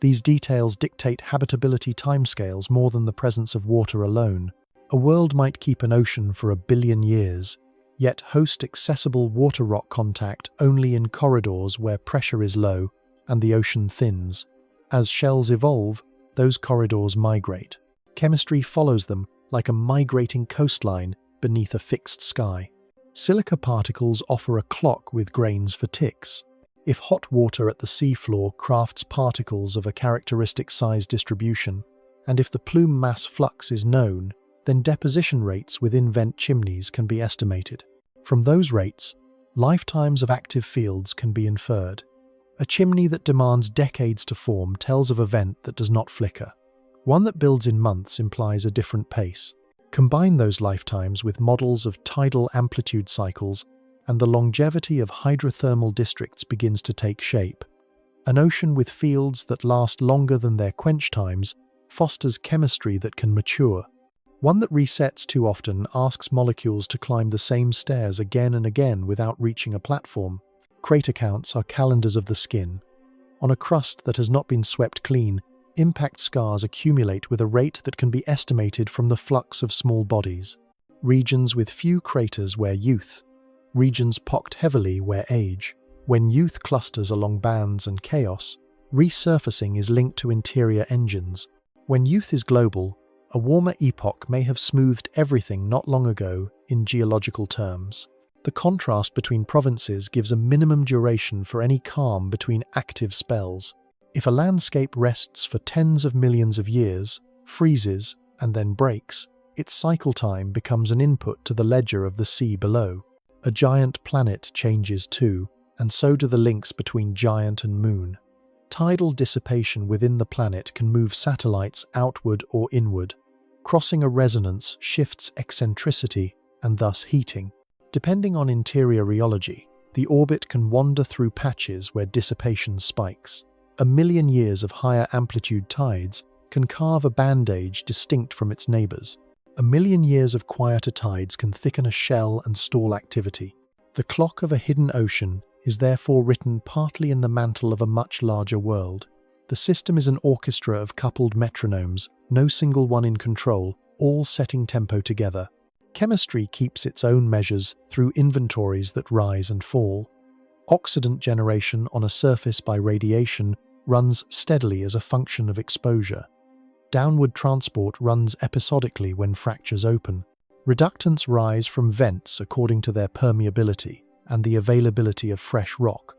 These details dictate habitability timescales more than the presence of water alone. A world might keep an ocean for 1 billion years, yet host accessible water rock contact only in corridors where pressure is low and the ocean thins. As shells evolve, those corridors migrate. Chemistry follows them like a migrating coastline beneath a fixed sky. Silica particles offer a clock with grains for ticks. If hot water at the seafloor crafts particles of a characteristic size distribution, and if the plume mass flux is known, then deposition rates within vent chimneys can be estimated. From those rates, lifetimes of active fields can be inferred. A chimney that demands decades to form tells of a vent that does not flicker. One that builds in months implies a different pace. Combine those lifetimes with models of tidal amplitude cycles, and the longevity of hydrothermal districts begins to take shape. An ocean with fields that last longer than their quench times fosters chemistry that can mature. One that resets too often asks molecules to climb the same stairs again and again without reaching a platform. Crater counts are calendars of the skin. On a crust that has not been swept clean, impact scars accumulate with a rate that can be estimated from the flux of small bodies. Regions with few craters wear youth. Regions pocked heavily wear age. When youth clusters along bands and chaos, resurfacing is linked to interior engines. When youth is global, a warmer epoch may have smoothed everything not long ago in geological terms. The contrast between provinces gives a minimum duration for any calm between active spells. If a landscape rests for tens of millions of years, freezes, and then breaks, its cycle time becomes an input to the ledger of the sea below. A giant planet changes too, and so do the links between giant and moon. Tidal dissipation within the planet can move satellites outward or inward. Crossing a resonance shifts eccentricity and thus heating. Depending on interior rheology, the orbit can wander through patches where dissipation spikes. A million years of higher amplitude tides can carve a bandage distinct from its neighbors. A million years of quieter tides can thicken a shell and stall activity. The clock of a hidden ocean is therefore written partly in the mantle of a much larger world. The system is an orchestra of coupled metronomes, no single one in control, all setting tempo together. Chemistry keeps its own measures through inventories that rise and fall. Oxidant generation on a surface by radiation runs steadily as a function of exposure. Downward transport runs episodically when fractures open. Reductants rise from vents according to their permeability and the availability of fresh rock.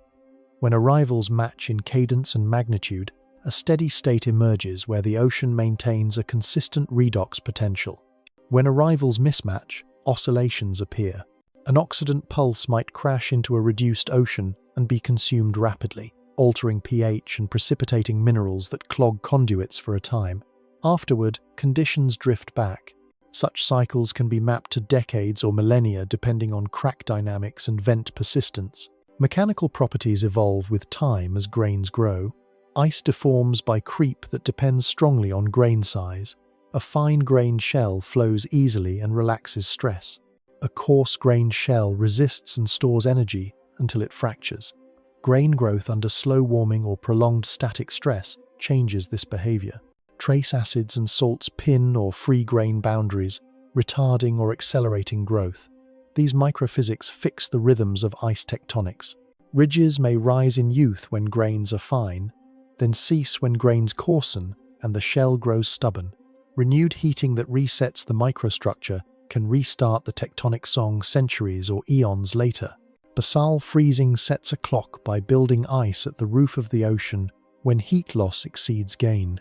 When arrivals match in cadence and magnitude, a steady state emerges where the ocean maintains a consistent redox potential. When arrivals mismatch, oscillations appear. An oxidant pulse might crash into a reduced ocean and be consumed rapidly, altering pH and precipitating minerals that clog conduits for a time. Afterward, conditions drift back. Such cycles can be mapped to decades or millennia depending on crack dynamics and vent persistence. Mechanical properties evolve with time as grains grow. Ice deforms by creep that depends strongly on grain size. A fine-grained shell flows easily and relaxes stress. A coarse-grained shell resists and stores energy until it fractures. Grain growth under slow warming or prolonged static stress changes this behavior. Trace acids and salts pin or free grain boundaries, retarding or accelerating growth. These microphysics fix the rhythms of ice tectonics. Ridges may rise in youth when grains are fine, then cease when grains coarsen and the shell grows stubborn. Renewed heating that resets the microstructure can restart the tectonic song centuries or eons later. Basal freezing sets a clock by building ice at the roof of the ocean when heat loss exceeds gain.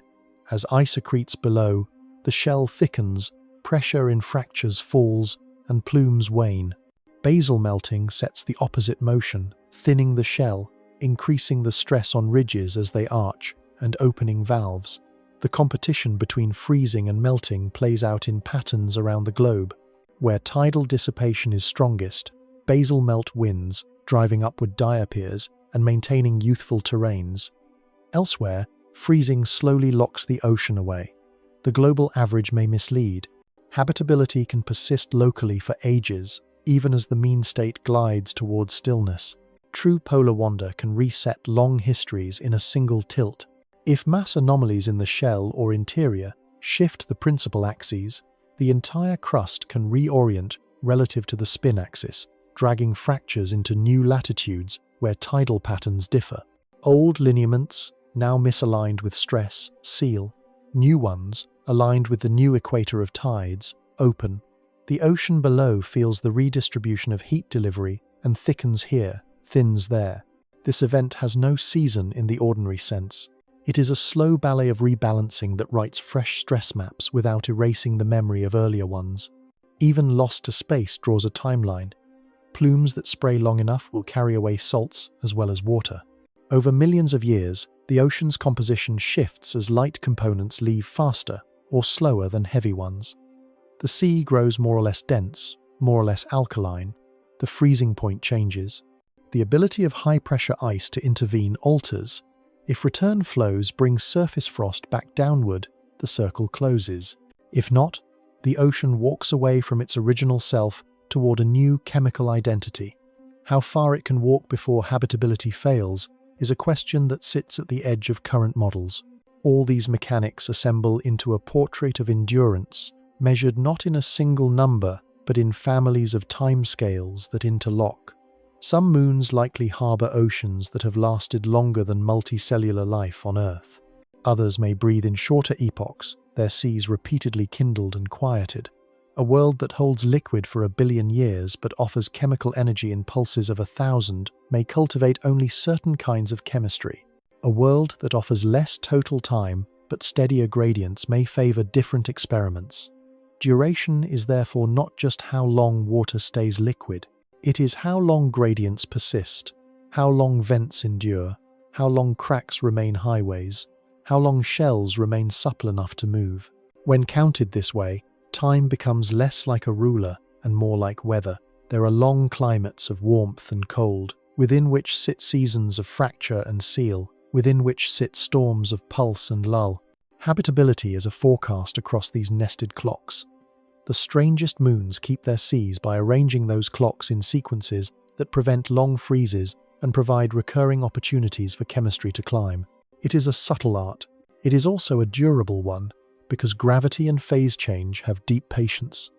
As ice accretes below, the shell thickens, pressure in fractures falls, and plumes wane. Basal melting sets the opposite motion, thinning the shell, increasing the stress on ridges as they arch, and opening valves. The competition between freezing and melting plays out in patterns around the globe. Where tidal dissipation is strongest, basal melt wins, driving upward diapirs and maintaining youthful terrains. Elsewhere, freezing slowly locks the ocean away. The global average may mislead. Habitability can persist locally for ages, even as the mean state glides towards stillness. True polar wander can reset long histories in a single tilt. If mass anomalies in the shell or interior shift the principal axes, the entire crust can reorient relative to the spin axis, dragging fractures into new latitudes where tidal patterns differ. Old lineaments, now misaligned with stress, seal. New ones, aligned with the new equator of tides, open. The ocean below feels the redistribution of heat delivery and thickens here, thins there. This event has no season in the ordinary sense. It is a slow ballet of rebalancing that writes fresh stress maps without erasing the memory of earlier ones. Even lost to space draws a timeline. Plumes that spray long enough will carry away salts as well as water. Over millions of years, the ocean's composition shifts as light components leave faster or slower than heavy ones. The sea grows more or less dense, more or less alkaline. The freezing point changes. The ability of high-pressure ice to intervene alters. If return flows bring surface frost back downward, the circle closes. If not, the ocean walks away from its original self toward a new chemical identity. How far it can walk before habitability fails is a question that sits at the edge of current models. All these mechanics assemble into a portrait of endurance, measured not in a single number, but in families of timescales that interlock. Some moons likely harbor oceans that have lasted longer than multicellular life on Earth. Others may breathe in shorter epochs, their seas repeatedly kindled and quieted. A world that holds liquid for 1 billion years but offers chemical energy in pulses of 1,000 may cultivate only certain kinds of chemistry. A world that offers less total time but steadier gradients may favor different experiments. Duration is therefore not just how long water stays liquid. It is how long gradients persist, how long vents endure, how long cracks remain highways, how long shells remain supple enough to move. When counted this way, time becomes less like a ruler and more like weather. There are long climates of warmth and cold, within which sit seasons of fracture and seal, within which sit storms of pulse and lull. Habitability is a forecast across these nested clocks. The strangest moons keep their seas by arranging those clocks in sequences that prevent long freezes and provide recurring opportunities for chemistry to climb. It is a subtle art. It is also a durable one, because gravity and phase change have deep patience.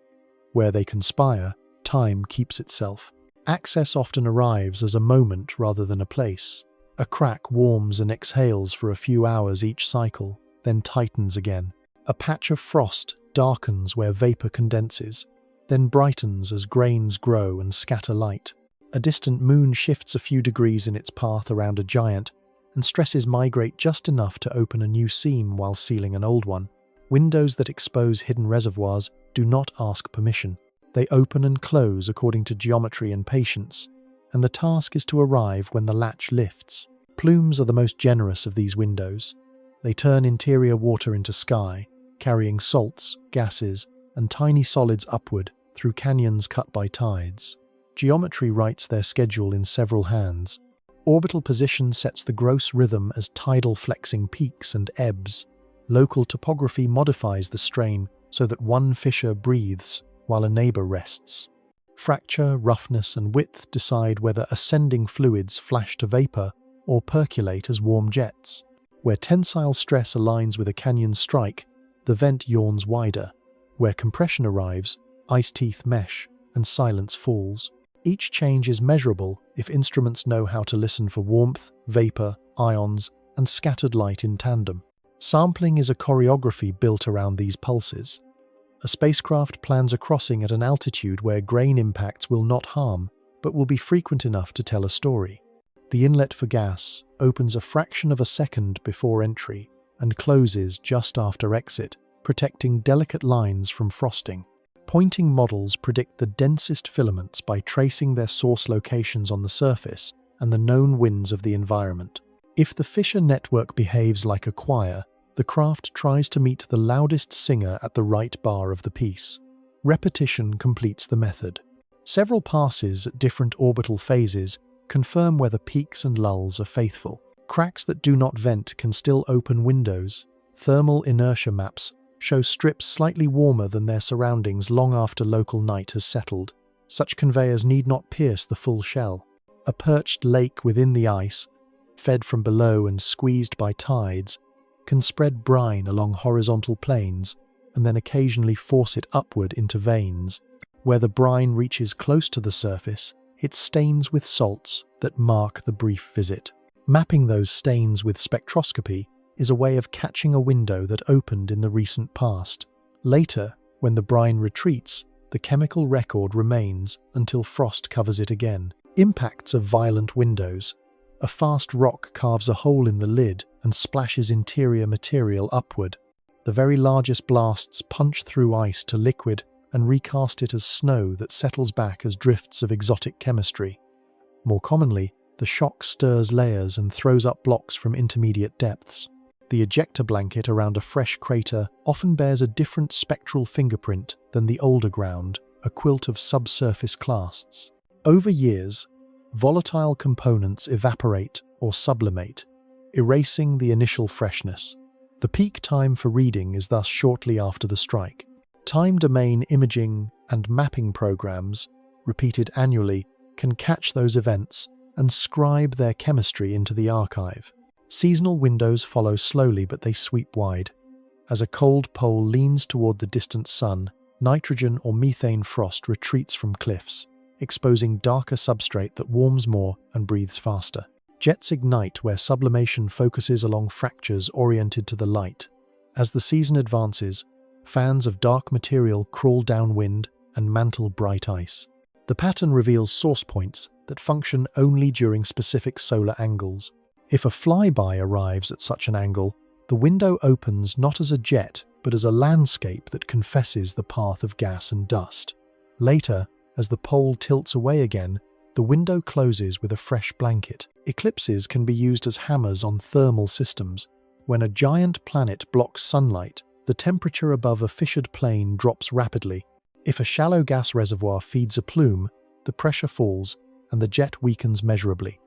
Where they conspire, time keeps itself. Access often arrives as a moment rather than a place. A crack warms and exhales for a few hours each cycle, then tightens again. A patch of frost darkens where vapor condenses, then brightens as grains grow and scatter light. A distant moon shifts a few degrees in its path around a giant, and stresses migrate just enough to open a new seam while sealing an old one. Windows that expose hidden reservoirs do not ask permission. They open and close according to geometry and patience, and the task is to arrive when the latch lifts. Plumes are the most generous of these windows. They turn interior water into sky, carrying salts, gases, and tiny solids upward through canyons cut by tides. Geometry writes their schedule in several hands. Orbital position sets the gross rhythm as tidal flexing peaks and ebbs. Local topography modifies the strain so that one fissure breathes while a neighbor rests. Fracture, roughness, and width decide whether ascending fluids flash to vapor or percolate as warm jets. Where tensile stress aligns with a canyon's strike, the vent yawns wider. Where compression arrives, ice teeth mesh, and silence falls. Each change is measurable if instruments know how to listen for warmth, vapor, ions, and scattered light in tandem. Sampling is a choreography built around these pulses. A spacecraft plans a crossing at an altitude where grain impacts will not harm, but will be frequent enough to tell a story. The inlet for gas opens a fraction of a second before entry and closes just after exit, protecting delicate lines from frosting. Pointing models predict the densest filaments by tracing their source locations on the surface and the known winds of the environment. If the fissure network behaves like a choir, the craft tries to meet the loudest singer at the right bar of the piece. Repetition completes the method. Several passes at different orbital phases confirm whether peaks and lulls are faithful. Cracks that do not vent can still open windows. Thermal inertia maps show strips slightly warmer than their surroundings long after local night has settled. Such conveyors need not pierce the full shell. A perched lake within the ice, fed from below and squeezed by tides, can spread brine along horizontal planes and then occasionally force it upward into veins. Where the brine reaches close to the surface, it stains with salts that mark the brief visit. Mapping those stains with spectroscopy is a way of catching a window that opened in the recent past. Later, when the brine retreats, the chemical record remains until frost covers it again. Impacts of violent windows. A fast rock carves a hole in the lid and splashes interior material upward. The very largest blasts punch through ice to liquid and recast it as snow that settles back as drifts of exotic chemistry. More commonly, the shock stirs layers and throws up blocks from intermediate depths. The ejector blanket around a fresh crater often bears a different spectral fingerprint than the older ground, a quilt of subsurface clasts. Over years, volatile components evaporate or sublimate, erasing the initial freshness. The peak time for reading is thus shortly after the strike. Time domain imaging and mapping programs, repeated annually, can catch those events and scribe their chemistry into the archive. Seasonal windows follow slowly, but they sweep wide. As a cold pole leans toward the distant sun, nitrogen or methane frost retreats from cliffs, exposing darker substrate that warms more and breathes faster. Jets ignite where sublimation focuses along fractures oriented to the light. As the season advances, fans of dark material crawl downwind and mantle bright ice. The pattern reveals source points that function only during specific solar angles. If a flyby arrives at such an angle, the window opens not as a jet, but as a landscape that confesses the path of gas and dust. Later, as the pole tilts away again, the window closes with a fresh blanket. Eclipses can be used as hammers on thermal systems. When a giant planet blocks sunlight, the temperature above a fissured plane drops rapidly. If a shallow gas reservoir feeds a plume, the pressure falls and the jet weakens measurably.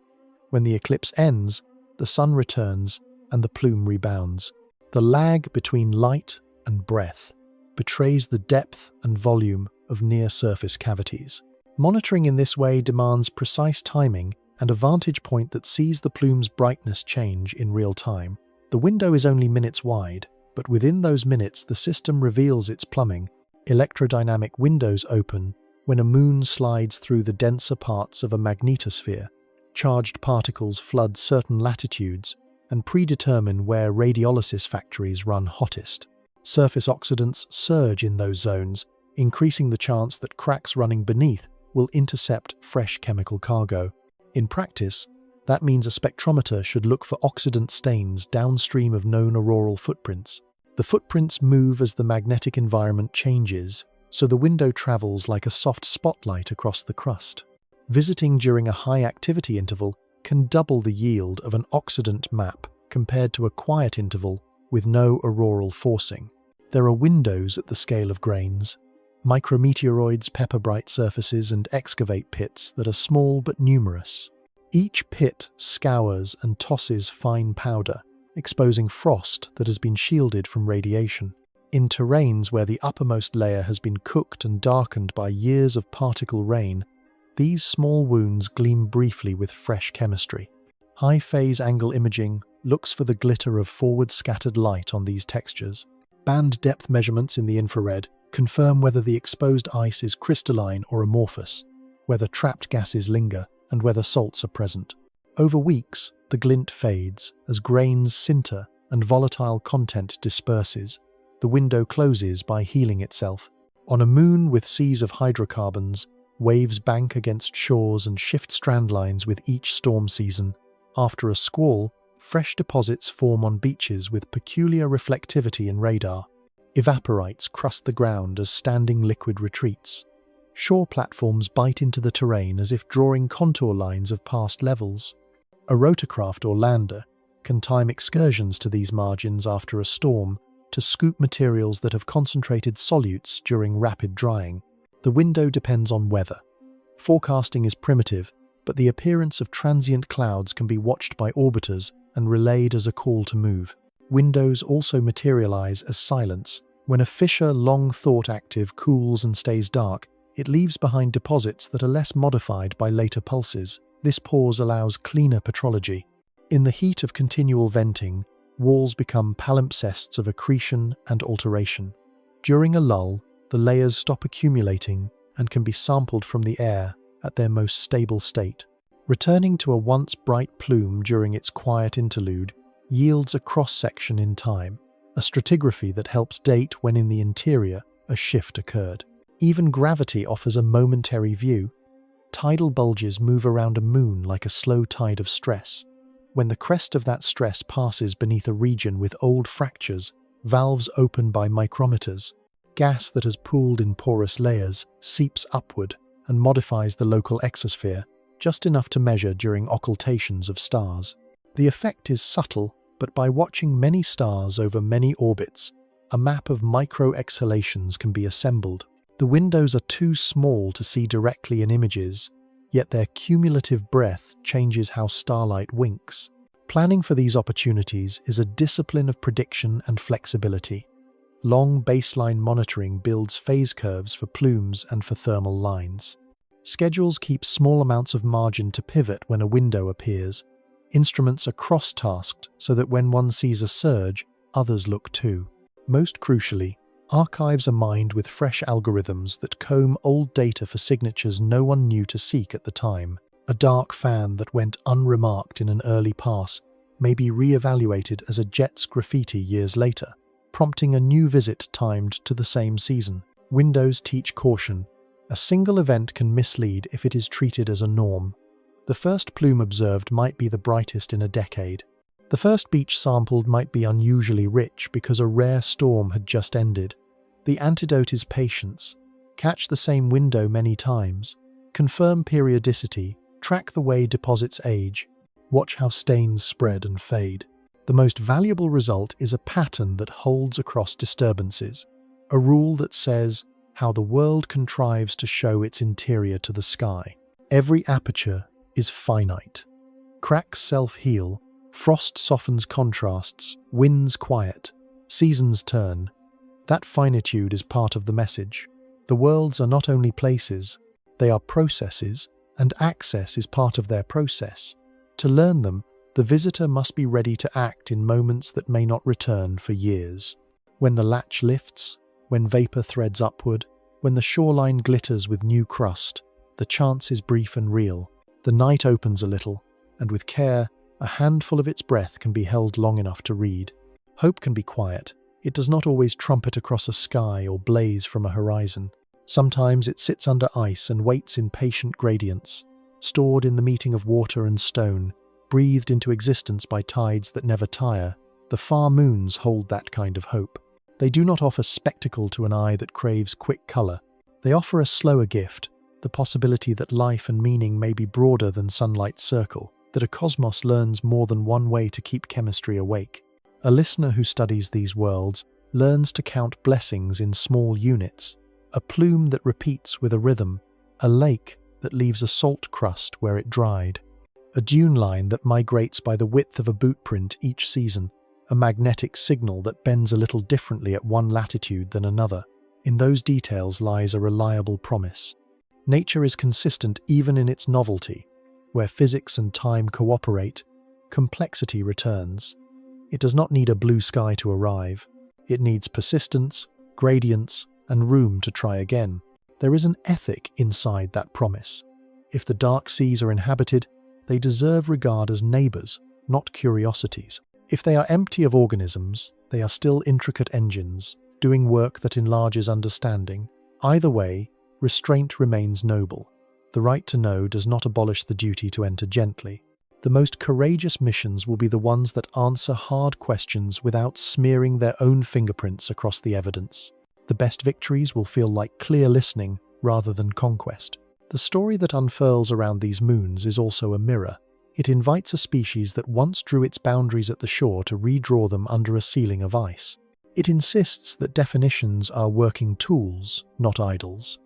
When the eclipse ends, the sun returns and the plume rebounds. The lag between light and breath betrays the depth and volume of near-surface cavities. Monitoring in this way demands precise timing and a vantage point that sees the plume's brightness change in real time. The window is only minutes wide, but within those minutes the system reveals its plumbing. Electrodynamic windows open when a moon slides through the denser parts of a magnetosphere. Charged particles flood certain latitudes and predetermine where radiolysis factories run hottest. Surface oxidants surge in those zones, increasing the chance that cracks running beneath will intercept fresh chemical cargo. In practice, that means a spectrometer should look for oxidant stains downstream of known auroral footprints. The footprints move as the magnetic environment changes, so the window travels like a soft spotlight across the crust. Visiting during a high-activity interval can double the yield of an oxidant map compared to a quiet interval with no auroral forcing. There are windows at the scale of grains. Micrometeoroids pepper bright surfaces and excavate pits that are small but numerous. Each pit scours and tosses fine powder, exposing frost that has been shielded from radiation. In terrains where the uppermost layer has been cooked and darkened by years of particle rain, these small wounds gleam briefly with fresh chemistry. High-phase angle imaging looks for the glitter of forward-scattered light on these textures. Band depth measurements in the infrared confirm whether the exposed ice is crystalline or amorphous, whether trapped gases linger, and whether salts are present. Over weeks, the glint fades as grains sinter and volatile content disperses. The window closes by healing itself. On a moon with seas of hydrocarbons, waves bank against shores and shift strand lines with each storm season. After a squall, fresh deposits form on beaches with peculiar reflectivity in radar. Evaporites crust the ground as standing liquid retreats. Shore platforms bite into the terrain as if drawing contour lines of past levels. A rotorcraft or lander can time excursions to these margins after a storm to scoop materials that have concentrated solutes during rapid drying. The window depends on weather. Forecasting is primitive, but the appearance of transient clouds can be watched by orbiters and relayed as a call to move. Windows also materialize as silence. When a fissure long thought active cools and stays dark, it leaves behind deposits that are less modified by later pulses. This pause allows cleaner petrology. In the heat of continual venting, walls become palimpsests of accretion and alteration. During a lull, the layers stop accumulating and can be sampled from the air at their most stable state. Returning to a once bright plume during its quiet interlude yields a cross-section in time, a stratigraphy that helps date when in the interior a shift occurred. Even gravity offers a momentary view. Tidal bulges move around a moon like a slow tide of stress. When the crest of that stress passes beneath a region with old fractures, valves open by micrometers. Gas that has pooled in porous layers seeps upward and modifies the local exosphere, just enough to measure during occultations of stars. The effect is subtle, but by watching many stars over many orbits, a map of micro-exhalations can be assembled. The windows are too small to see directly in images, yet their cumulative breadth changes how starlight winks. Planning for these opportunities is a discipline of prediction and flexibility. Long baseline monitoring builds phase curves for plumes and for thermal lines. Schedules keep small amounts of margin to pivot when a window appears. Instruments are cross-tasked so that when one sees a surge, others look too. Most crucially, archives are mined with fresh algorithms that comb old data for signatures no one knew to seek at the time. A dark fan that went unremarked in an early pass may be re-evaluated as a Jets graffiti years later, prompting a new visit timed to the same season. Windows teach caution. A single event can mislead if it is treated as a norm. The first plume observed might be the brightest in a decade. The first beach sampled might be unusually rich because a rare storm had just ended. The antidote is patience. Catch the same window many times. Confirm periodicity. Track the way deposits age. Watch how stains spread and fade. The most valuable result is a pattern that holds across disturbances. A rule that says how the world contrives to show its interior to the sky. Every aperture is finite. Cracks self-heal. Frost softens contrasts, winds quiet, seasons turn. That finitude is part of the message. The worlds are not only places, they are processes, and access is part of their process. To learn them, the visitor must be ready to act in moments that may not return for years. When the latch lifts, when vapor threads upward, when the shoreline glitters with new crust, the chance is brief and real. The night opens a little, and with care, a handful of its breath can be held long enough to read. Hope can be quiet. It does not always trumpet across a sky or blaze from a horizon. Sometimes it sits under ice and waits in patient gradients, stored in the meeting of water and stone, breathed into existence by tides that never tire. The far moons hold that kind of hope. They do not offer spectacle to an eye that craves quick color. They offer a slower gift, the possibility that life and meaning may be broader than sunlight's circle, that a cosmos learns more than one way to keep chemistry awake. A listener who studies these worlds learns to count blessings in small units, a plume that repeats with a rhythm, a lake that leaves a salt crust where it dried, a dune line that migrates by the width of a boot print each season, a magnetic signal that bends a little differently at one latitude than another. In those details lies a reliable promise. Nature is consistent even in its novelty. Where physics and time cooperate, complexity returns. It does not need a blue sky to arrive. It needs persistence, gradients, and room to try again. There is an ethic inside that promise. If the dark seas are inhabited, they deserve regard as neighbors, not curiosities. If they are empty of organisms, they are still intricate engines, doing work that enlarges understanding. Either way, restraint remains noble. The right to know does not abolish the duty to enter gently. The most courageous missions will be the ones that answer hard questions without smearing their own fingerprints across the evidence. The best victories will feel like clear listening rather than conquest. The story that unfurls around these moons is also a mirror. It invites a species that once drew its boundaries at the shore to redraw them under a ceiling of ice. It insists that definitions are working tools, not idols.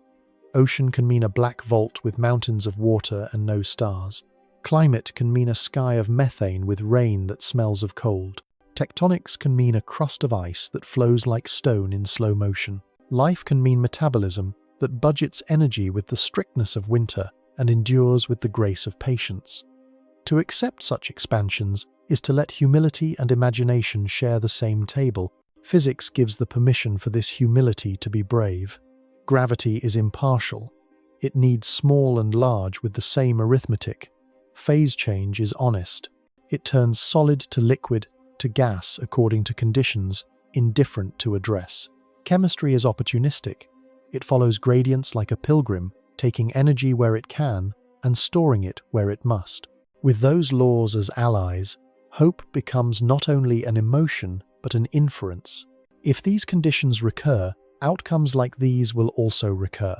Ocean can mean a black vault with mountains of water and no stars. Climate can mean a sky of methane with rain that smells of cold. Tectonics can mean a crust of ice that flows like stone in slow motion. Life can mean metabolism that budgets energy with the strictness of winter and endures with the grace of patience. To accept such expansions is to let humility and imagination share the same table. Physics gives the permission for this humility to be brave. Gravity is impartial. It needs small and large with the same arithmetic. Phase change is honest. It turns solid to liquid to gas according to conditions indifferent to address. Chemistry is opportunistic. It follows gradients like a pilgrim, taking energy where it can and storing it where it must. With those laws as allies, hope becomes not only an emotion but an inference. If these conditions recur, outcomes like these will also recur.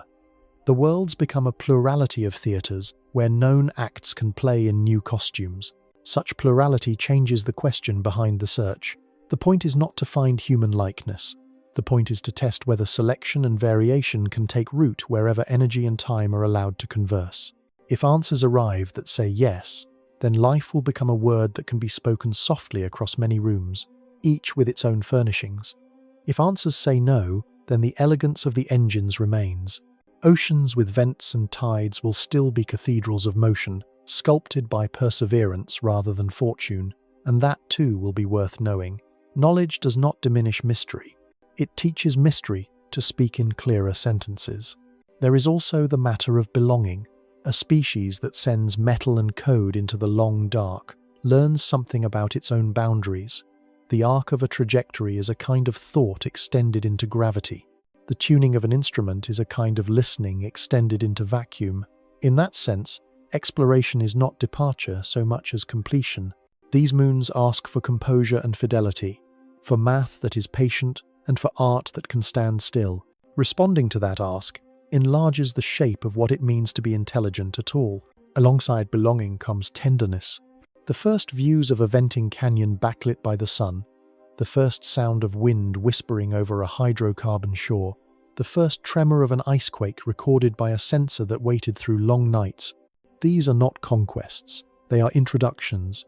The worlds become a plurality of theatres where known acts can play in new costumes. Such plurality changes the question behind the search. The point is not to find human likeness. The point is to test whether selection and variation can take root wherever energy and time are allowed to converse. If answers arrive that say yes, then life will become a word that can be spoken softly across many rooms, each with its own furnishings. If answers say no, then the elegance of the engines remains. Oceans with vents and tides will still be cathedrals of motion, sculpted by perseverance rather than fortune, and that too will be worth knowing. Knowledge does not diminish mystery. It teaches mystery to speak in clearer sentences. There is also the matter of belonging. A species that sends metal and code into the long dark learns something about its own boundaries. The arc of a trajectory is a kind of thought extended into gravity. The tuning of an instrument is a kind of listening extended into vacuum. In that sense, exploration is not departure so much as completion. These moons ask for composure and fidelity, for math that is patient, and for art that can stand still. Responding to that ask enlarges the shape of what it means to be intelligent at all. Alongside belonging comes tenderness. The first views of a venting canyon backlit by the sun, the first sound of wind whispering over a hydrocarbon shore, the first tremor of an icequake recorded by a sensor that waited through long nights. These are not conquests, they are introductions.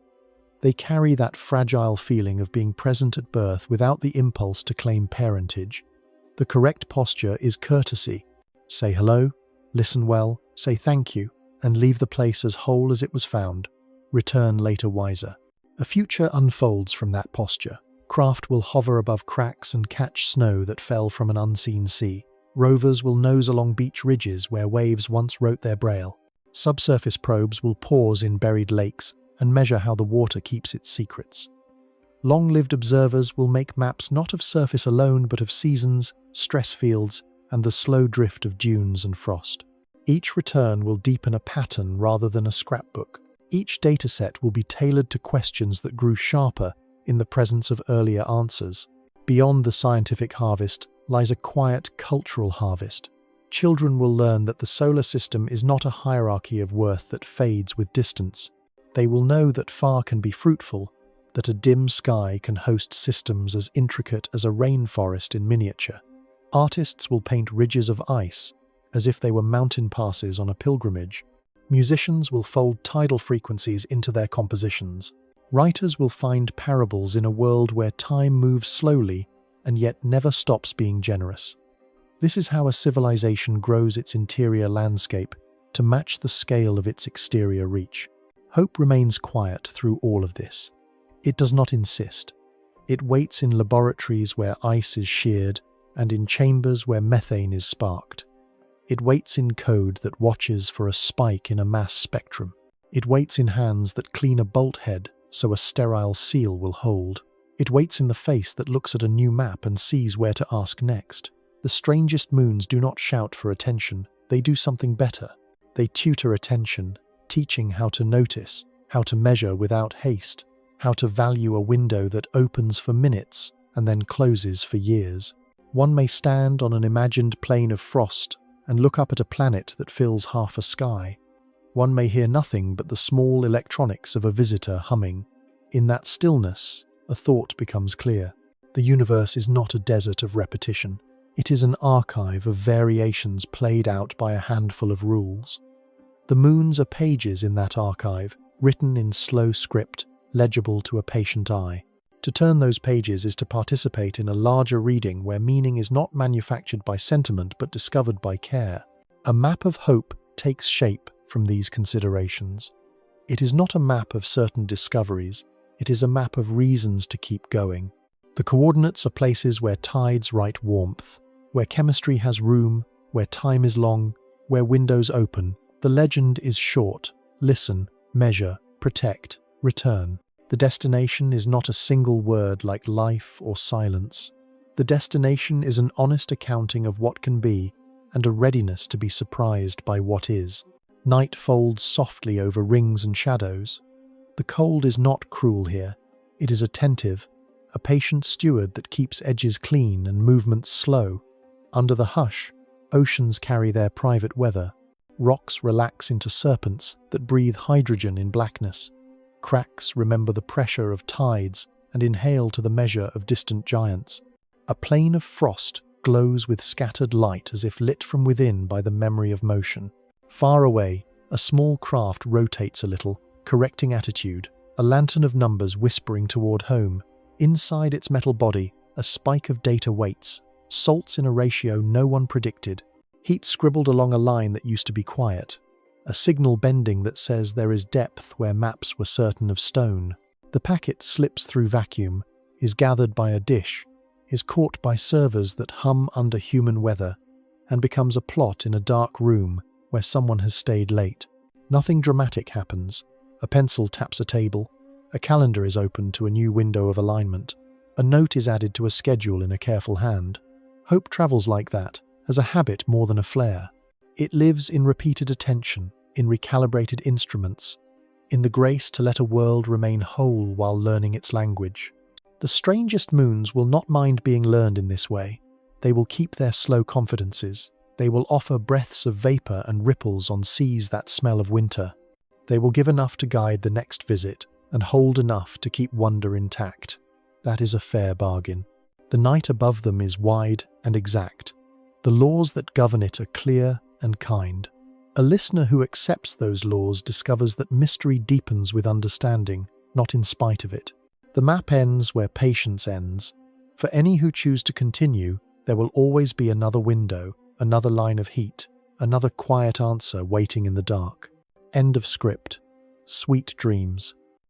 They carry that fragile feeling of being present at birth without the impulse to claim parentage. The correct posture is courtesy. Say hello, listen well, say thank you, and leave the place as whole as it was found. Return later wiser. A future unfolds from that posture. Craft will hover above cracks and catch snow that fell from an unseen sea. Rovers will nose along beach ridges where waves once wrote their braille. Subsurface probes will pause in buried lakes and measure how the water keeps its secrets. Long-lived observers will make maps not of surface alone but of seasons, stress fields, and the slow drift of dunes and frost. Each return will deepen a pattern rather than a scrapbook. Each dataset will be tailored to questions that grew sharper in the presence of earlier answers. Beyond the scientific harvest lies a quiet cultural harvest. Children will learn that the solar system is not a hierarchy of worth that fades with distance. They will know that far can be fruitful, that a dim sky can host systems as intricate as a rainforest in miniature. Artists will paint ridges of ice as if they were mountain passes on a pilgrimage. Musicians will fold tidal frequencies into their compositions. Writers will find parables in a world where time moves slowly and yet never stops being generous. This is how a civilization grows its interior landscape to match the scale of its exterior reach. Hope remains quiet through all of this. It does not insist. It waits in laboratories where ice is sheared and in chambers where methane is sparked. It waits in code that watches for a spike in a mass spectrum. It waits in hands that clean a bolt head so a sterile seal will hold. It waits in the face that looks at a new map and sees where to ask next. The strangest moons do not shout for attention, they do something better. They tutor attention, teaching how to notice, how to measure without haste, how to value a window that opens for minutes and then closes for years. One may stand on an imagined plain of frost and look up at a planet that fills half a sky. One may hear nothing but the small electronics of a visitor humming. In that stillness, a thought becomes clear. The universe is not a desert of repetition. It is an archive of variations played out by a handful of rules. The moons are pages in that archive, written in slow script, legible to a patient eye. To turn those pages is to participate in a larger reading where meaning is not manufactured by sentiment but discovered by care. A map of hope takes shape from these considerations. It is not a map of certain discoveries, it is a map of reasons to keep going. The coordinates are places where tides write warmth, where chemistry has room, where time is long, where windows open. The legend is short: listen, measure, protect, return. The destination is not a single word like life or silence. The destination is an honest accounting of what can be and a readiness to be surprised by what is. Night folds softly over rings and shadows. The cold is not cruel here. It is attentive, a patient steward that keeps edges clean and movements slow. Under the hush, oceans carry their private weather. Rocks relax into serpents that breathe hydrogen in blackness. Cracks remember the pressure of tides and inhale to the measure of distant giants. A plain of frost glows with scattered light as if lit from within by the memory of motion. Far away, a small craft rotates a little, correcting attitude, a lantern of numbers whispering toward home. Inside its metal body, a spike of data waits, salts in a ratio no one predicted. Heat scribbled along a line that used to be quiet. A signal bending that says there is depth where maps were certain of stone. The packet slips through vacuum, is gathered by a dish, is caught by servers that hum under human weather, and becomes a plot in a dark room where someone has stayed late. Nothing dramatic happens. A pencil taps a table. A calendar is opened to a new window of alignment. A note is added to a schedule in a careful hand. Hope travels like that, as a habit more than a flare. It lives in repeated attention, in recalibrated instruments, in the grace to let a world remain whole while learning its language. The strangest moons will not mind being learned in this way. They will keep their slow confidences. They will offer breaths of vapor and ripples on seas that smell of winter. They will give enough to guide the next visit and hold enough to keep wonder intact. That is a fair bargain. The night above them is wide and exact. The laws that govern it are clear and kind. A listener who accepts those laws discovers that mystery deepens with understanding, not in spite of it. The map ends where patience ends. For any who choose to continue, there will always be another window, another line of heat, another quiet answer waiting in the dark. End of script. Sweet dreams.